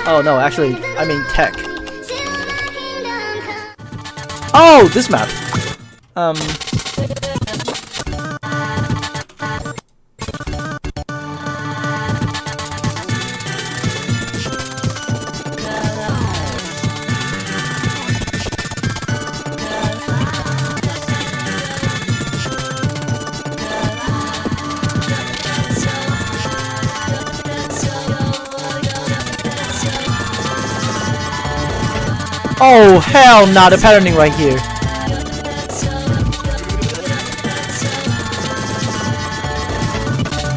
Oh no, actually, I mean tech. Oh, this map. Oh hell nah, the patterning right here.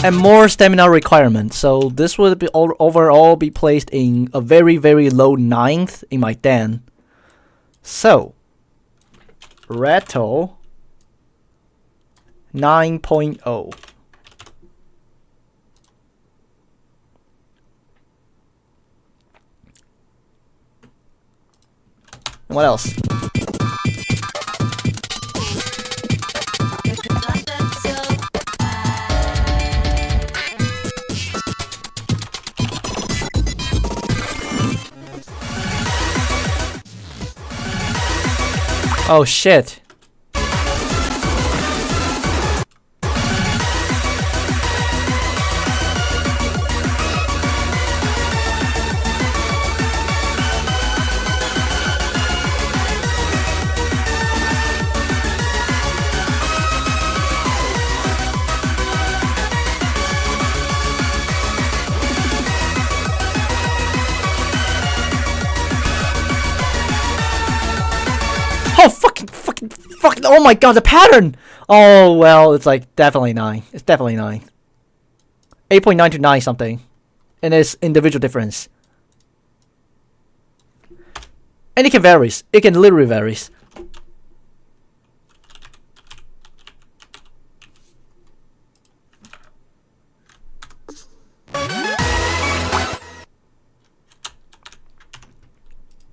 And more stamina requirement, so this would be overall be placed in a very low 9th in my den. So rattle 9.0. What else? Oh shit. Oh fucking oh my god, the pattern! Oh well, it's like definitely 9. It's definitely 9. 8.9 to 9 something. And it's individual difference. And it can varies. It can literally varies.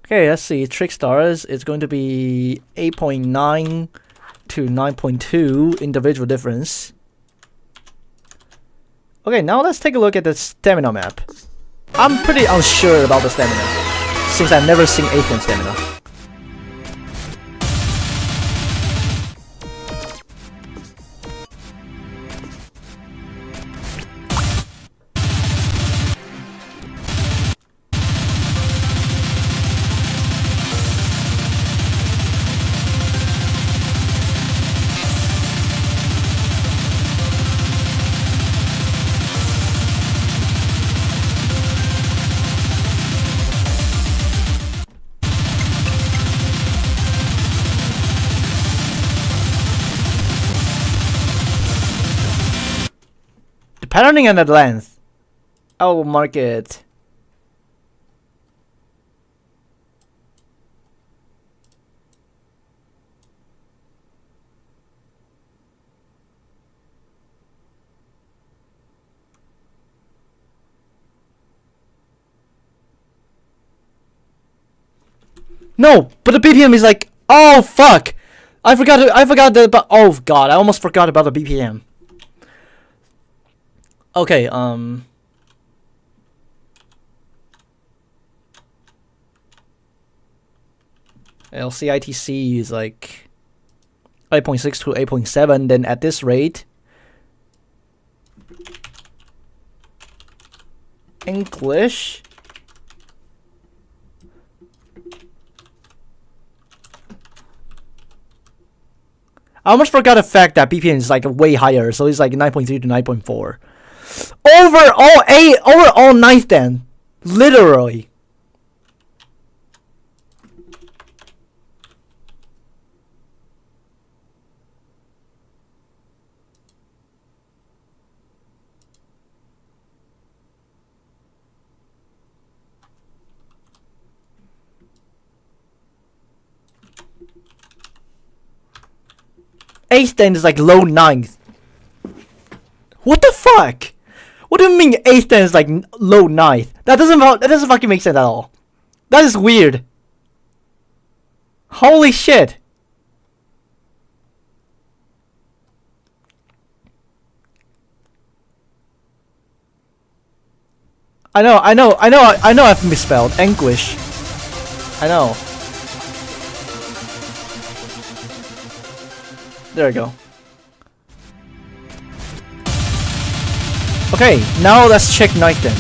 Okay, let's see. Trick stars is going to be 8.9 to 9.2 individual difference. Okay, now let's take a look at the stamina map. I'm pretty unsure about the stamina, since I've never seen 8th stamina. Patterning and the length. I will mark it. No, but the BPM is like, oh fuck! I forgot the, oh god, I almost forgot about the BPM. Okay, LCITC is like 8.6 to 8.7, then at this rate, English, I almost forgot the fact that BPM is like way higher, so it's like 9.3 to 9.4. Overall 9th then. Literally. Eighth then is like low 9th. What the fuck? What do you mean 8th then is like low 9th? That doesn't fucking make sense at all. That is weird. Holy shit. I know I've misspelled anguish. I know. There we go. Okay, now let's check 9th then.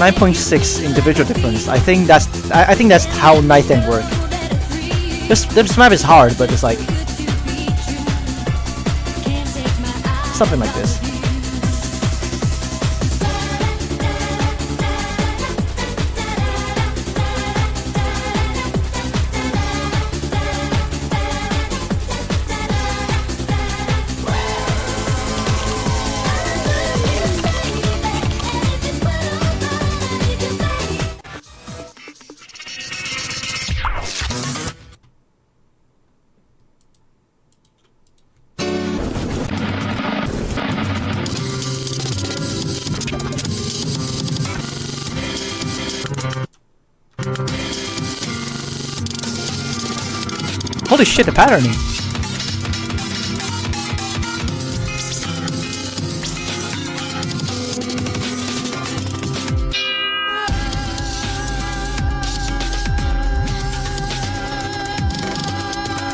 9.6 individual difference. I think that's how ninth end work. This map is hard, but it's like something like this. Holy shit, the patterning!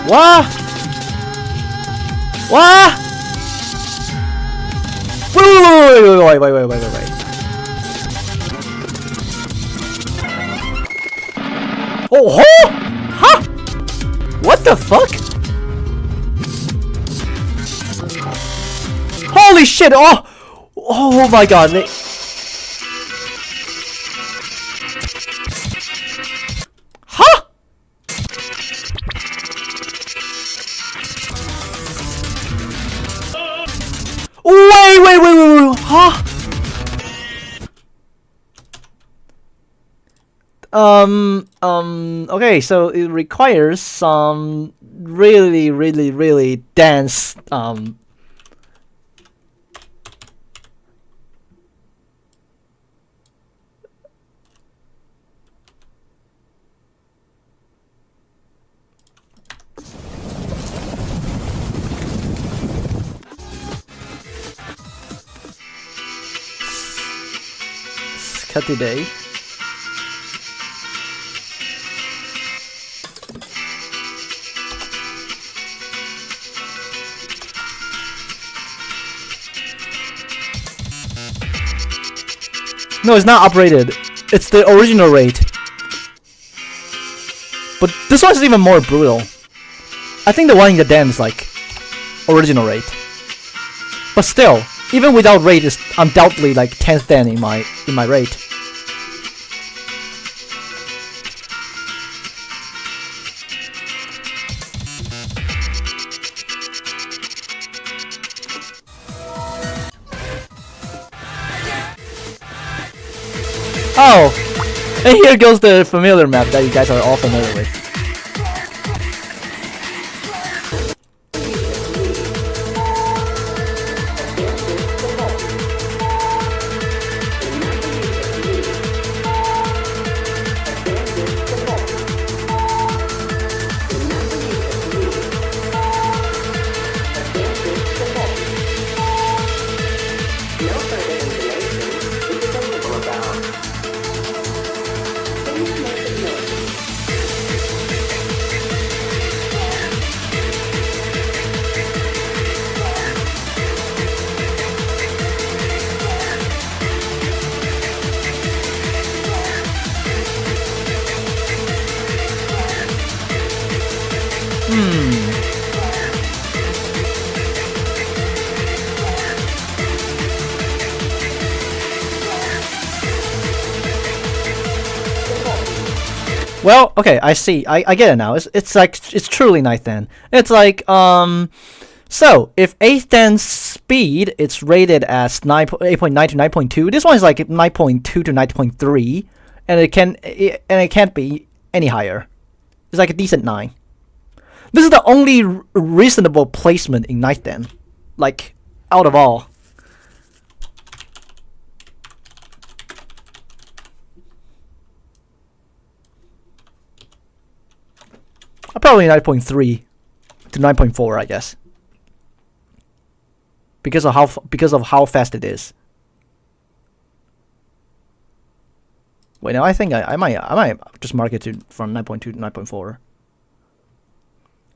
What? What? Wait. Oh, huh? What the fuck? Holy shit! Oh my god! Huh? Wait! Huh? Okay, so it requires some really dense, cut today. No, it's not operated. It's the original rate. But this one's even more brutal. I think the one in the den is like original rate. But still, even without rate, it's undoubtedly like 10th den in my rate. Oh, and here goes the familiar map that you guys are all familiar with. Well, okay, I see. I get it now. It's like it's truly 9th den. It's like so if 8th den speed it's rated as 8.9 to 9.2. This one is like 9.2 to 9.3, and it can't be any higher. It's like a decent 9. This is the only reasonable placement in 9th den, like out of all. Probably 9.3 to 9.4, I guess, because of how fast it is. Wait, now I think I might just mark it from 9.2 to 9.4.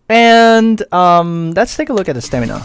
And let's take a look at the stamina.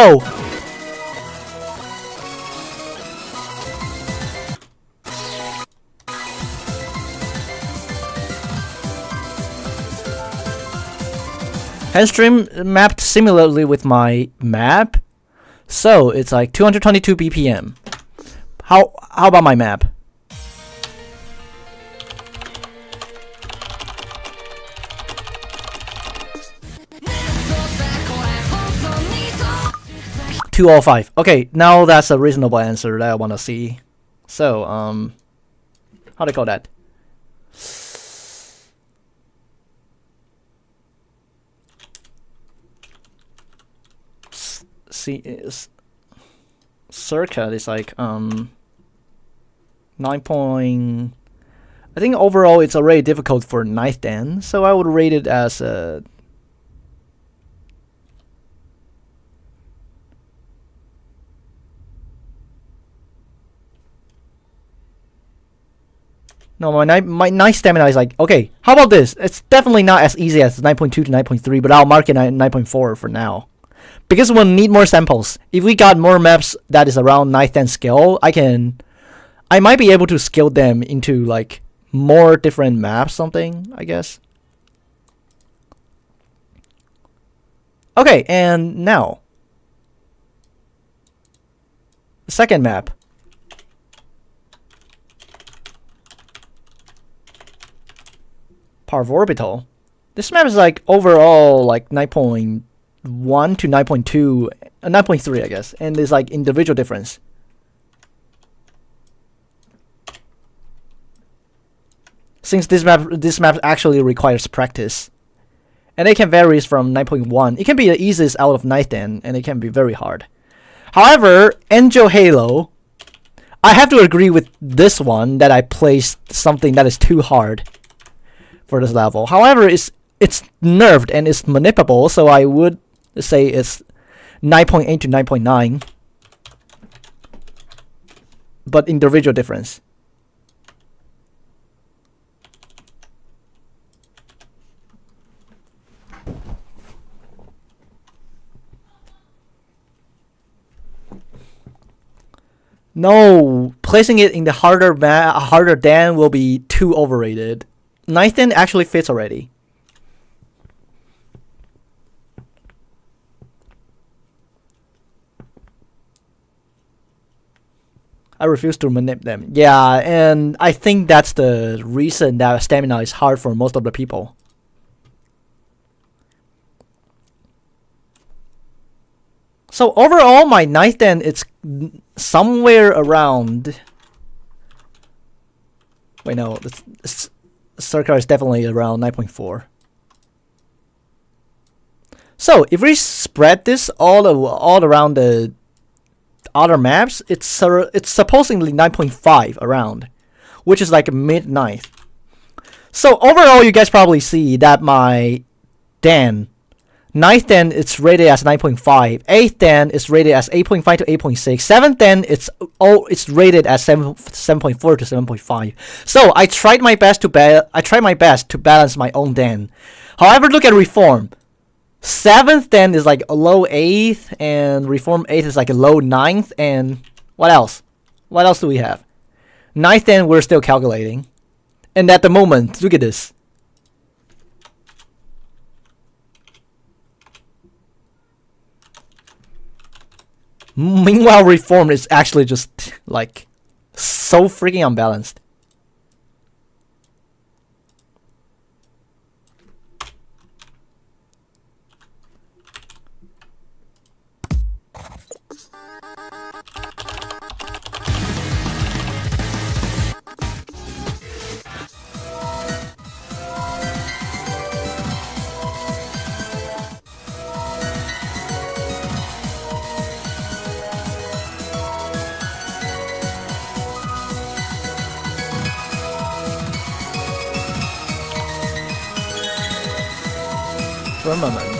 No! Handstream mapped similarly with my map, so it's like 222 BPM. How about my map? $205. Okay, now that's a reasonable answer that I want to see. So, how do I call that? See, is circa is like 9 point. I think overall it's already difficult for ninth dan, so I would rate it as a. No, my nice stamina is like, okay, how about this? It's definitely not as easy as 9.2 to 9.3, but I'll mark it at 9.4 for now. Because we'll need more samples. If we got more maps that is around 9th dan scale, I might be able to scale them into like more different maps, something, I guess. Okay, and now. The second map. Parv Orbital. This map is like overall like 9.1 to 9.2, 9.3 I guess, and there's like individual difference. Since this map actually requires practice, and it can vary from 9.1. It can be the easiest out of 9th dan, and it can be very hard. However, Angel Halo, I have to agree with this one that I placed something that is too hard for this level. However, it's nerfed and it's manipulable, so I would say it's 9.8 to 9.9, but individual difference. No, placing it in the harder dan will be too overrated. 9th dan actually fits already. I refuse to manip them. Yeah, and I think that's the reason that stamina is hard for most of the people. So overall, my 9th dan, it's somewhere around. Wait, no, circa is definitely around 9.4. So if we spread this all around the other maps, it's supposedly 9.5 around, which is like mid 9th. So overall, you guys probably see that my dan, 9th dan it's rated as 9.5, 8th dan is rated as 8.5 to 8.6, 7th dan it's rated as 7.4 to 7.5. So I tried my best to balance my own dan. However, look at Reform. 7th dan is like a low 8th, and Reform 8th is like a low 9th, and what else? What else do we have? 9th dan we're still calculating. And at the moment, look at this. Meanwhile, Reform is actually just like so freaking unbalanced. Firmament.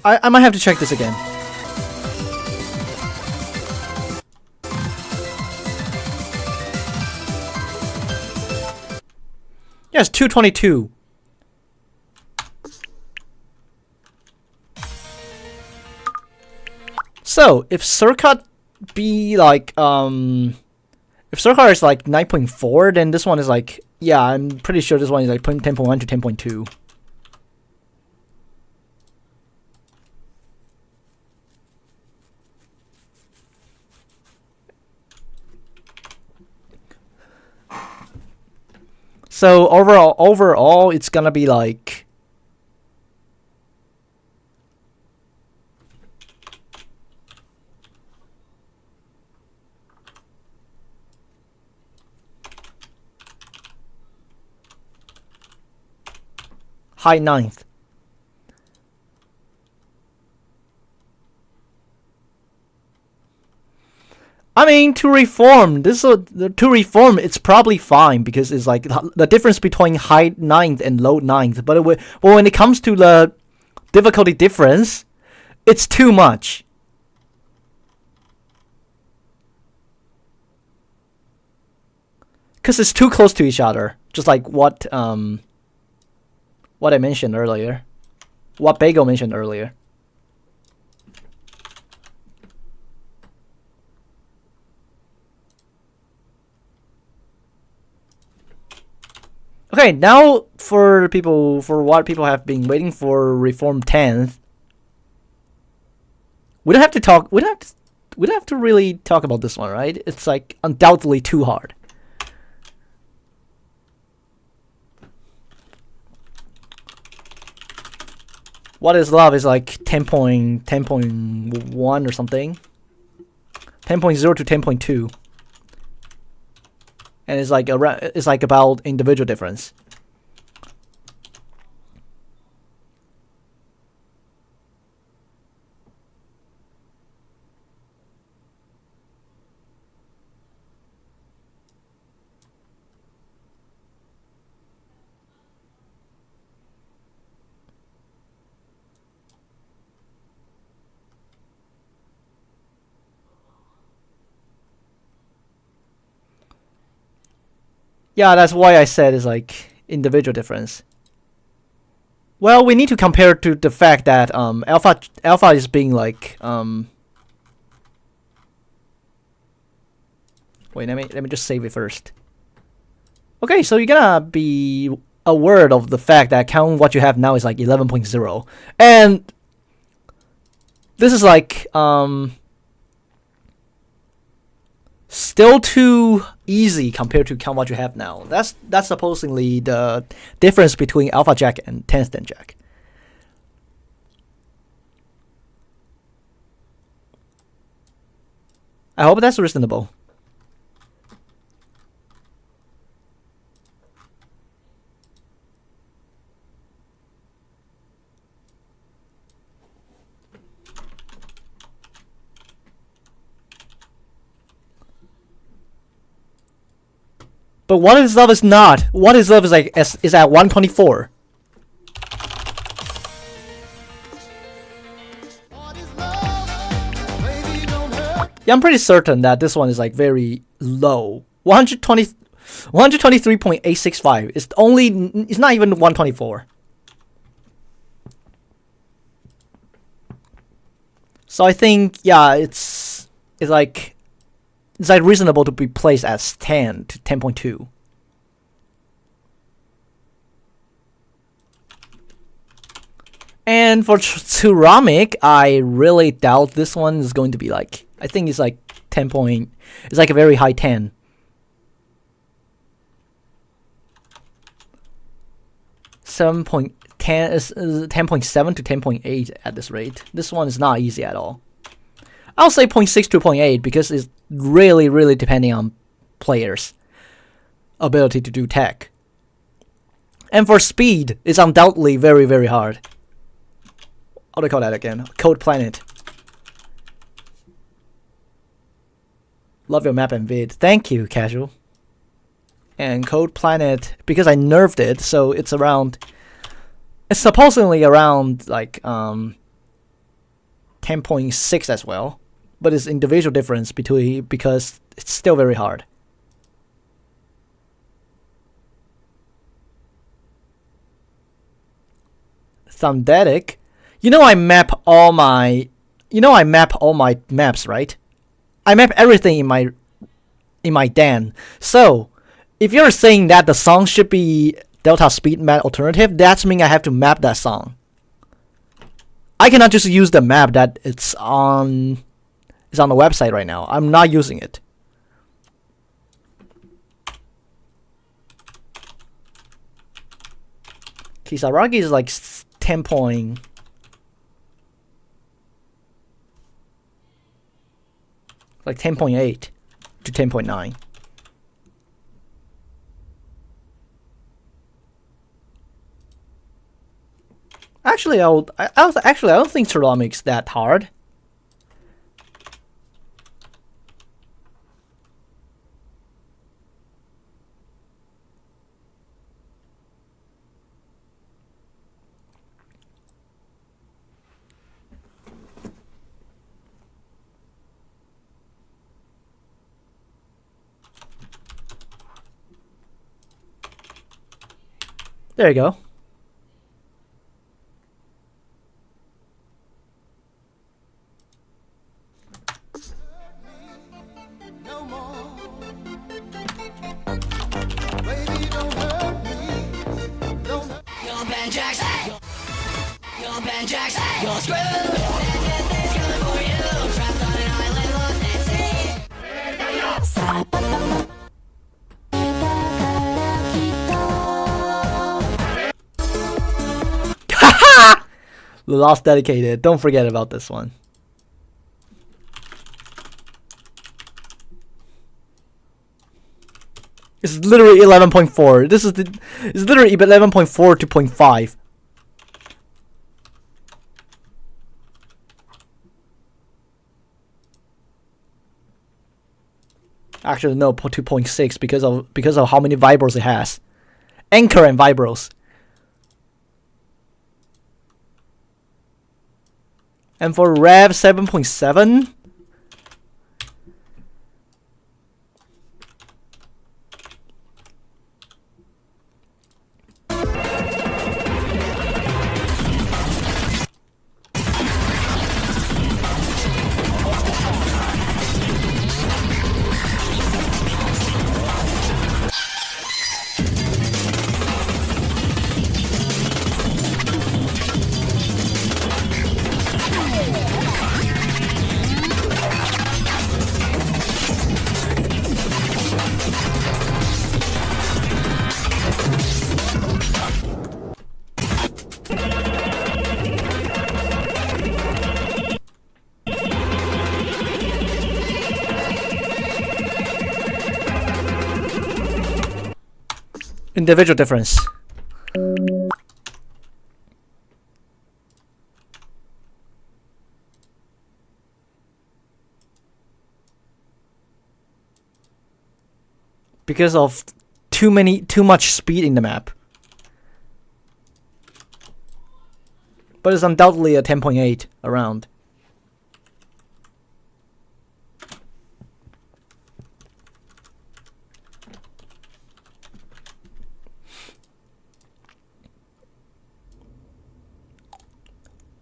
I might have to check this again. Yes, 222. So if circuit be like if circuit is like 9.4, then this one is like, yeah, I'm pretty sure this one is like 10.1 to 10.2. So overall, it's gonna be like high ninth. I mean, to reform, it's probably fine because it's like the difference between high ninth and low ninth. But when it comes to the difficulty difference, it's too much. Because it's too close to each other. Just like what I mentioned earlier. What Bagel mentioned earlier. Okay, now for what people have been waiting for, Reform 10th. We don't have to talk. We don't have to really talk about this one, right? It's like undoubtedly too hard. What is Love is like 10.1 or something. 10.0 to 10.2. And it's like about individual difference. Yeah, that's why I said it's like individual difference. Well, we need to compare to the fact that alpha is being like wait, let me just save it first. Okay, so you're gonna be aware of the fact that count what you have now is like 11.0, and this is like still too easy compared to count what you have now. That's supposedly the difference between Alpha Jack and 10th Den Jack. I hope that's reasonable. But What Is Love is not. What Is Love is like is at 124. Yeah, I'm pretty certain that this one is like very low. 123.865. It's not even 124. So I think, yeah, it's like reasonable to be placed as 10 to 10.2. And for ceramic, I really doubt this one is going to be like, I think it's like 10 point, it's like a very high 10. 7.10 is 10.7 to 10.8 at this rate. This one is not easy at all. I'll say 0.6 to 0.8 because it's really depending on players' ability to do tech. And for speed, it's undoubtedly very hard. What do I call that again? Code Planet. Love your map and vid. Thank you, Casual. And Code Planet, because I nerfed it, so it's supposedly around like 10.6 as well, but it's individual difference between because it's still very hard. Synthetic. I map all my maps, right? I map everything in my DAN. So if you're saying that the song should be Delta Speed Map alternative, that means I have to map that song. I cannot just use the map that it's on the website right now. I'm not using it. Kisaragi is like 10 point. Like 10.8 to 10.9. Actually, I don't think ceramics that hard. There you go. You're screwed. Everything's coming for you. Trapped on an island, lost at Haha! The Lost Dedicated. Don't forget about this one. It's literally 11.4. It's literally 11.4 to 0.5. Actually, no, 2.6 because of how many vibros it has. Anchor and vibros. And for Rev 7.7. Individual difference. Because of too much speed in the map. But it's undoubtedly a 10.8 around.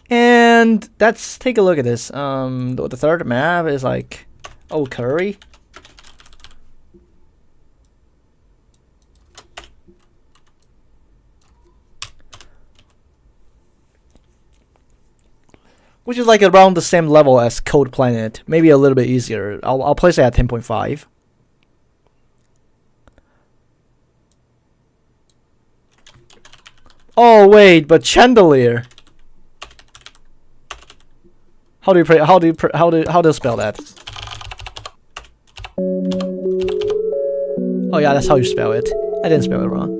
And let's take a look at this. The third map is like, oh, Curry. Which is like around the same level as Cold Planet, maybe a little bit easier. I'll place it at 10.5. Oh wait, but Chandelier. How do you spell that? Oh yeah, that's how you spell it. I didn't spell it wrong.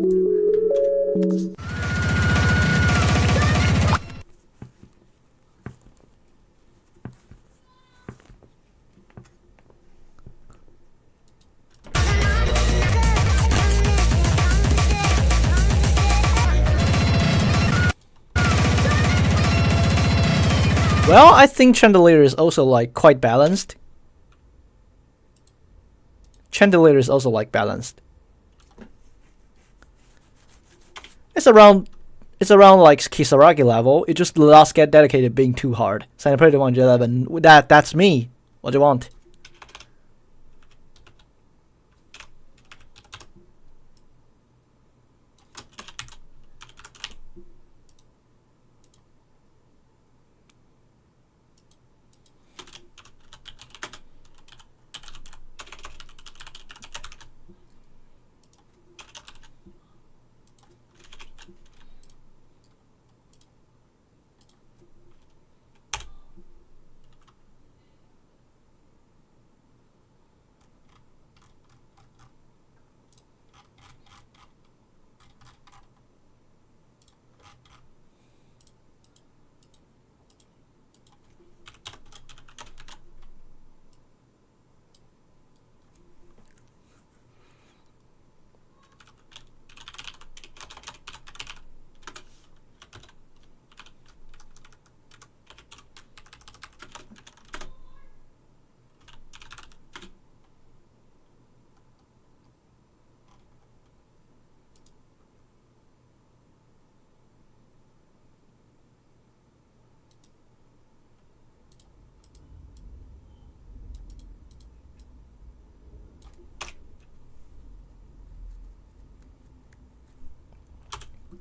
Well, I think Chandelier is also like quite balanced. Chandelier is also like balanced. It's around like Kisaragi level. It just the last get dedicated being too hard. So I played 111. That's me. What do you want?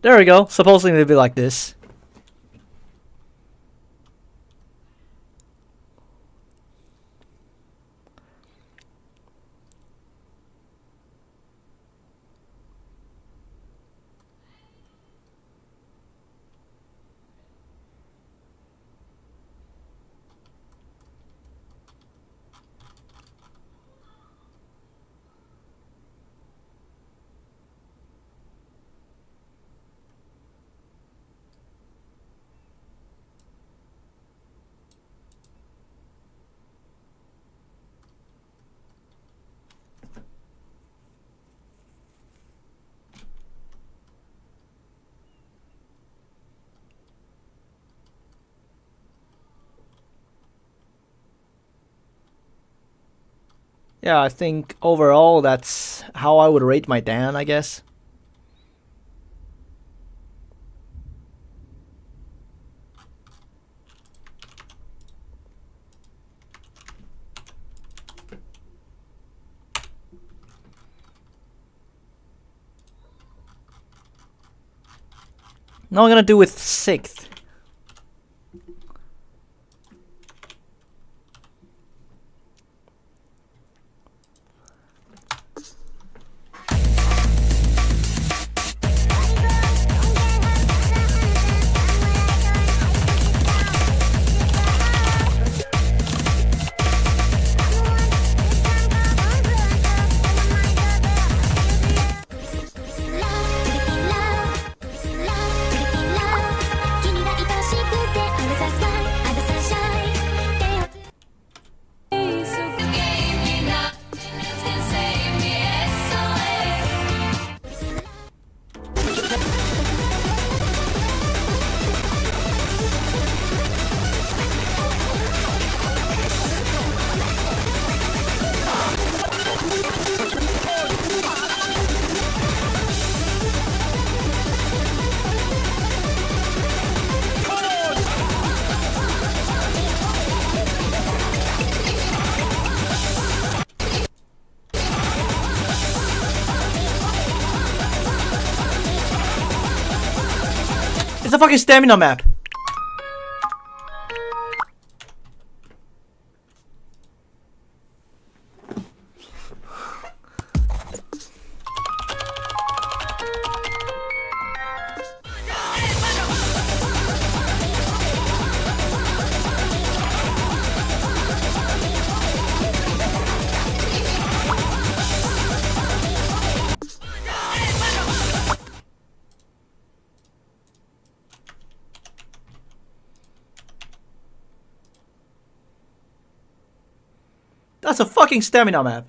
There we go. Supposedly it'd be like this. Yeah, I think overall that's how I would rate my Dan, I guess. Now I'm gonna do with 6th. It's a fucking stamina map. That's a fucking stamina map.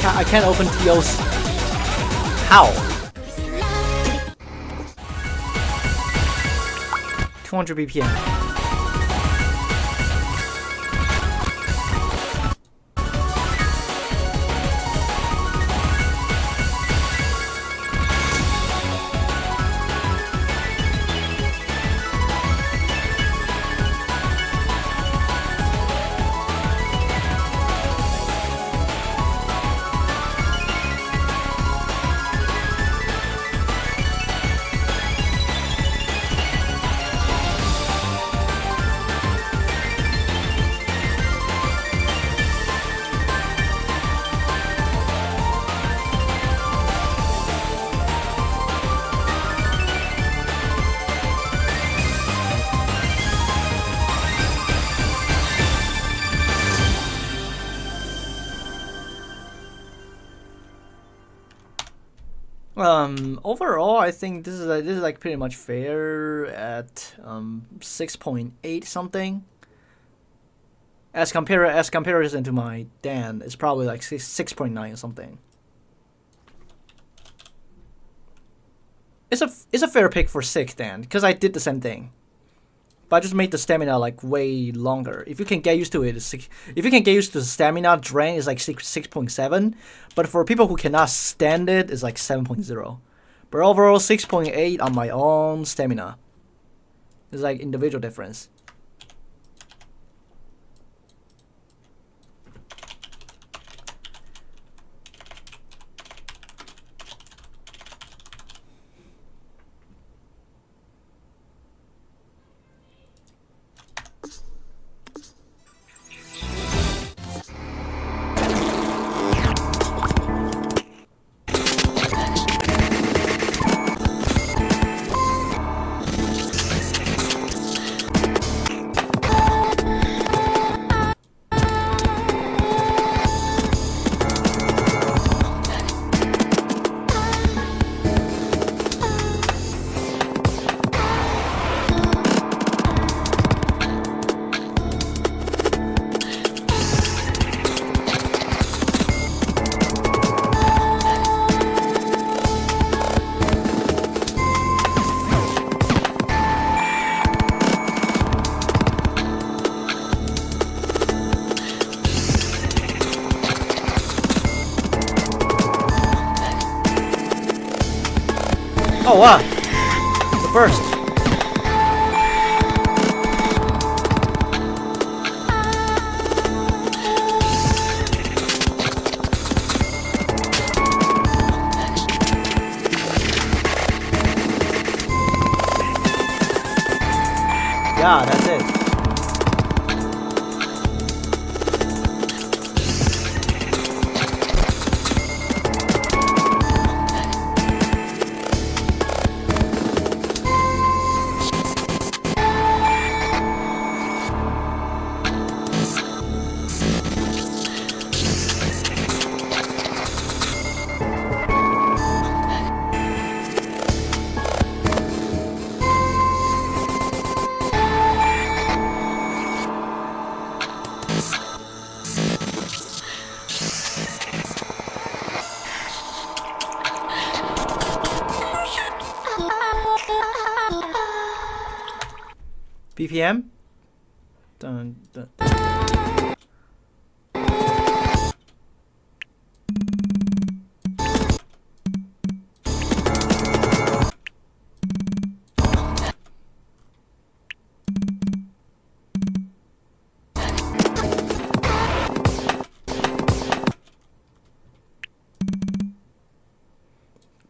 I can't open TOs. How? 200 BPM. Overall, I think this is like pretty much fair at 6.8 something. As comparison to my Dan, it's probably like 6.9 or something. It's a fair pick for 6 Dan, because I did the same thing. But I just made the stamina like way longer. If you can get used to it, if you can get used to the stamina drain, it's like 6.7. But for people who cannot stand it, it's like 7.0. But overall, 6.8 on my own stamina. It's like individual difference. Oh wow, the burst. Yeah, that's it. BPM? Dun, dun.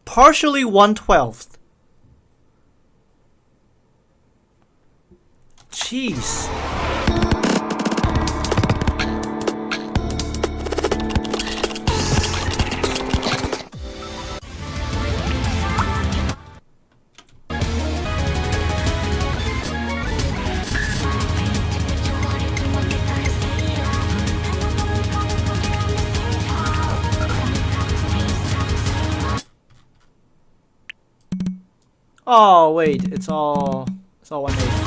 Partially 1/12. Jeez. Oh wait, it's all 1/8.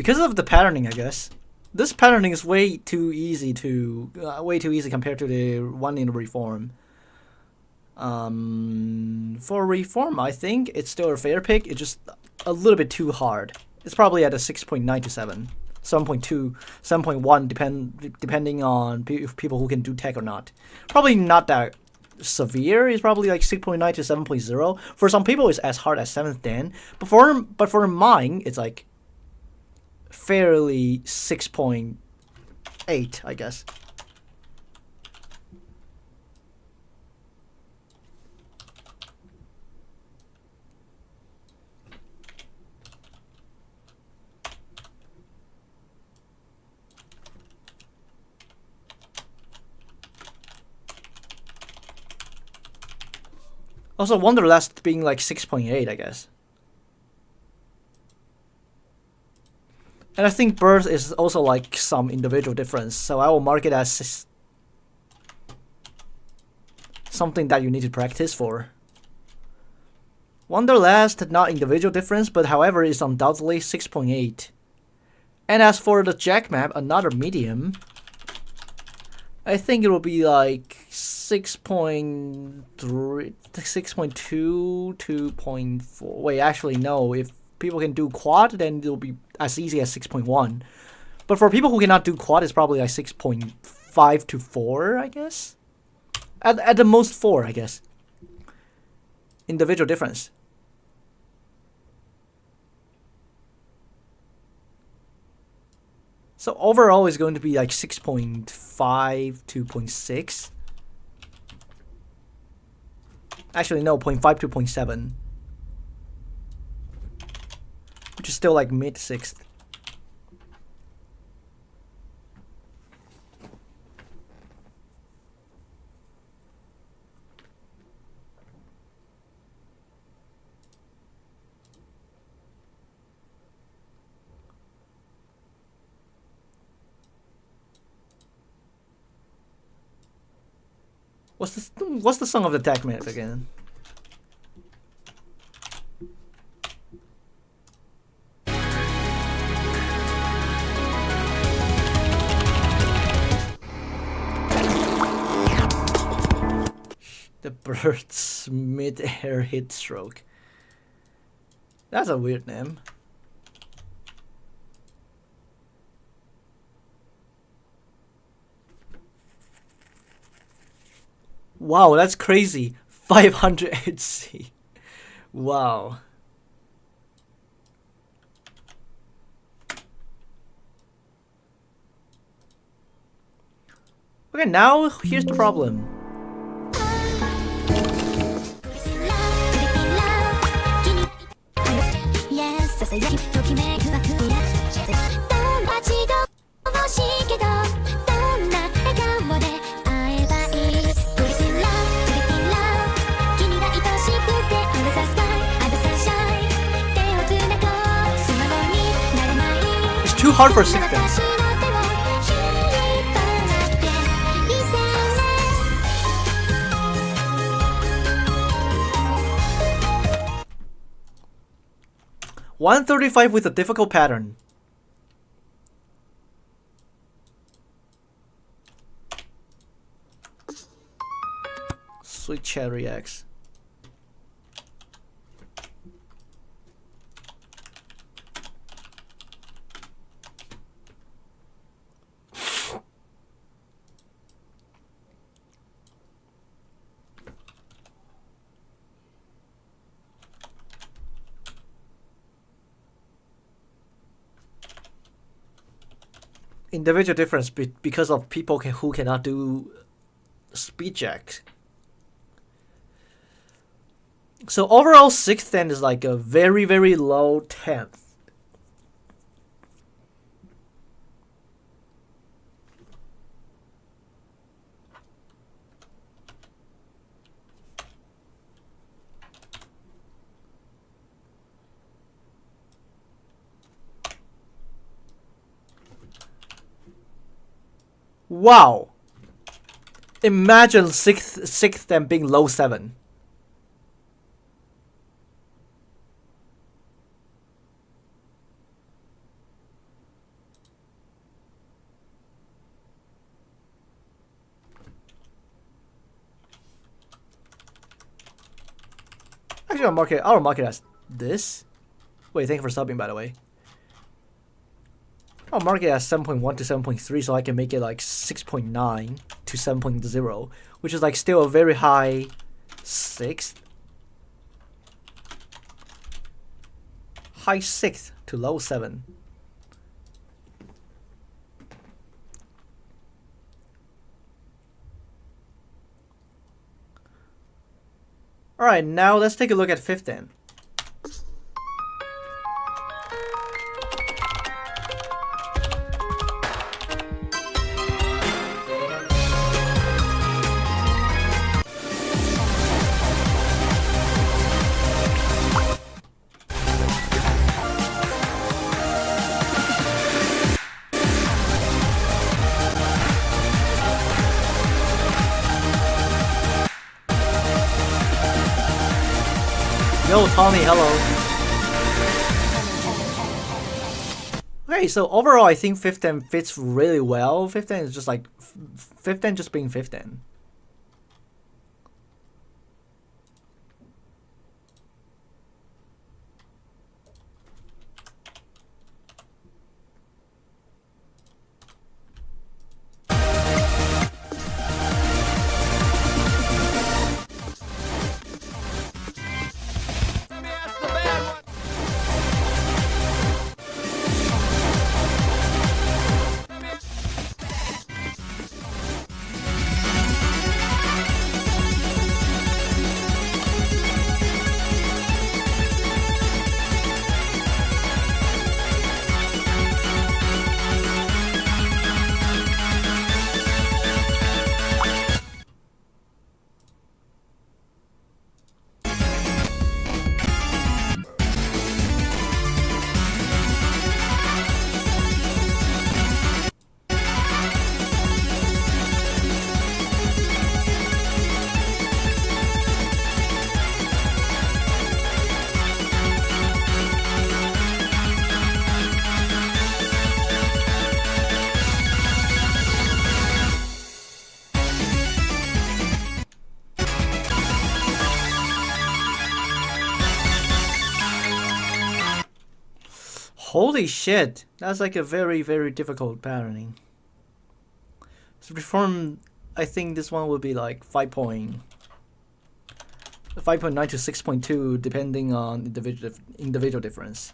because of the patterning, I guess. This patterning is way too easy compared to the one in Reform. For Reform, I think it's still a fair pick. It's just a little bit too hard. It's probably at a 6.9 to 7, 7.2, 7.1, depending on people who can do tech or not. Probably not that severe. It's probably like 6.9 to 7.0. For some people, it's as hard as 7th Dan. But for mine, it's like fairly 6.8, I guess. Also, Wanderlust being like 6.8, I guess. And I think Birth is also like some individual difference, so I will mark it as something that you need to practice for. Wanderlust, not individual difference, but however is undoubtedly 6.8. And as for the Jack map, another medium, I think it will be like 6.3, 6.2, 2.4. Wait, actually no. If people can do quad, then it'll be as easy as 6.1. But for people who cannot do quad, it's probably like 6.5 to 4, I guess. At the most 4, I guess. Individual difference. So overall, it's going to be like 6.5 to 0.6. Actually, no, 0.5 to 0.7. Which is still like mid-6th. What's the song of the tech map again? The Bird's mid-air hit stroke. That's a weird name. Wow, that's crazy. 500 HC. Wow. Okay, now here's the problem. It's too hard for 6th dance. $135 with a difficult pattern. Sweet Cherry X. Individual difference because of people who cannot do speed jack. So overall 6th then is like a very, very low 10th. Wow. Imagine 6th then being low 7. Actually, I'll mark it as this. Wait, thank you for subbing, by the way. I'll mark it as 7.1 to 7.3 so I can make it like 6.9 to 7.0, which is like still a very high 6th. High 6th to low 7. Alright, now let's take a look at 5th then. Yo, Tommy, hello. Okay, so overall, I think 5th Den fits really well. 5th Den is just like 5th Den just being 5th Den. Holy shit, that's like a very, very difficult patterning. So reform, I think this one will be like 5.9 to 6.2 depending on individual difference.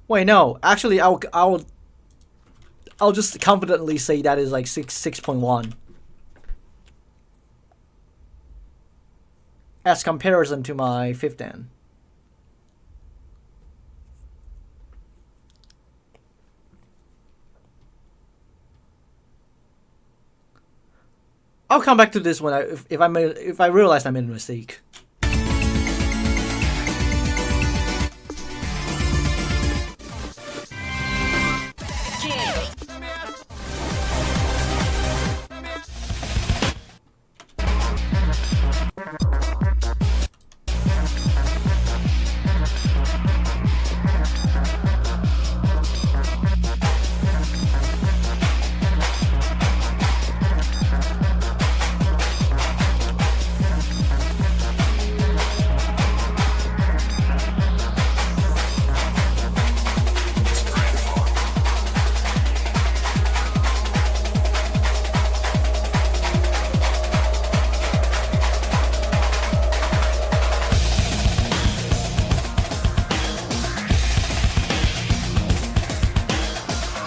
Wait, no, actually I'll just confidently say that is like 6.1 as comparison to my 5th Den. I'll come back to this when if I realize I made a mistake.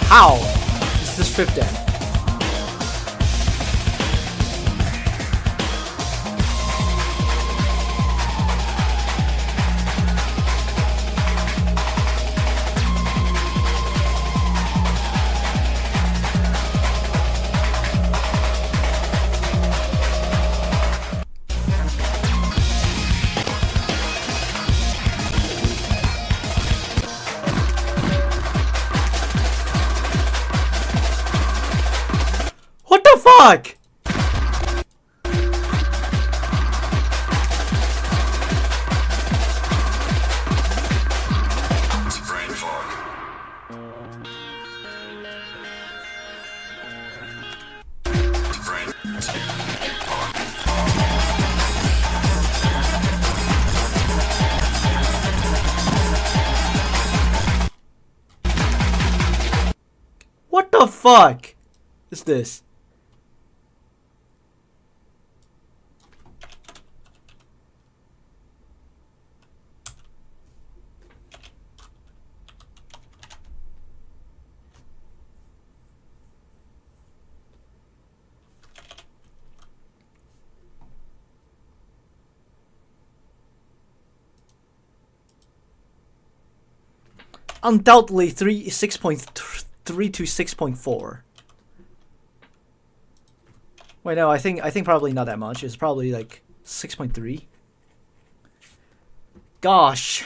How is this 5th Den? Fuck! What the fuck is this? Undoubtedly 6.3 to 6.4. Wait, no, I think probably not that much. It's probably like 6.3. Gosh.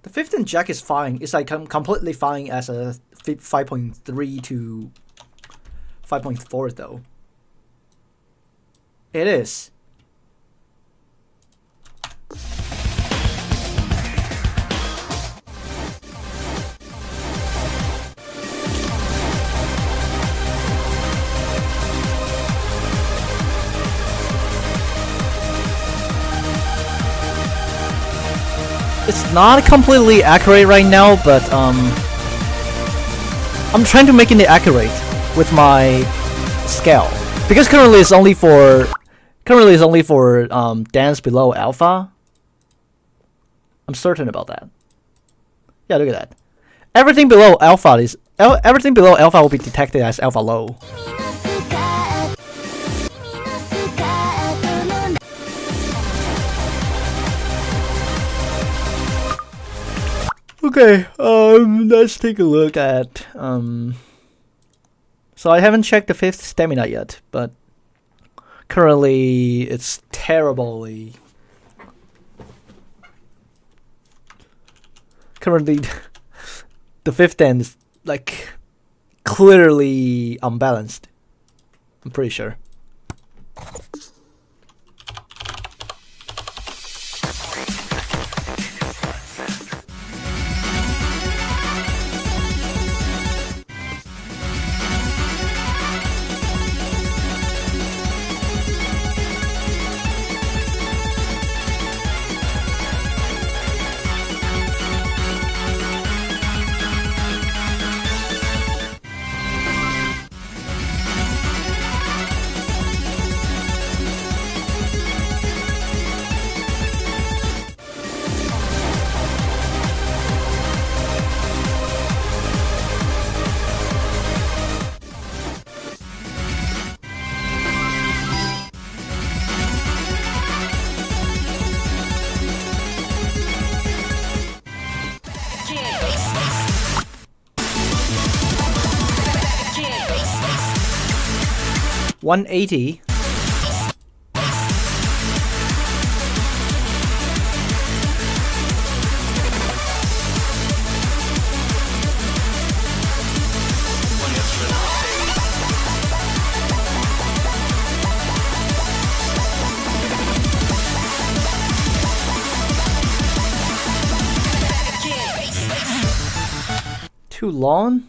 The 15 jack is fine. It's like completely fine as a 5.3 to 5.4 though. It is. It's not completely accurate right now, but I'm trying to make it accurate with my scale because currently it's only for dance below alpha. I'm certain about that. Yeah, look at that. Everything below alpha will be detected as alpha low. Okay, let's take a look at so I haven't checked the 5th stamina yet, but currently it's terribly currently the 5th end is like clearly unbalanced. I'm pretty sure. $180. Too long?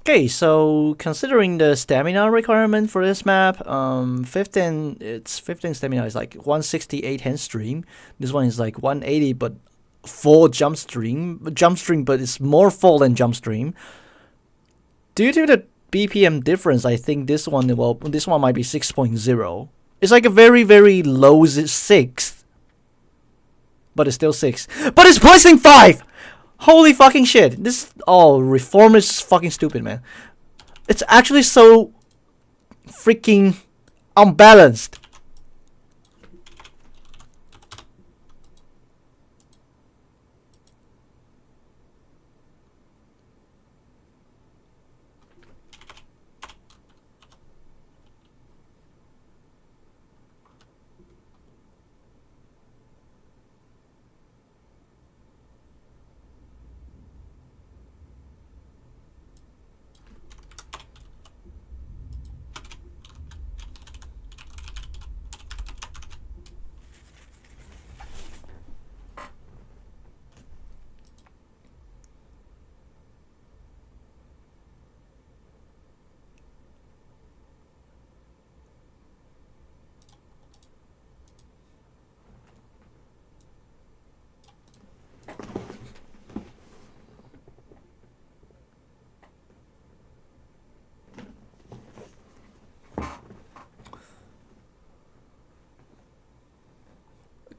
Okay, so considering the stamina requirement for this map, 15 stamina is like 168 hand stream. This one is like 180, but full jump stream, but it's more full than jump stream. Due to the BPM difference, I think this one might be 6.0. It's like a very, very low 6, but it's still 6. But it's placing 5. Holy fucking shit. Reform is fucking stupid, man. It's actually so freaking unbalanced.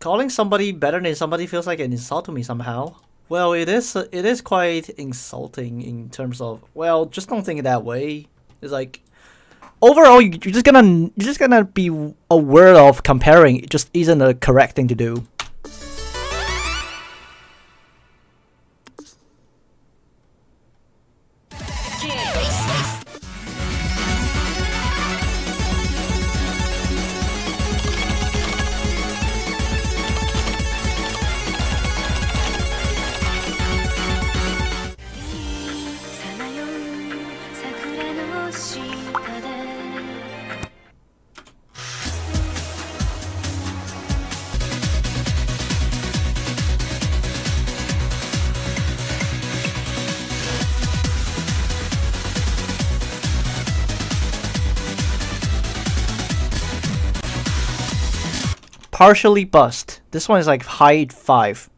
Calling somebody better than somebody feels like an insult to me somehow. Well, it is quite insulting in terms of, well, just don't think it that way. It's like overall you're just gonna be aware of comparing. It just isn't a correct thing to do. Partially bust. This one is like height 5.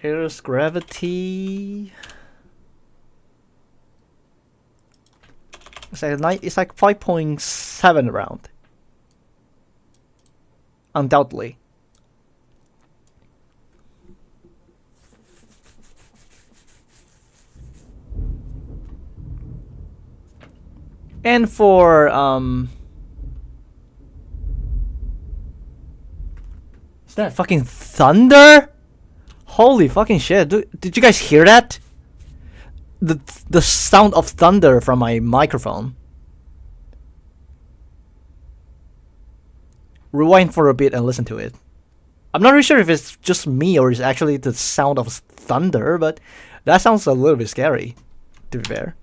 Here's gravity. It's like 5.7 around. Undoubtedly. And for is that fucking thunder? Holy fucking shit. Did you guys hear that? The sound of thunder from my microphone. Rewind for a bit and listen to it. I'm not really sure if it's just me or it's actually the sound of thunder, but that sounds a little bit scary, to be fair.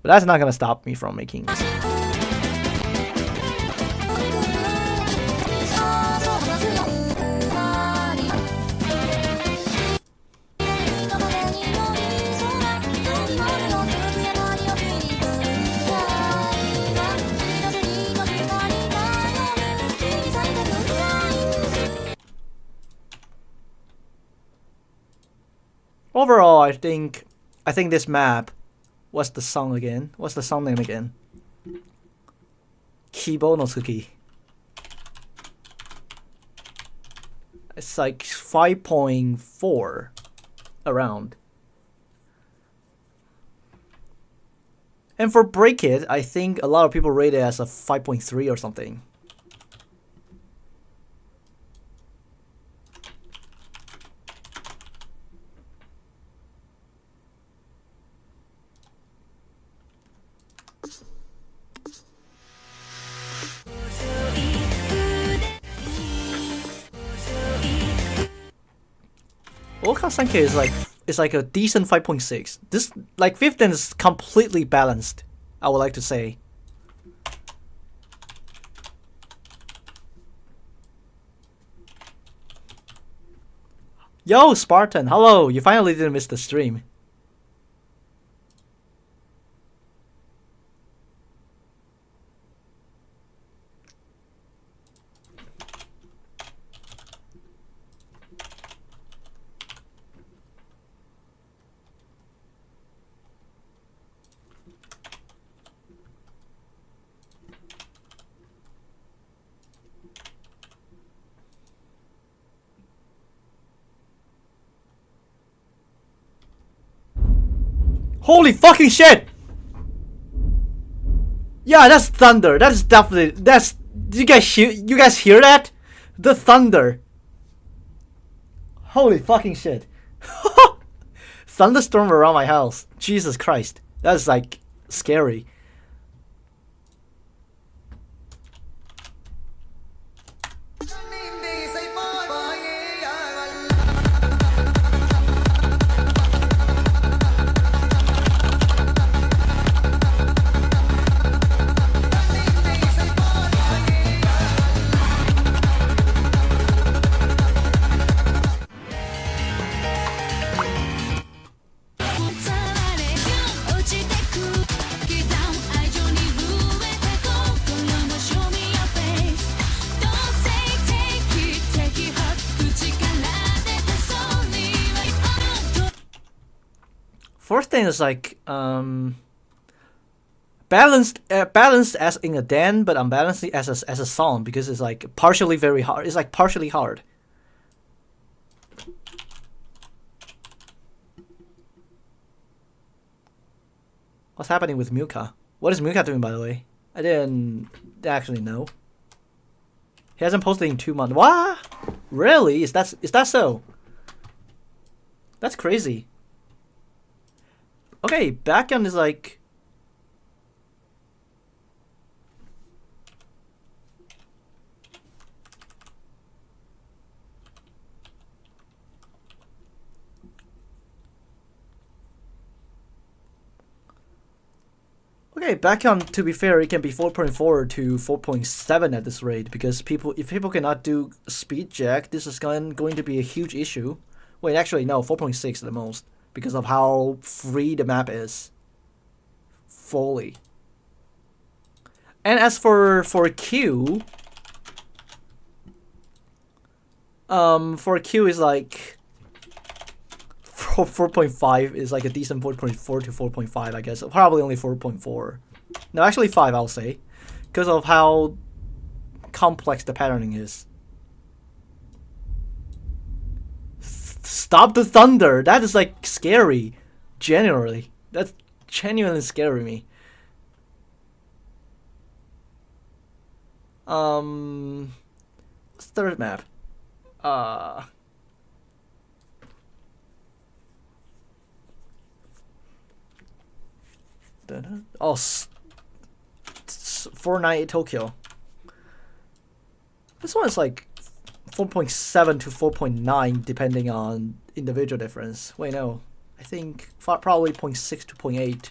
But that's not gonna stop me from making overall, I think this map. What's the song again? What's the song name again? Kibo no Tsuki. It's like 5.4 around. And for Break It, I think a lot of people rate it as a 5.3 or something. Okasanke is like a decent 5.6. This like 5th is completely balanced, I would like to say. Yo, Spartan, hello! You finally didn't miss the stream. Holy fucking shit! Yeah, that's thunder. That is definitely Did you guys hear that? The thunder. Holy fucking shit! Thunderstorm around my house. Jesus Christ, that's like scary. Fourth thing is like balanced as in a dan, but unbalanced as a song because it's like partially very hard. It's like partially hard. What's happening with Muka? What is Muka doing, by the way? I didn't actually know. He hasn't posted in 2 months. What? Really? Is that so? That's crazy. Okay, backend is like. Okay, backend, to be fair, it can be 4.4 to 4.7 at this rate because if people cannot do speed jack, this is going to be a huge issue. Wait, actually no, 4.6 at the most because of how free the map is. Fully. And as for Q, for Q is like 4.5 is like a decent 4.4 to 4.5, I guess. Probably only 4.4. No, actually 5, I'll say, because of how complex the patterning is. Stop the thunder. That is like scary. Genuinely, that's genuinely scary me. What's the third map? Oh, Fortnite Tokyo. This one is like 4.7 to 4.9 depending on individual difference. Wait, no. I think probably 0.6 to 0.8.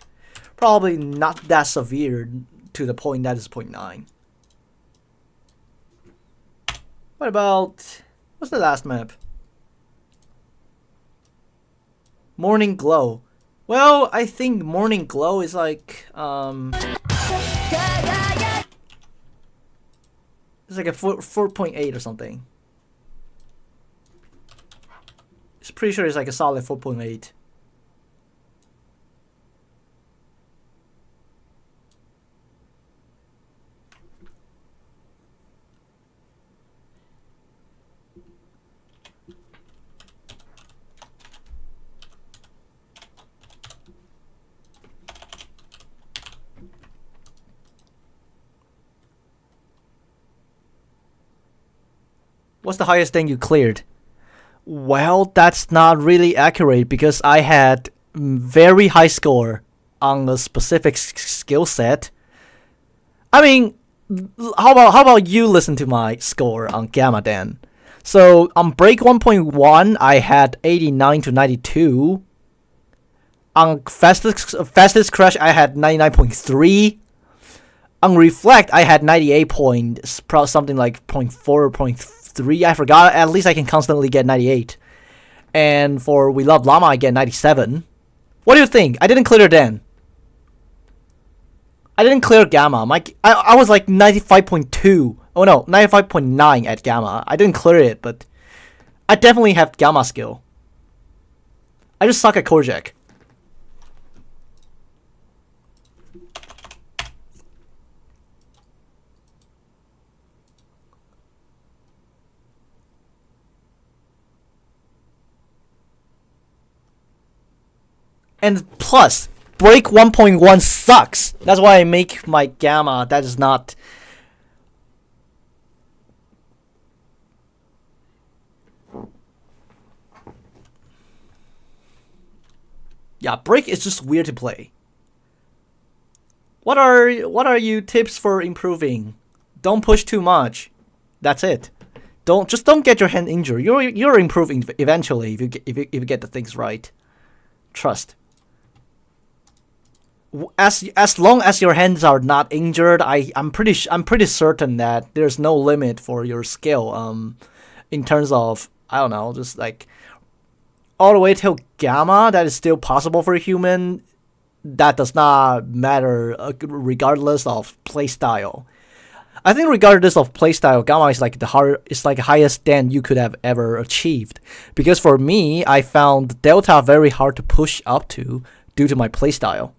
Probably not that severe to the point that is 0.9. What about... What's the last map? Morning Glow. Well, I think Morning Glow is like... It's like a 4.8 or something. It's pretty sure it's like a solid 4.8. What's the highest thing you cleared? Well, that's not really accurate because I had very high score on a specific skill set. I mean, how about you listen to my score on Gamma then? So on Break 1.1, I had 89 to 92. On Fastest Crash, I had 99.3. On Reflect, I had 98 something like 0.4 or 0.3. I forgot. At least I can constantly get 98. And for We Love Llama, I get 97. What do you think? I didn't clear Dan. I didn't clear Gamma. I was like 95.2. Oh no, 95.9 at Gamma. I didn't clear it, but I definitely have Gamma skill. I just suck at Kojak. And plus, Break 1.1 sucks. That's why I make my Gamma. That is not... Yeah, Break is just weird to play. What are you tips for improving? Don't push too much. That's it. Don't get your hand injured. You're improving eventually if you get the things right. Trust. As long as your hands are not injured, I'm pretty certain that there's no limit for your skill. In terms of, I don't know, just like all the way till Gamma, that is still possible for a human. That does not matter regardless of playstyle. I think regardless of playstyle, Gamma is like the highest Dan you could have ever achieved. Because for me, I found Delta very hard to push up to due to my playstyle.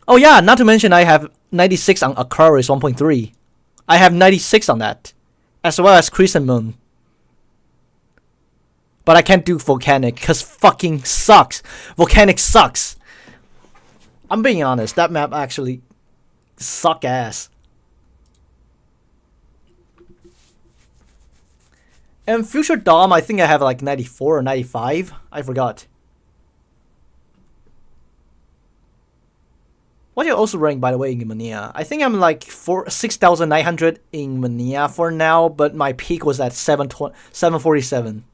Oh yeah, not to mention I have 96 on Aquarius 1.3. I have 96 on that, as well as Crescent Moon. But I can't do Volcanic, because fucking sucks. Volcanic sucks. I'm being honest, that map actually suck ass. And Future Dom, I think I have like 94 or 95. I forgot. What do you also rank, by the way, in Mania? I think I'm like 6,900 in Mania for now, but my peak was at 747.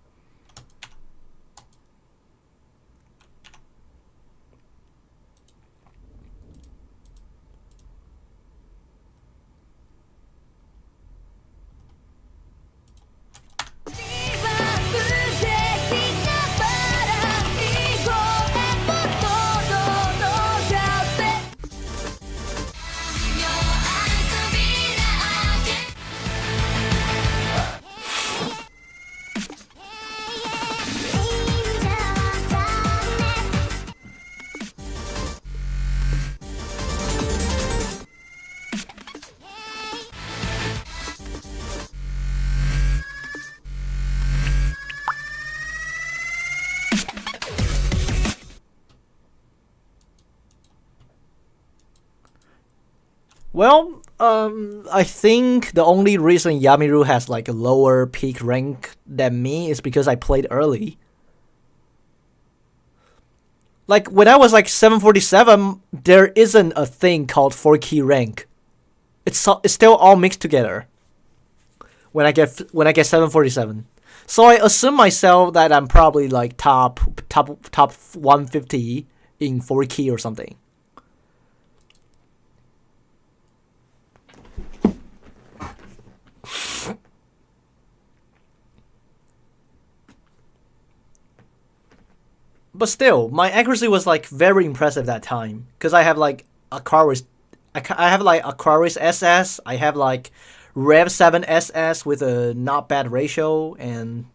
Well, I think the only reason Yamiru has like a lower peak rank than me is because I played early. Like when I was like 747, there isn't a thing called 4-key rank. It's still all mixed together. When I get 747, so I assume myself that I'm probably like top 150 in 4-key or something. But still, my accuracy was like very impressive that time, because I have like Aquarius, I have like Aquarius SS, I have like Rev 7 SS with a not bad ratio and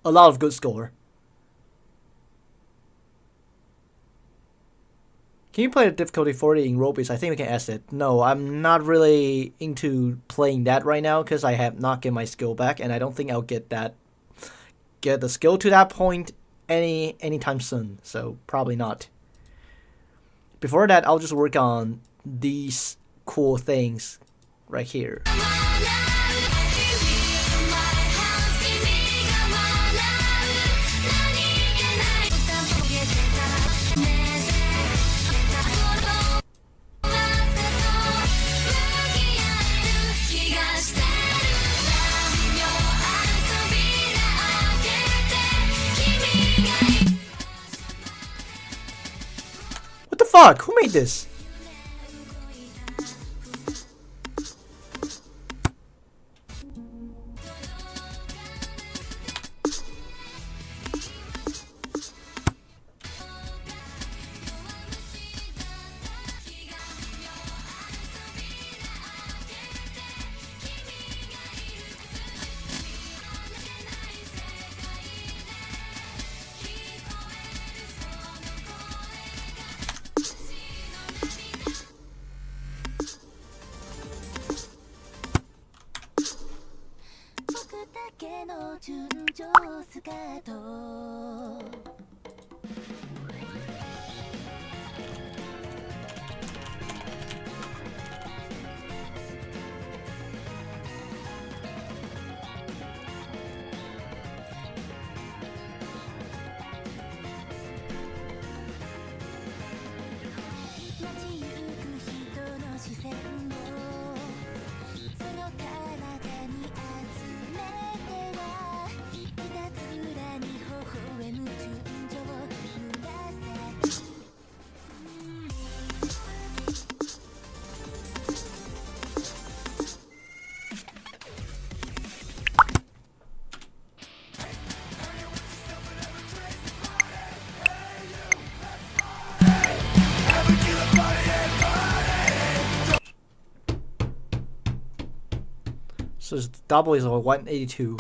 a lot of good score. Can you play the difficulty 40 in Robies? I think we can ask it. No, I'm not really into playing that right now because I have not get my skill back, and I don't think I'll get the skill to that point anytime soon, so probably not. Before that, I'll just work on these cool things right here. Fuck, who made this? So the double is 182.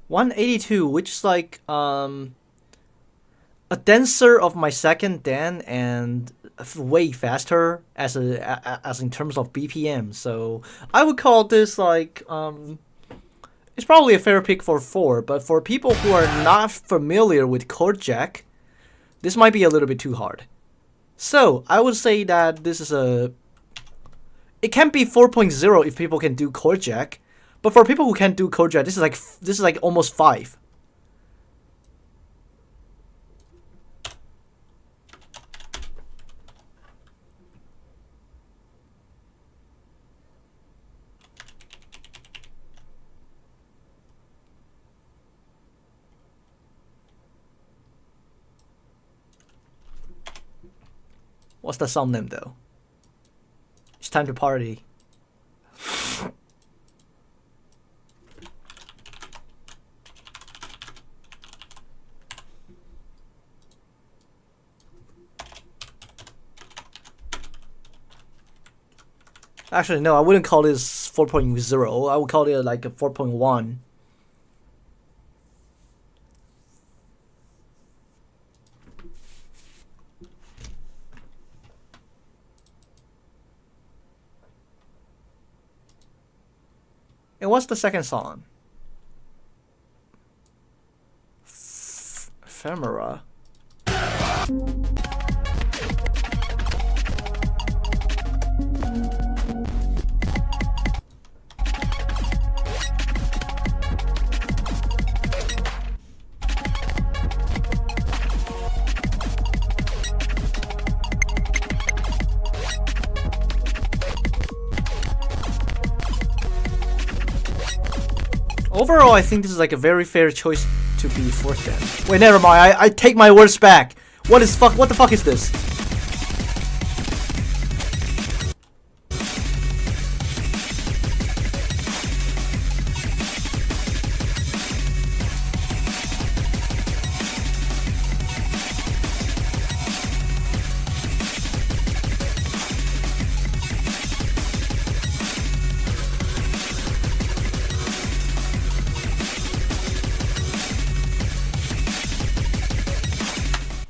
$182, which is like a denser of my second Dan and way faster as in terms of BPM. So I would call this like it's probably a fair pick for 4, but for people who are not familiar with chord jack, this might be a little bit too hard. So I would say that this is it can be 4.0 if people can do chord jack. But for people who can't do chord jack, this is like almost 5. What's the song name though? It's time to party. Actually, no, I wouldn't call this 4.0. I would call it like a 4.1. And what's the second song? Ephemera. Overall, I think this is like a very fair choice to be 4th Dan. Wait, never mind. I take my words back. What the fuck is this?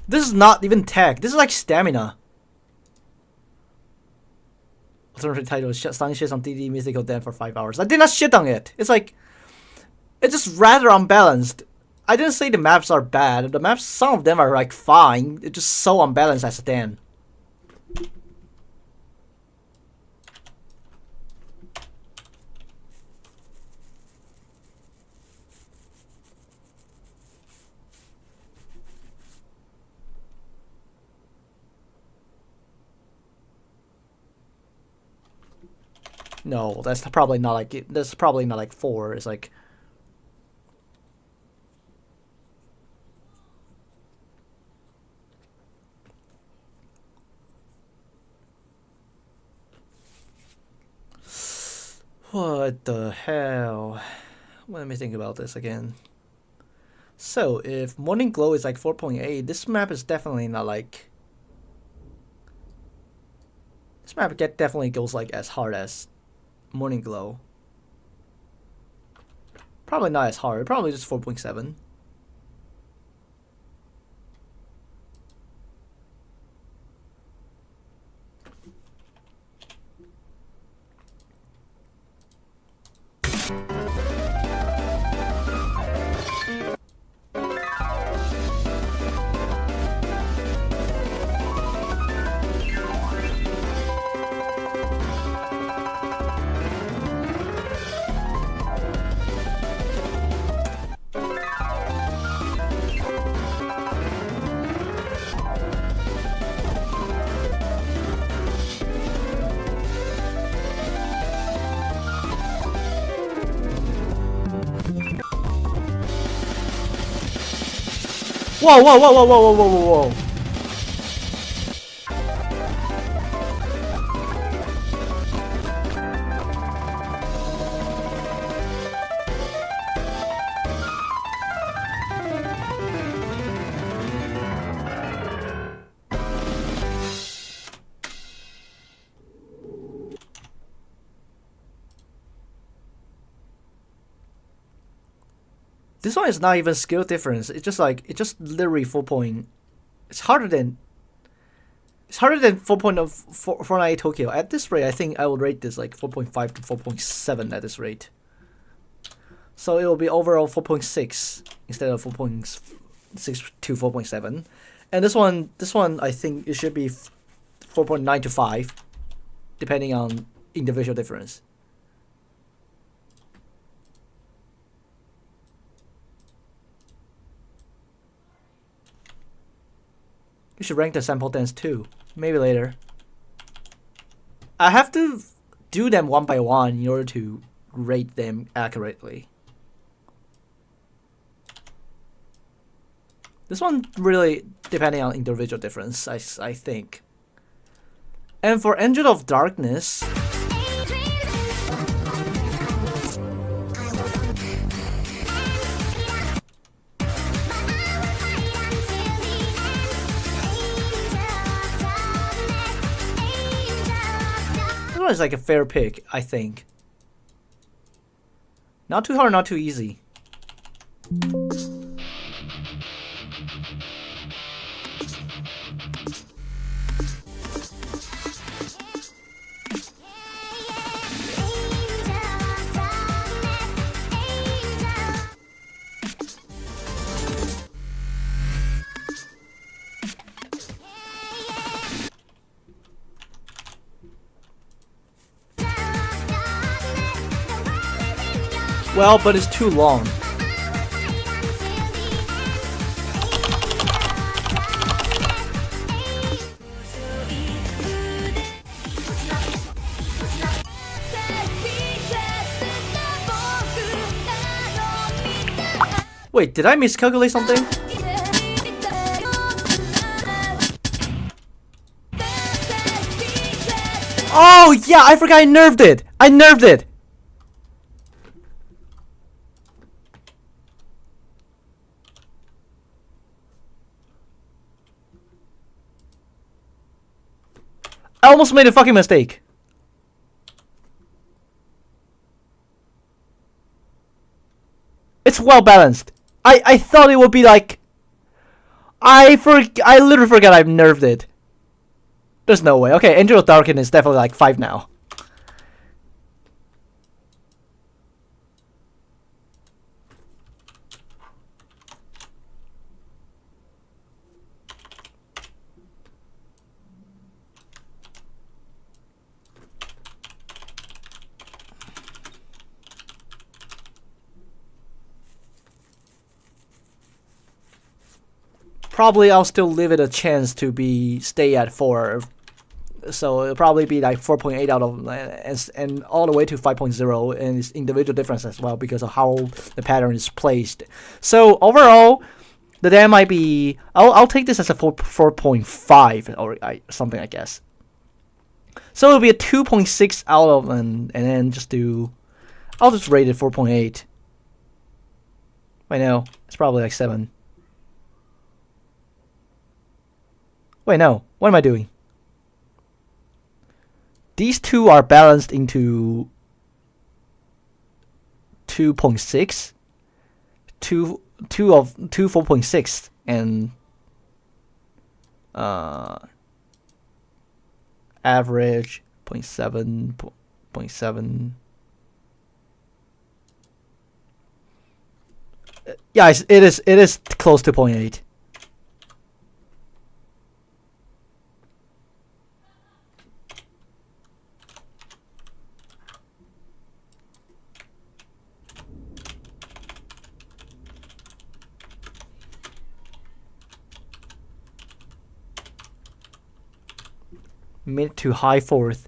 This is not even tech. This is like stamina. Alternative title is Stunning Shits on DD Mystical Dan for 5 hours. I did not shit on it. It's like, it's just rather unbalanced. I didn't say the maps are bad. The maps, some of them are like fine. It's just so unbalanced as a Dan. No, that's probably not like it. That's probably not like 4. It's like what the hell? Let me think about this again. So if Morning Glow is like 4.8, this map is definitely not like. This map definitely goes like as hard as Morning Glow. Probably not as hard. Probably just 4.7. Whoa, whoa, whoa, whoa, whoa, whoa, whoa, whoa. This one is not even skill difference. It's just like it's just literally 4 point. It's harder than 4 point of Fortnite Tokyo. At this rate, I think I will rate this like 4.5 to 4.7 at this rate. So it will be overall 4.6 instead of 4.6 to 4.7. And this one I think it should be 4.9 to 5, depending on individual difference. You should rank the sample dance too. Maybe later. I have to do them one by one in order to rate them accurately. This one really depending on individual difference, I think. And for Angel of Darkness, this one is like a fair pick, I think. Not too hard, not too easy. Well, but it's too long. Wait, did I miscalculate something? Oh yeah, I forgot I nerfed it! I nerfed it! I almost made a fucking mistake. It's well balanced. I thought it would be like I literally forgot I nerfed it. There's no way. Okay, Angel of Darkness is definitely like 5 now. Probably I'll still leave it a chance to stay at 4. So it'll probably be like 4.8 out of and all the way to 5.0, and it's individual difference as well because of how the pattern is placed. So overall, the dam might be I'll take this as a 4.5 or something, I guess. So it'll be a 2.6 out of and then I'll just rate it 4.8. Wait, no, it's probably like 7. Wait, no. What am I doing? These two are balanced into 2.6, 2 4.6, and average 0.7, 0.7. Yeah, it is close to 0.8. Mid to high 4th.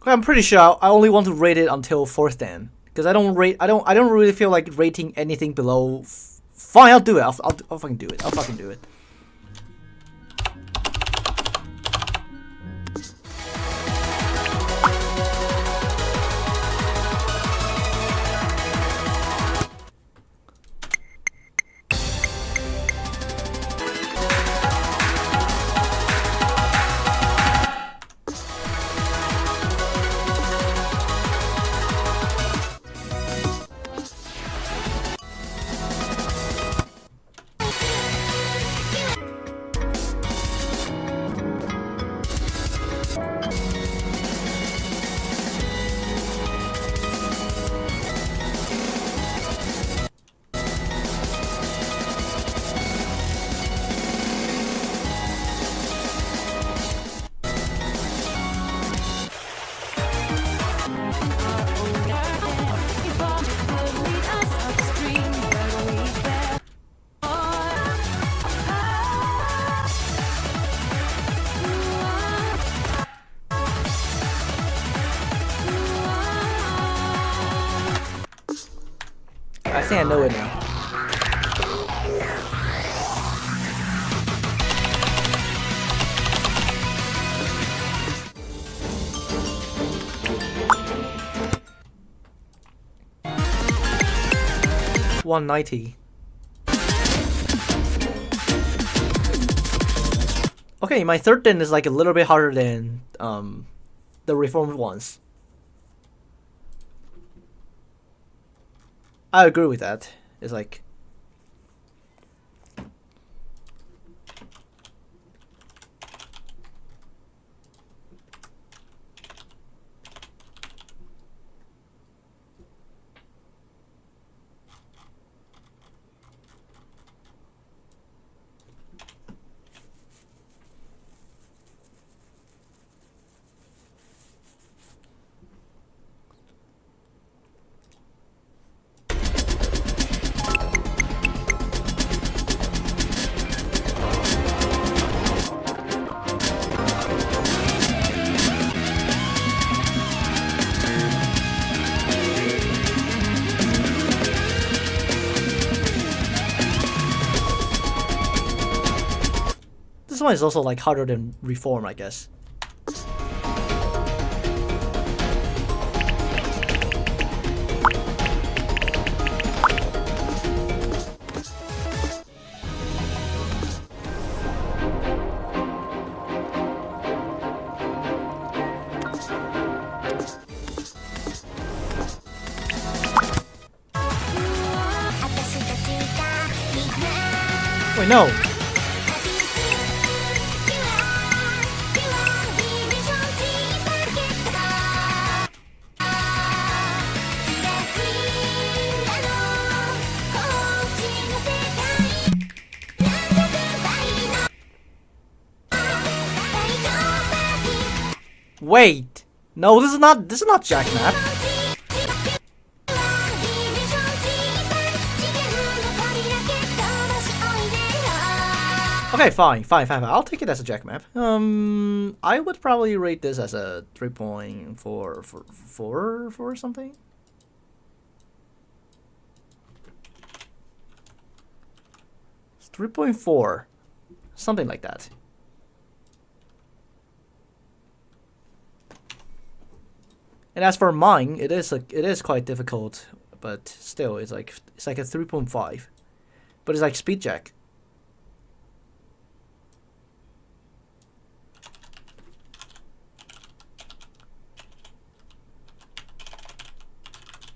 I'm pretty sure I only want to rate it until 4th dan, because I don't really feel like rating anything below. Fine, I'll do it. I'll fucking do it. I'll fucking do it. I think I know it now. $190. Okay, my 3rd dan is like a little bit harder than the reformed ones. I agree with that. It's like this one is also like harder than reform, I guess. Wait, no. Wait, no, this is not Jack Map. Okay, fine. I'll take it as a Jack Map. I would probably rate this as a 3.4 or something. It's 3.4, something like that. And as for mine, it is quite difficult, but still, it's like a 3.5, but it's like Speed Jack.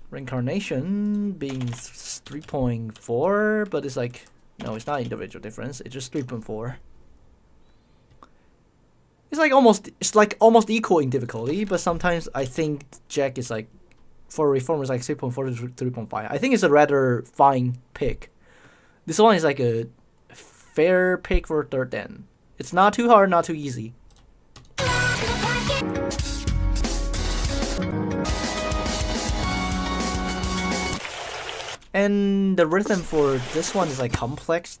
Reincarnation being 3.4, but it's like, no, it's not individual difference. It's just 3.4. It's like almost equal in difficulty, but sometimes I think Jack is like, for Reform is like 3.4 to 3.5. I think it's a rather fine pick. This one is like a fair pick for 3rd dan. It's not too hard, not too easy. And the rhythm for this one is like complex.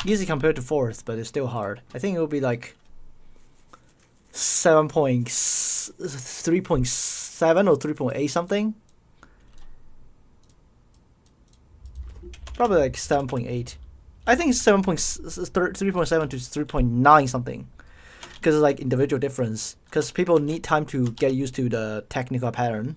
easy compared to 4th, but it's still hard. I think it will be like 3.7 or 3.8 something. Probably like 7.8. I think it's 3.7 to 3.9 something. Because it's like individual difference. Because people need time to get used to the technical pattern.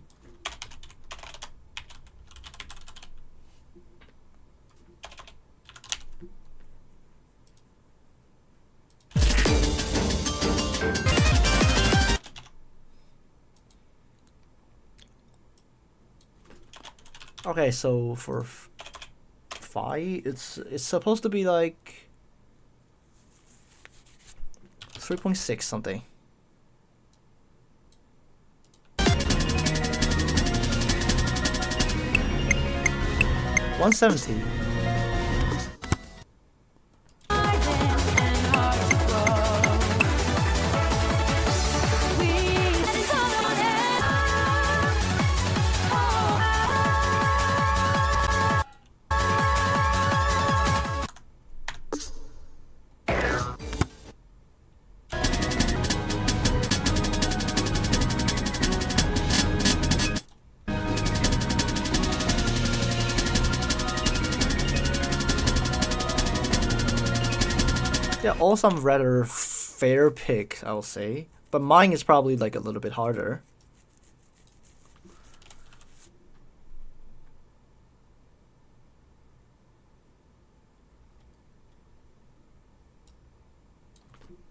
Okay, so for phi, it's supposed to be like 3.6 something. 170. Yeah, all some rather fair picks, I will say. But mine is probably like a little bit harder.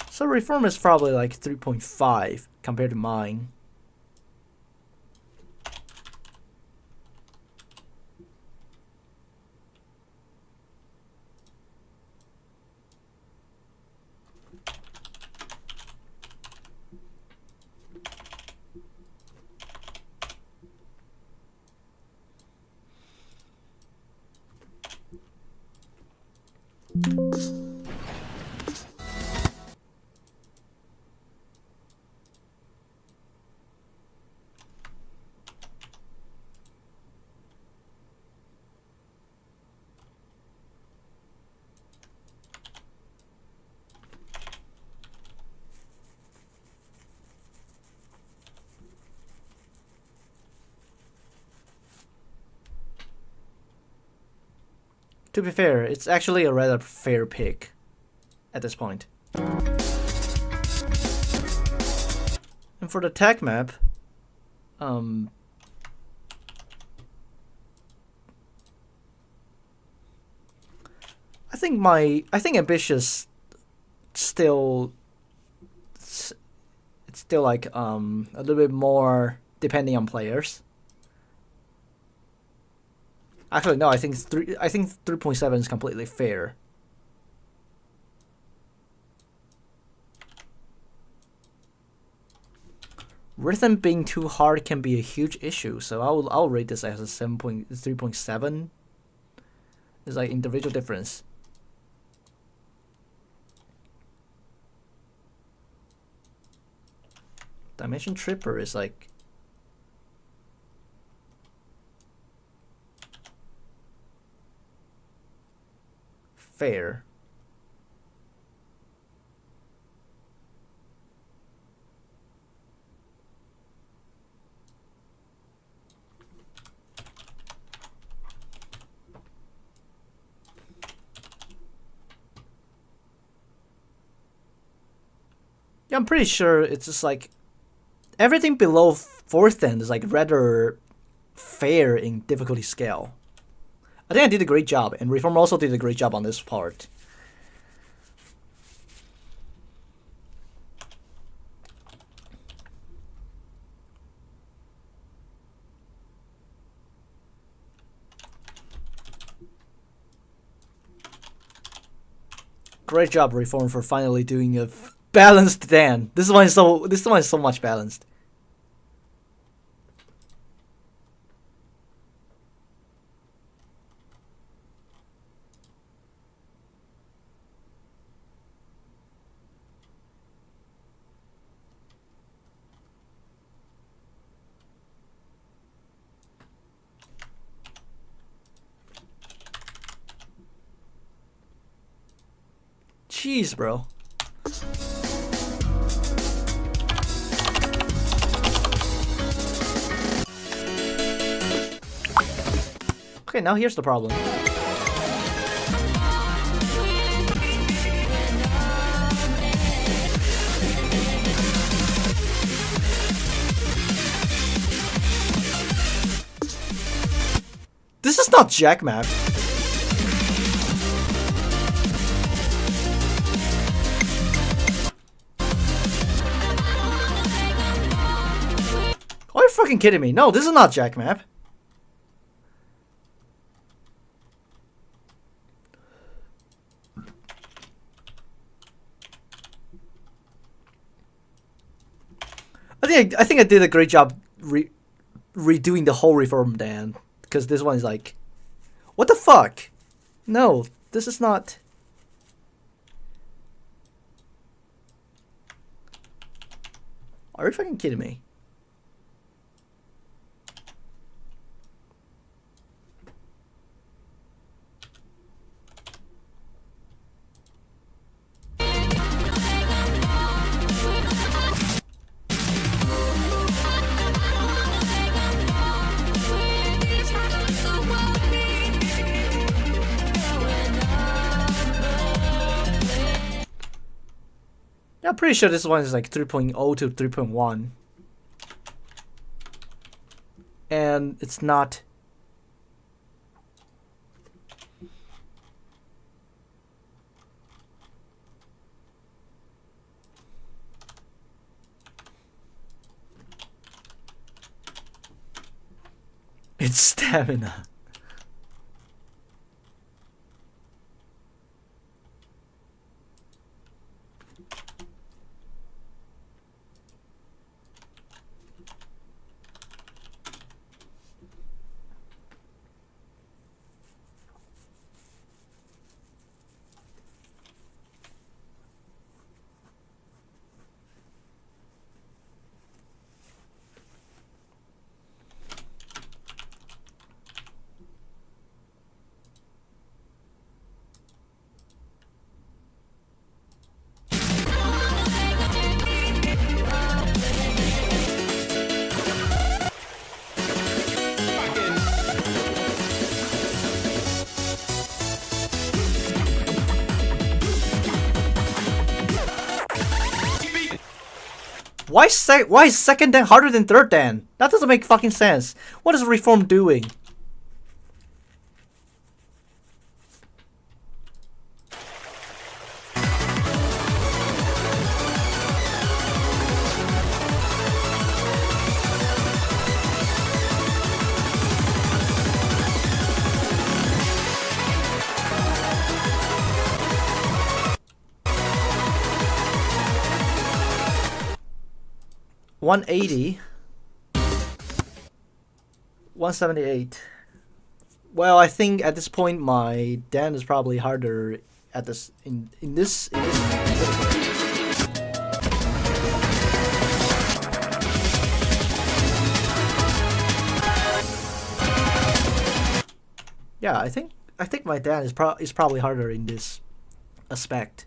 So reform is probably like 3.5 compared to mine. To be fair, it's actually a rather fair pick at this point. And for the tech map, I think ambitious still, it's still like a little bit more depending on players. Actually, no. I think 3.7 is completely fair. Rhythm being too hard can be a huge issue, so I'll rate this as a 3.7. It's like individual difference. Dimension Tripper is like fair. Yeah, I'm pretty sure it's just like everything below 4th end is like rather fair in difficulty scale. I think I did a great job, and Reform also did a great job on this part. Great job, Reform, for finally doing a balanced Dan. This one is so much balanced. Jeez, bro. Okay, now here's the problem. This is not jack map. Are you fucking kidding me? No, this is not jack map. I think I did a great job redoing the whole reform, Dan. Because this one is like, what the fuck? No, this is not. Are you fucking kidding me? Yeah, I'm pretty sure this one is like 3.0 to 3.1. And it's not. It's stamina. Why is second dan harder than third dan? That doesn't make fucking sense. What is reform doing? $180, $178. Well, I think at this point my Dan is probably harder at this in this. Yeah, I think my Dan is probably harder in this aspect.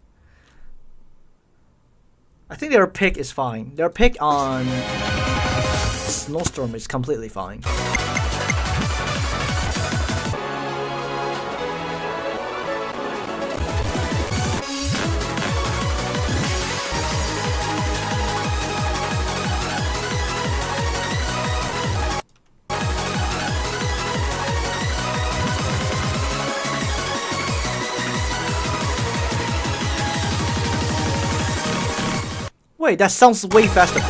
I think their pick is fine. Their pick on Snowstorm is completely fine. Wait, that sounds way faster.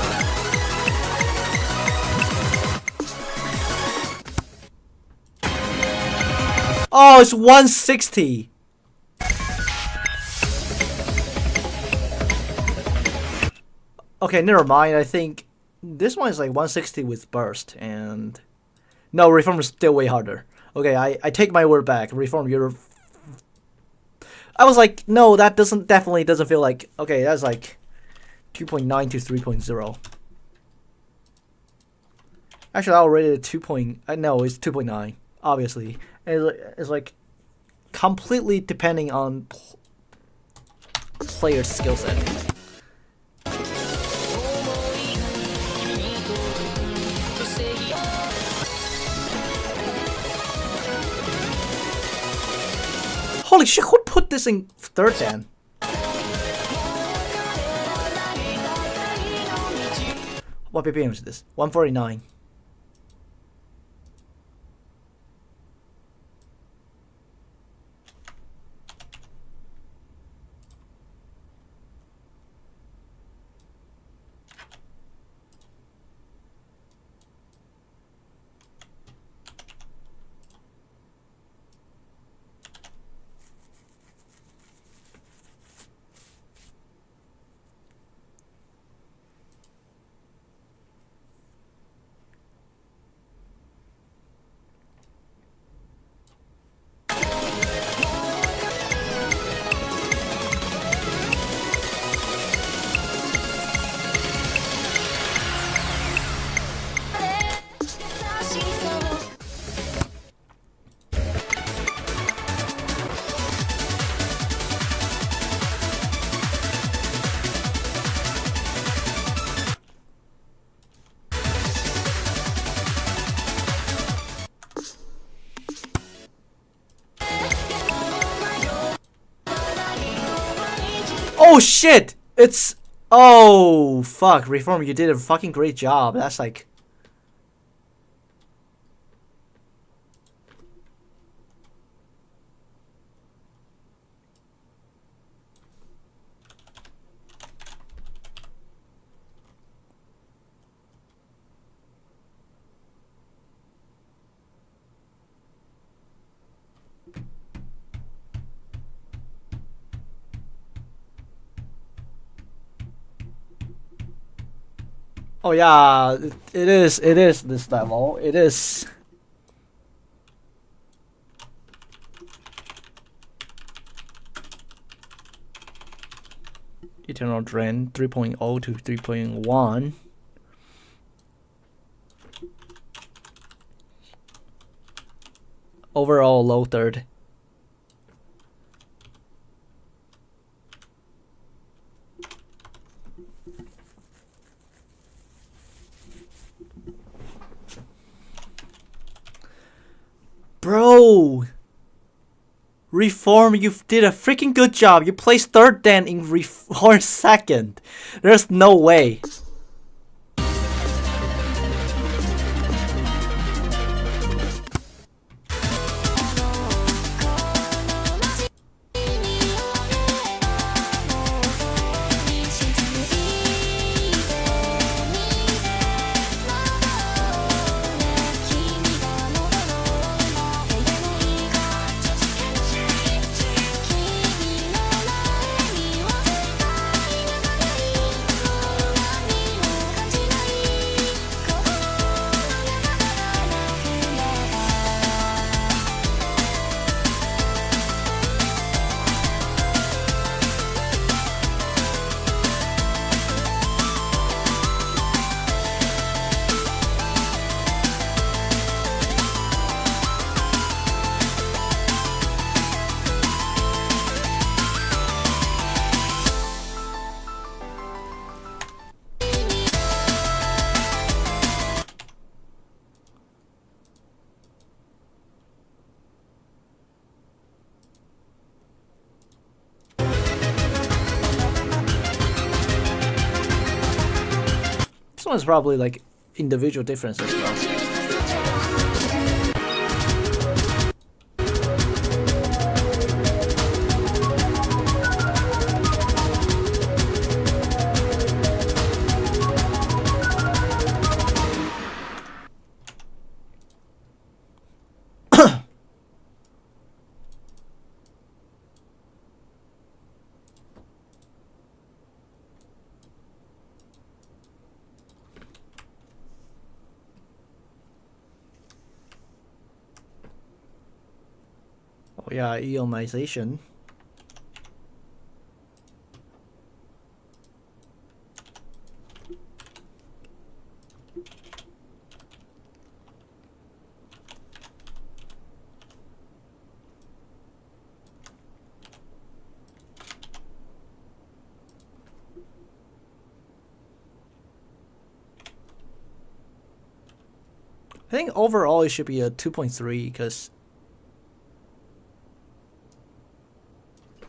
Oh, it's 160. Okay, never mind. I think this one is like 160 with burst, and no, reform is still way harder. Okay, I take my word back. Reform, you're. I was like, no, that definitely doesn't feel like. Okay, that's like 2.9 to 3.0. Actually, I'll rate it 2. No, it's 2.9. Obviously, it's like completely depending on player's skill set. Holy shit, who put this in third dan? What BPM is this? 149. Oh shit! It's... Oh, fuck. Reform, you did a fucking great job. That's like... Oh yeah, it is this level. It is... Eternal Drain 3.0 to 3.1. Overall low third. Bro, Reform, you did a freaking good job. You placed third dan in Reform second. There's no way. This one's probably like individual difference as well. Oh yeah, ionization. I think overall it should be a 2.3 because.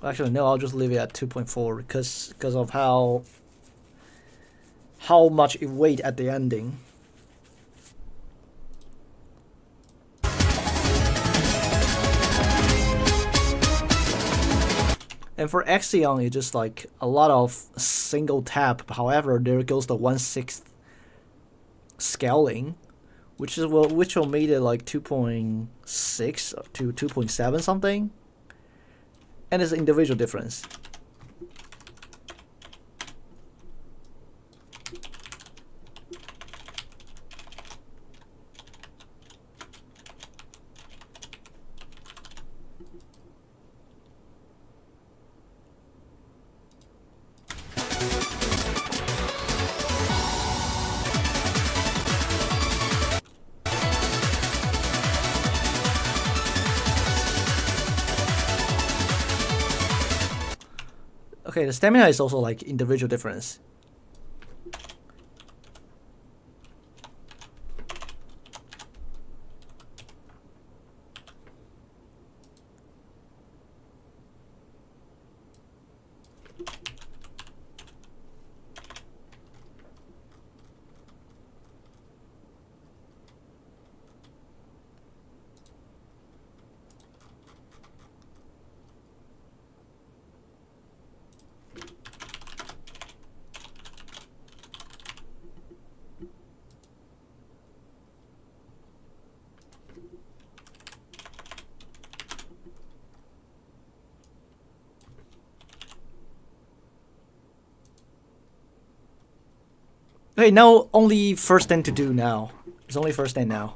Actually, no. I'll just leave it at 2.4 because of how much it weighed at the ending. And for Axion, it's just like a lot of single tap. However, there goes the 1/6 scaling, which will make it like 2.6 to 2.7 something. And it's an individual difference. Okay, the stamina is also like individual difference. Okay, now only first thing to do now. It's only first thing now.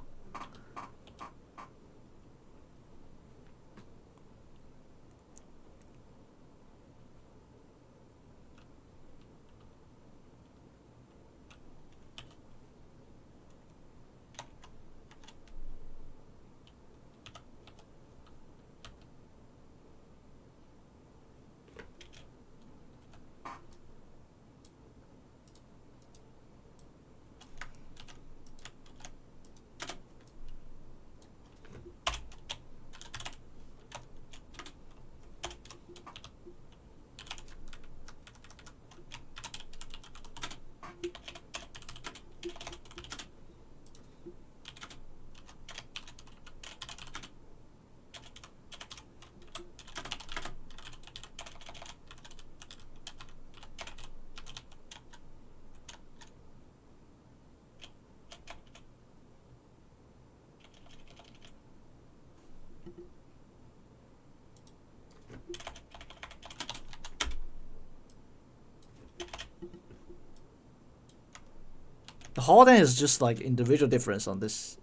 The Holden is just like individual difference on this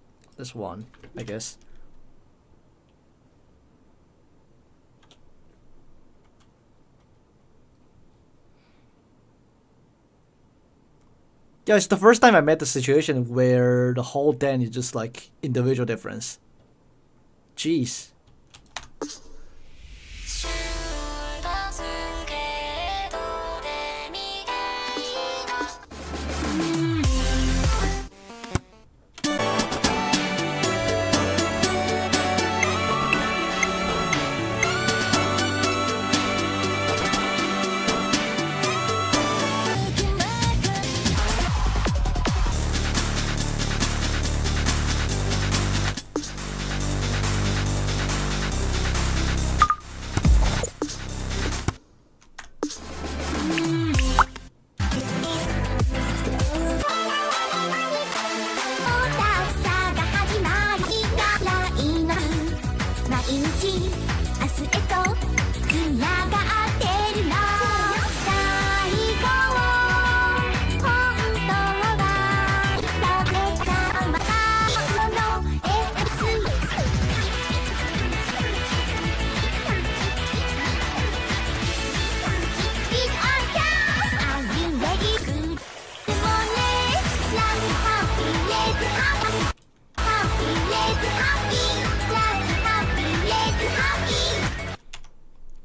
one, I guess. Yeah, it's the first time I met the situation where the whole den is just like individual difference. Jeez.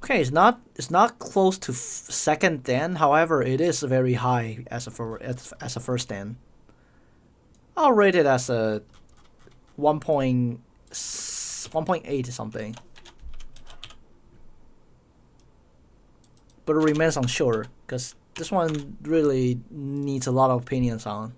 Okay, it's not close to second dan. However, it is very high as a first dan. I'll rate it as a 1.8 or something. But it remains unsure because this one really needs a lot of opinions on.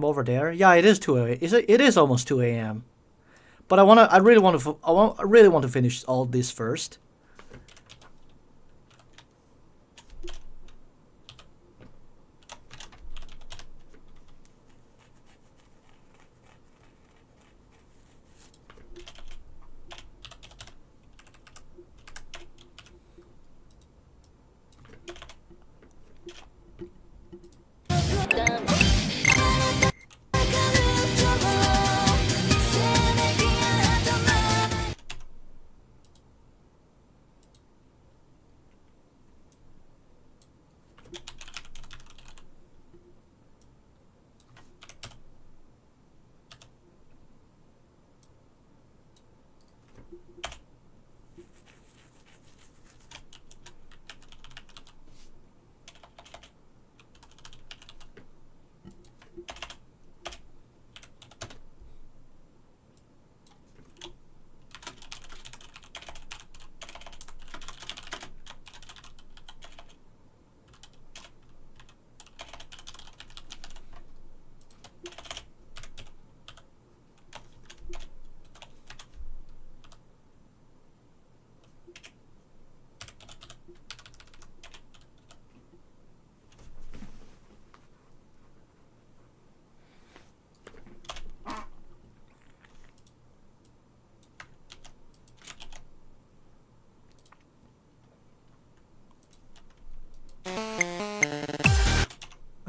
Over there. Yeah, it is 2 a.m. It is almost 2 a.m. But I really want to finish all this first.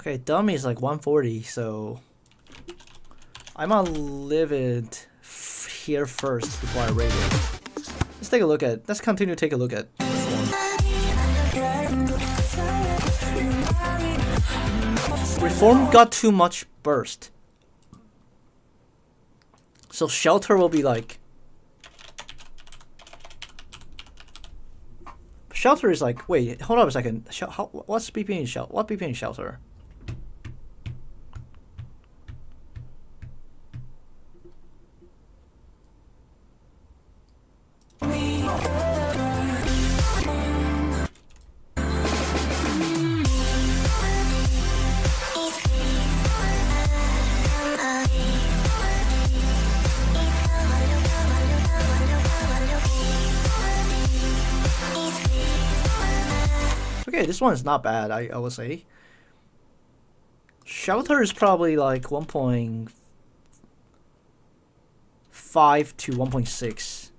Okay, dummy is like 140, so I might leave it here first before I rate it. Let's take a look at. Let's continue to take a look at this one. Reform got too much burst, so shelter will be like. Shelter is like. Wait, hold on a second. What's BP in shelter? What BP in shelter? Okay, this one is not bad, I would say. Shelter is probably like 1.5 to 1.6.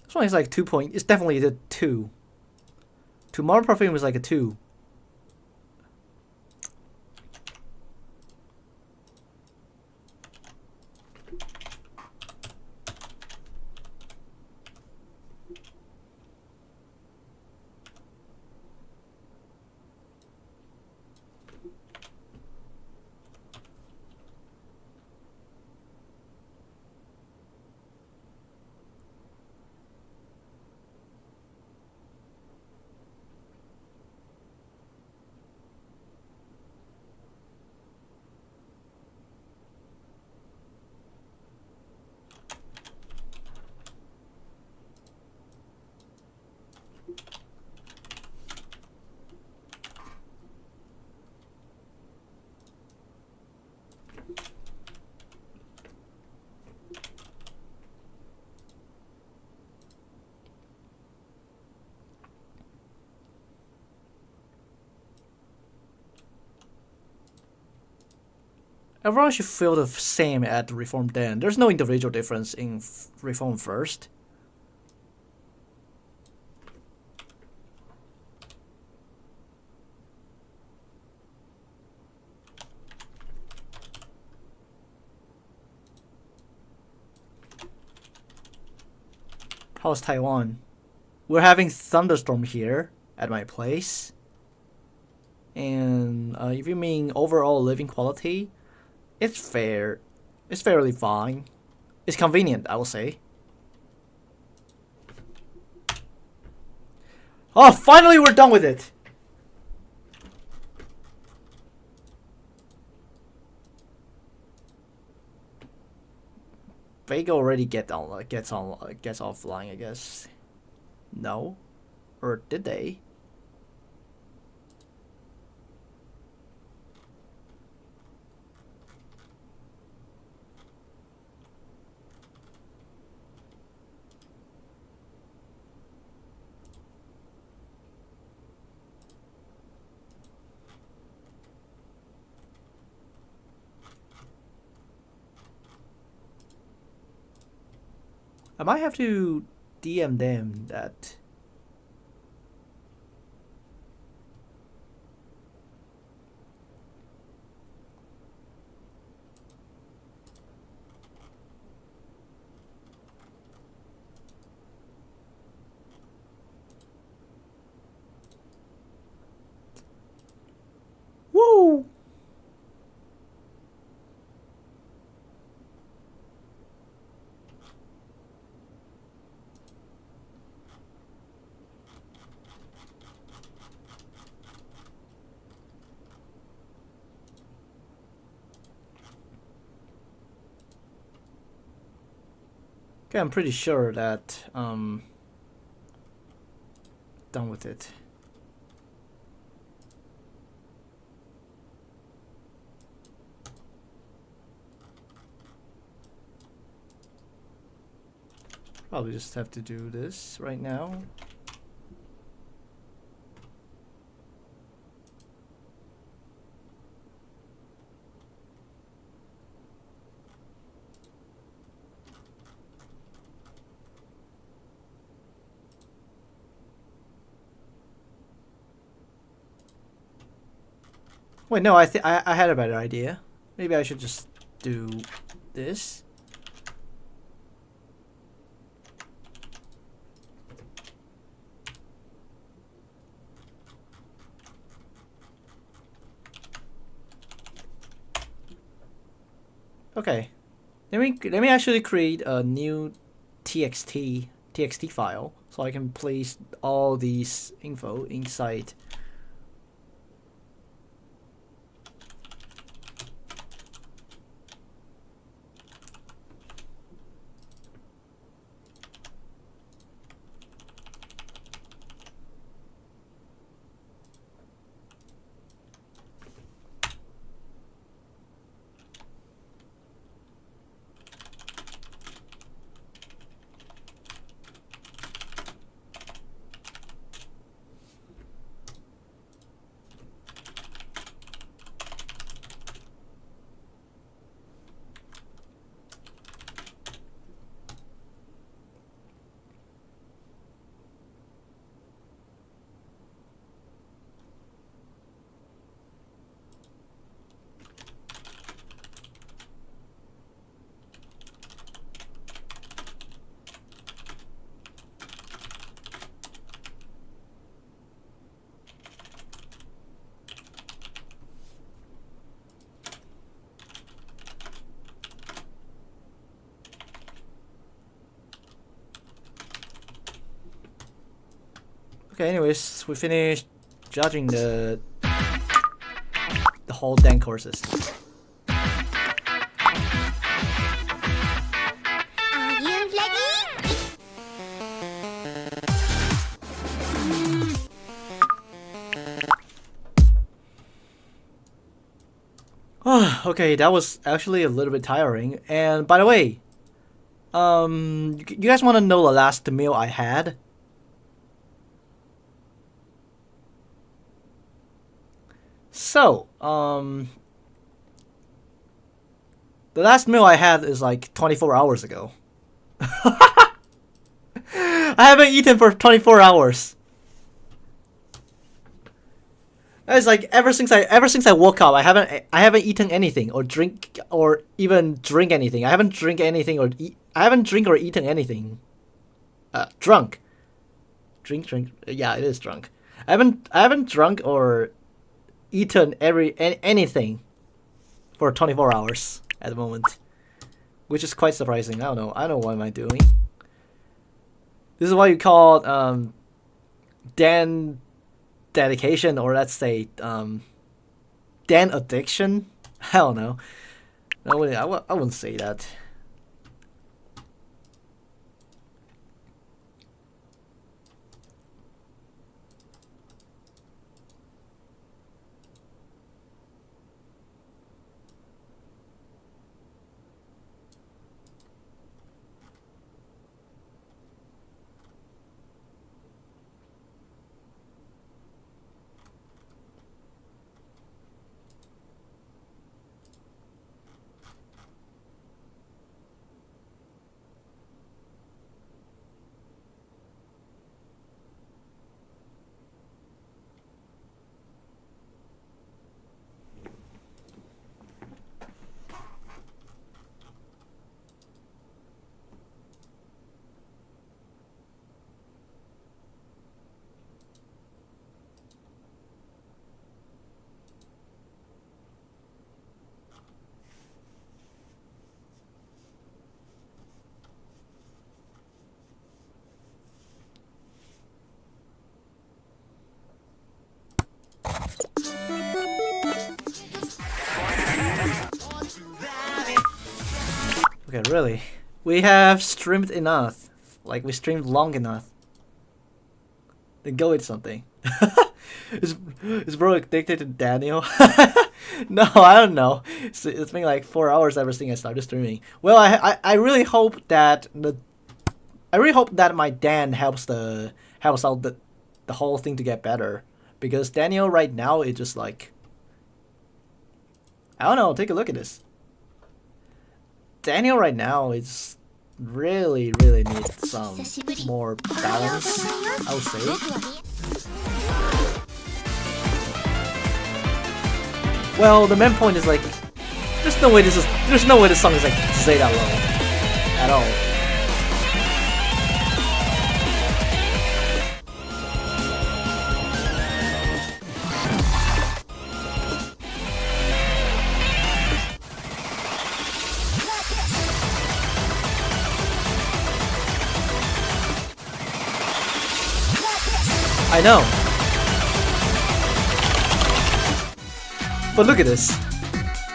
This one is like 2 point. It's definitely the 2. Tomorrow Perfume was like a 2. Everyone should feel the same at Reform then. There's no individual difference in Reform first. How's Taiwan? We're having thunderstorm here at my place. And if you mean overall living quality, it's fair. It's fairly fine. It's convenient, I will say. Oh, finally we're done with it! Vega already gets offline, I guess. No? Or did they? I might have to DM them that. Woo! Okay, I'm pretty sure that done with it. Probably just have to do this right now. Wait, no, I had a better idea. Maybe I should just do this. Okay, let me actually create a new txt file so I can place all these info inside. Okay, anyways, we finished judging the whole dang courses. Are you ready? Okay, that was actually a little bit tiring. And by the way, you guys want to know the last meal I had? So, The last meal I had is like 24 hours ago. I haven't eaten for 24 hours. It's like ever since I woke up, I haven't eaten anything or even drink anything. I haven't drink anything or eaten anything. Drunk. Drink. Yeah, it is drunk. I haven't drunk or eaten anything for 24 hours at the moment, which is quite surprising. I don't know. I don't know what am I doing. This is what you call Dan dedication, or let's say Dan addiction. I don't know. I wouldn't say that. Okay, really? We have streamed enough. Like, we streamed long enough. Then go eat something. Is bro addicted to Daniel? No, I don't know. It's been like 4 hours ever since I started streaming. Well, I really hope that my Dan helps out the whole thing to get better. Because Daniel right now is just like, I don't know, take a look at this. Daniel right now is really needs some more balance, I would say. Well, the main point is like, there's no way this song is like stay that low at all. I know. But look at this.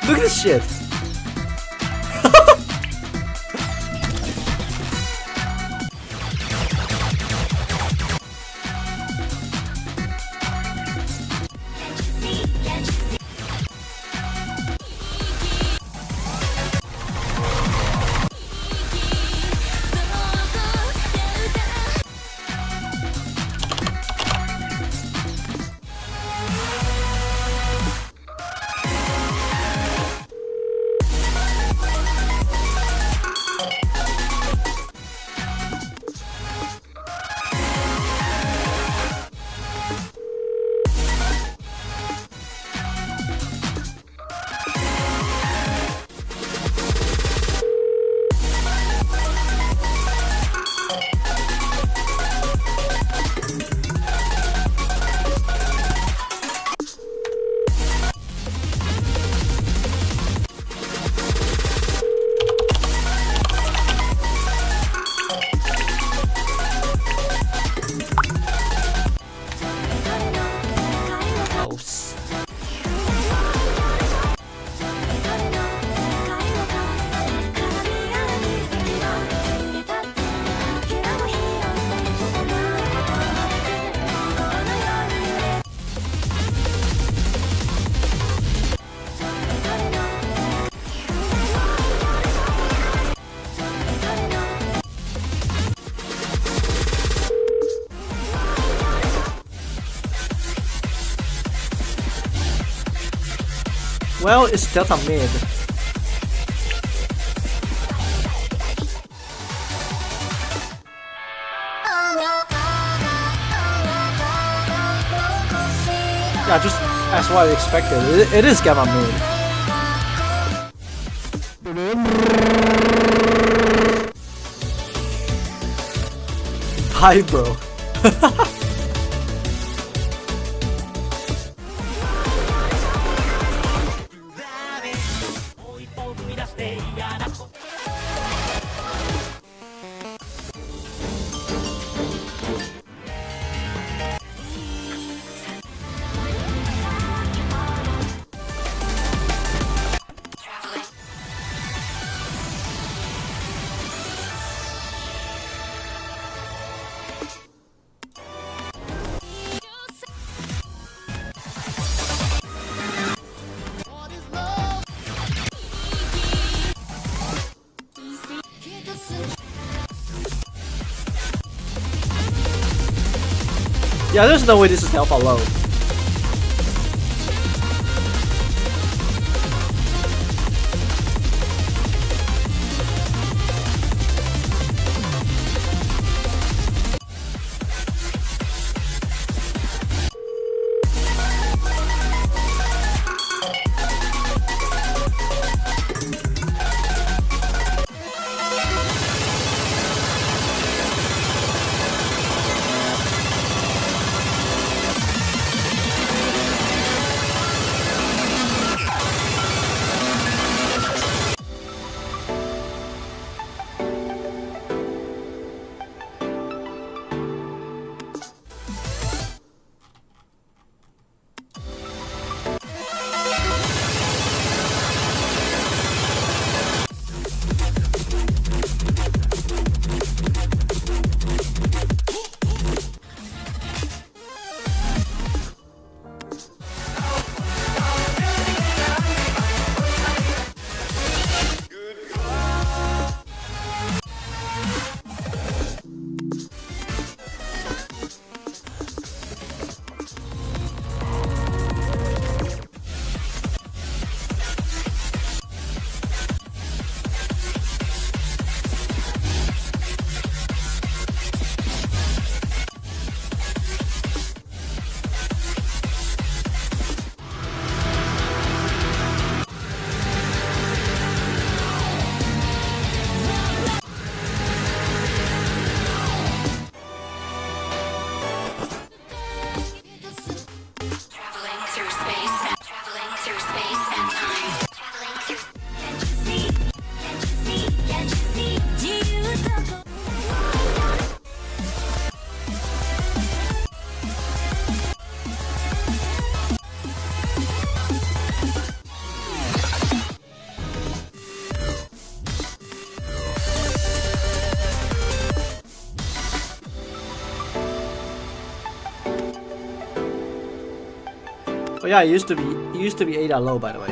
Look at this shit. Well, it's Delta mid. Yeah, just as what I expected. It is gamma moon. Hi, bro. Yeah, there's no way this is alpha low. Oh yeah, it used to be 8 at low, by the way.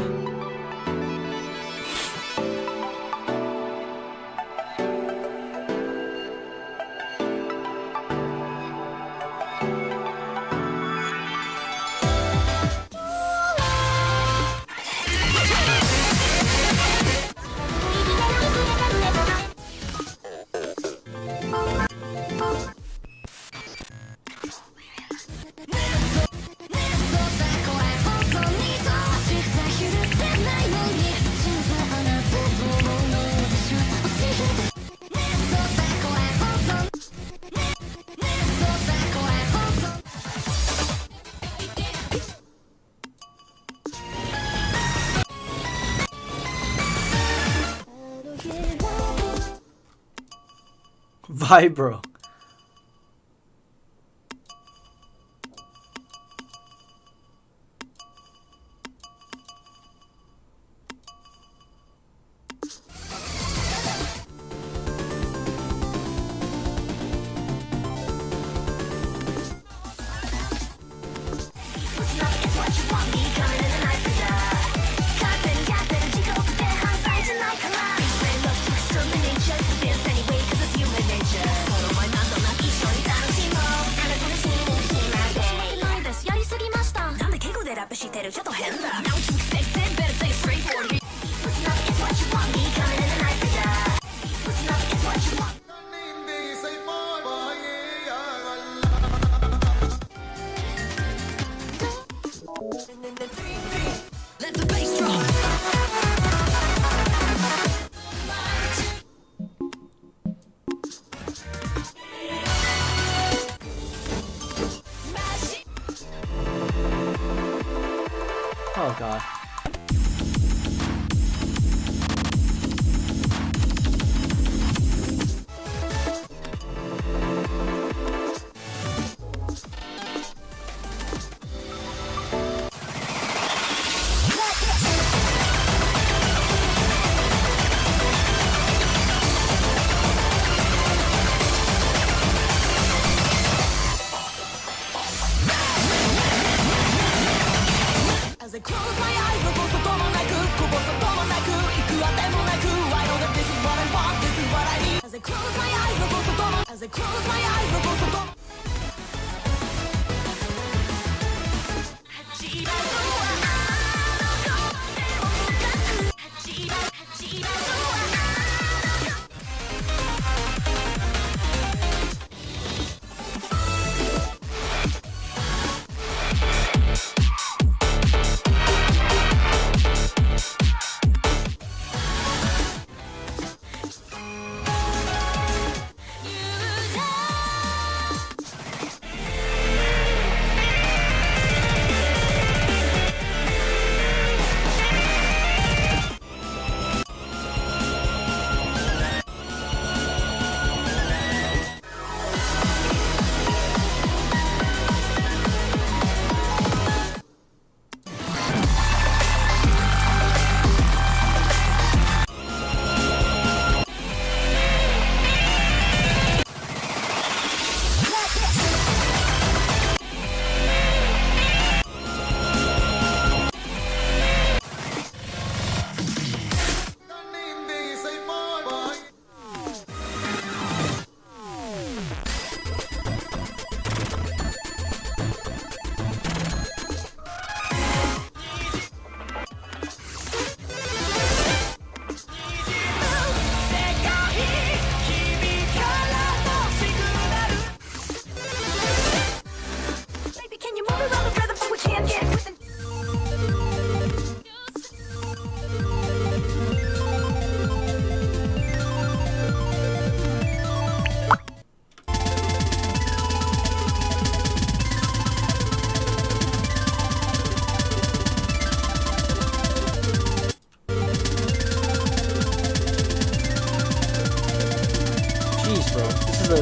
Vibro. god. As I close my eyes, 残すこともなく、こぼすこともなく、行くあてもなく、I know that this is what I want, this is what I need. As I close my eyes, 残すことも、as I close my eyes, 残すことも。始まるはあの子でも深く、始まるは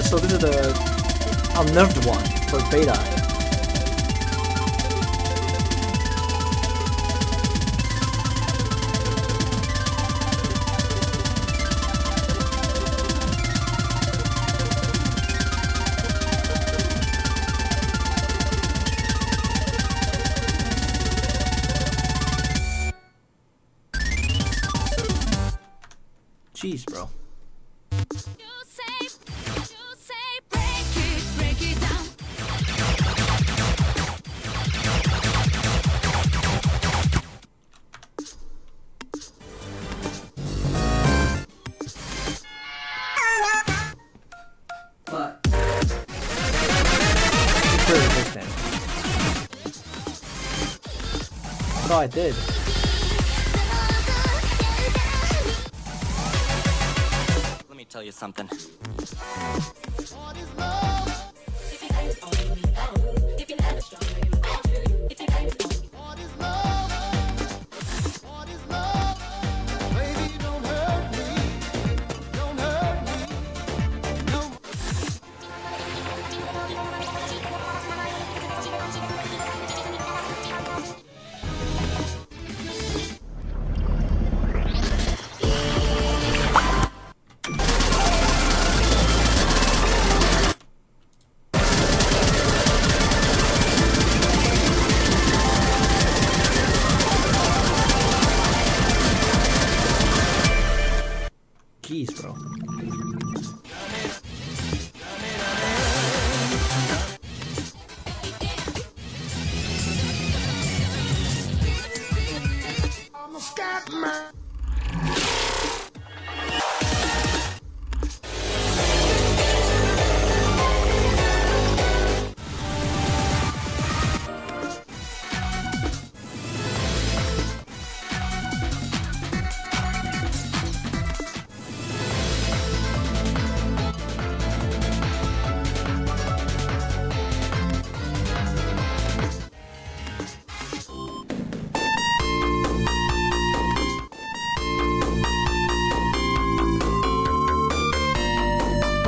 So this is the unnerved one for beta. Jeez, bro. No, I did. Let me tell you something.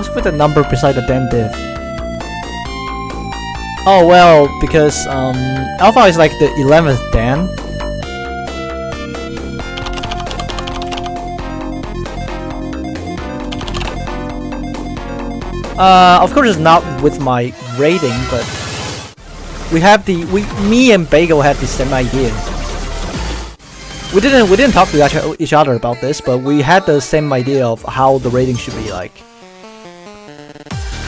What's with the number beside the damn div? Oh well, because alpha is like the 11th dan. Of course it's not with my rating, but me and Bagel had the same idea. We didn't talk to each other about this, but we had the same idea of how the rating should be like.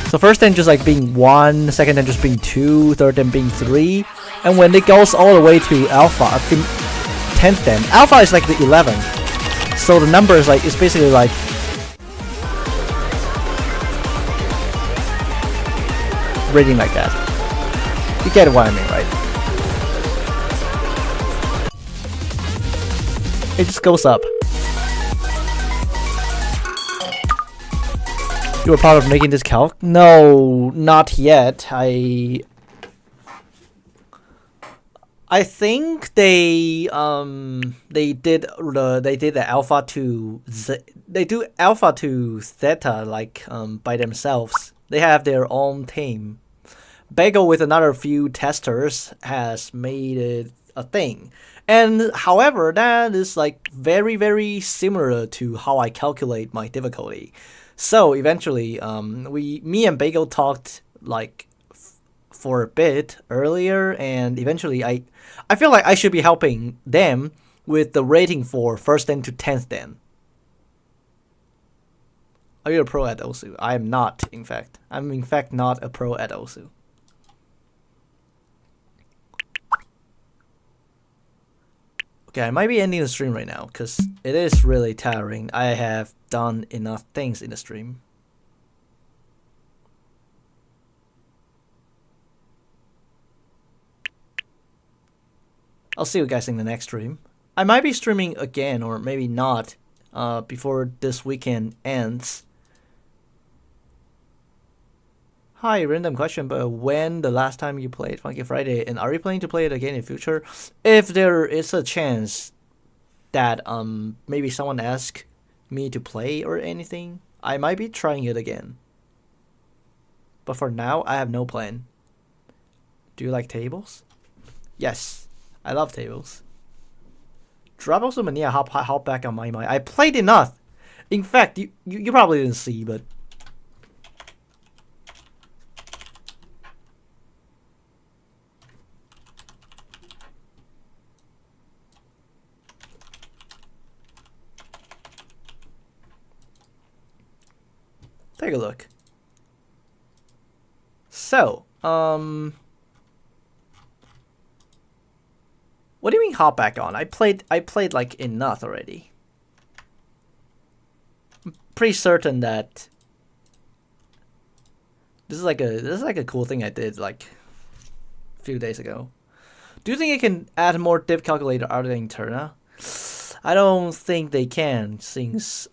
So first then just like being 1, second then just being 2, third then being 3, and when it goes all the way to alpha, 10th then. Alpha is like the 11th, so the number is like, it's basically like rating like that. You get what I mean, right? It just goes up. You were part of making this calc? No, not yet. I think they did the alpha to they do alpha to theta like by themselves. They have their own team. Bagel with another few testers has made it a thing. And however, that is like very, very similar to how I calculate my difficulty. So eventually, me and Bagel talked like for a bit earlier, and eventually I feel like I should be helping them with the rating for 1st dan to 10th dan. Are you a pro at Osu? I am not, in fact. I'm in fact not a pro at Osu. Okay, I might be ending the stream right now because it is really tiring. I have done enough things in the stream. I'll see you guys in the next stream. I might be streaming again or maybe not before this weekend ends. Hi, random question, but when the last time you played Funky Friday, and are you planning to play it again in future? If there is a chance that maybe someone asks me to play or anything, I might be trying it again. But for now, I have no plan. Do you like tables? Yes, I love tables. Drop also mania hop back on my mind. I played enough. In fact, you probably didn't see, but take a look. So, what do you mean hop back on? I played like enough already. I'm pretty certain that this is like a cool thing I did like a few days ago. Do you think it can add more div calculator other than Interna? I don't think they can, since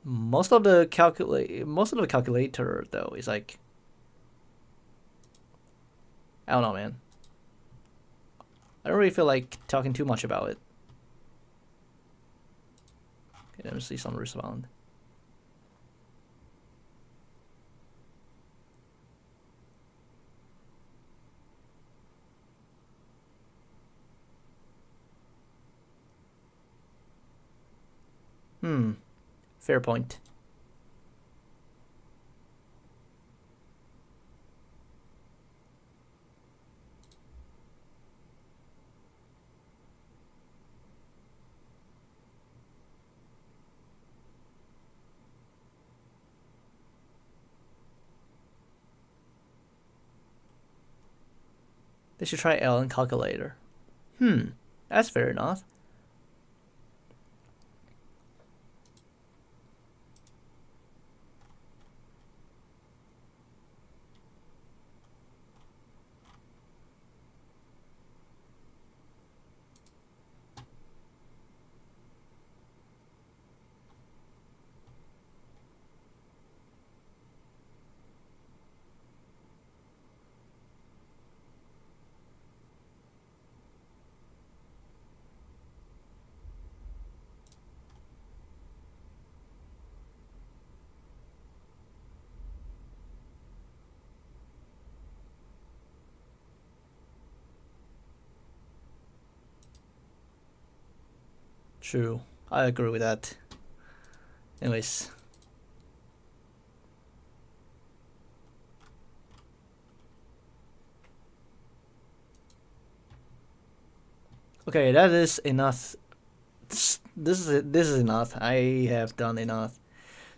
most of the calculator though is like, I don't know, man. I don't really feel like talking too much about it. Okay, let me see some respond. Fair point. They should try Ellen calculator. That's fair enough. True. I agree with that. Anyways. Okay, that is enough. This is enough. I have done enough.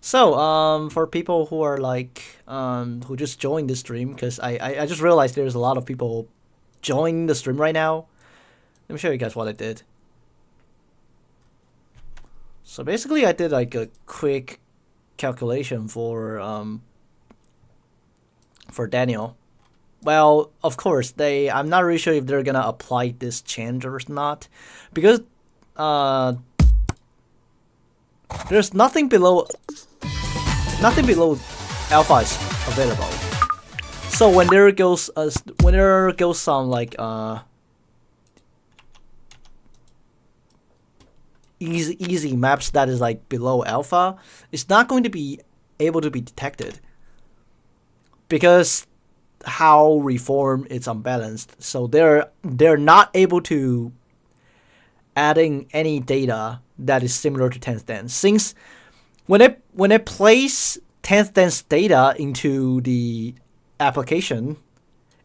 So, for people who are like, who just joined the stream, because I just realized there's a lot of people joining the stream right now. Let me show you guys what I did. So basically, I did like a quick calculation for Daniel. Well, of course, I'm not really sure if they're gonna apply this change or not, because there's nothing below alpha is available. So when there goes some like easy maps that is like below alpha, it's not going to be able to be detected because how reform it's unbalanced. So they're not able to adding any data that is similar to 10th dance. Since when I place 10th dance data into the application,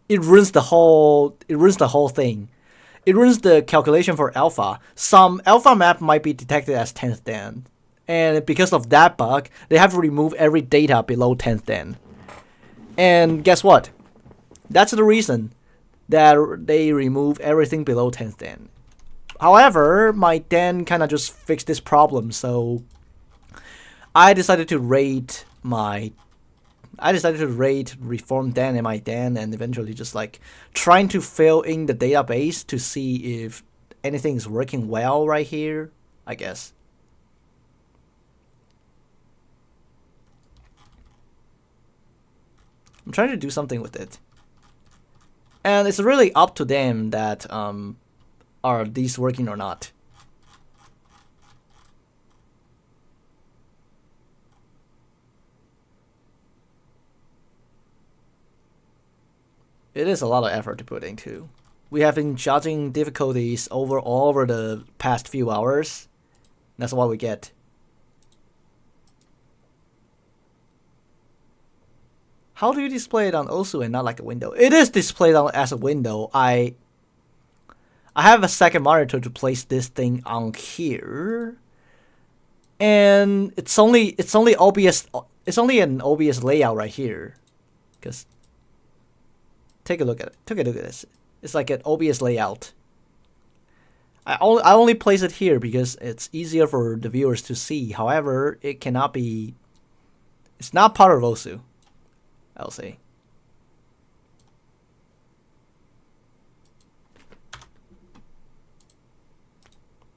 it ruins the whole thing. It ruins the calculation for alpha. Some alpha map might be detected as 10th dan, and because of that bug, they have to remove every data below 10th dan. And guess what? That's the reason that they remove everything below 10th dan. However, my dan kind of just fixed this problem, so I decided to rate reform dan and my dan, and eventually just like trying to fill in the database to see if anything is working well right here, I guess. I'm trying to do something with it. And it's really up to them that are these working or not. It is a lot of effort to put into. We have been judging difficulties over the past few hours. That's what we get. How do you display it on OSU and not like a window? It is displayed on as a window. I have a second monitor to place this thing on here, and it's only OBS. It's only an OBS layout right here, because take a look at it. Take a look at this. It's like an OBS layout. I only place it here because it's easier for the viewers to see. However, it cannot be. It's not part of OSU, I'll say.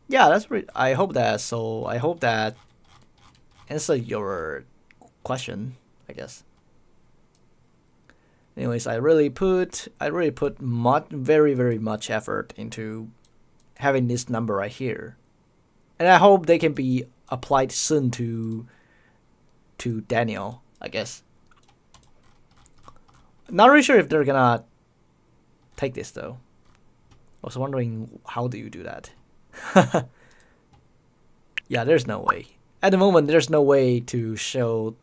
Yeah, that's pretty. I hope that answered your question, I guess. Anyways, I really put very much effort into having this number right here, and I hope they can be applied soon to Daniel, I guess. Not really sure if they're gonna take this though. I was wondering, how do you do that? Yeah, there's no way. At the moment, there's no way to show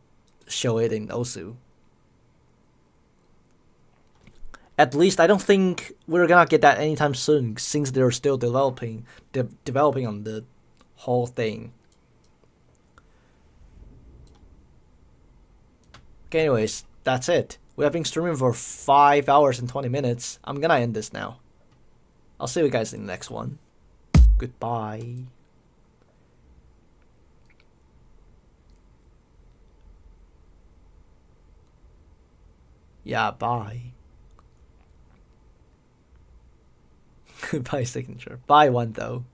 it in OSU. At least I don't think we're gonna get that anytime soon, since they're still developing on the whole thing. Okay, anyways, that's it. We have been streaming for 5 hours and 20 minutes. I'm gonna end this now. I'll see you guys in the next one. Goodbye. Yeah, bye. Goodbye, Signical. Bye one though.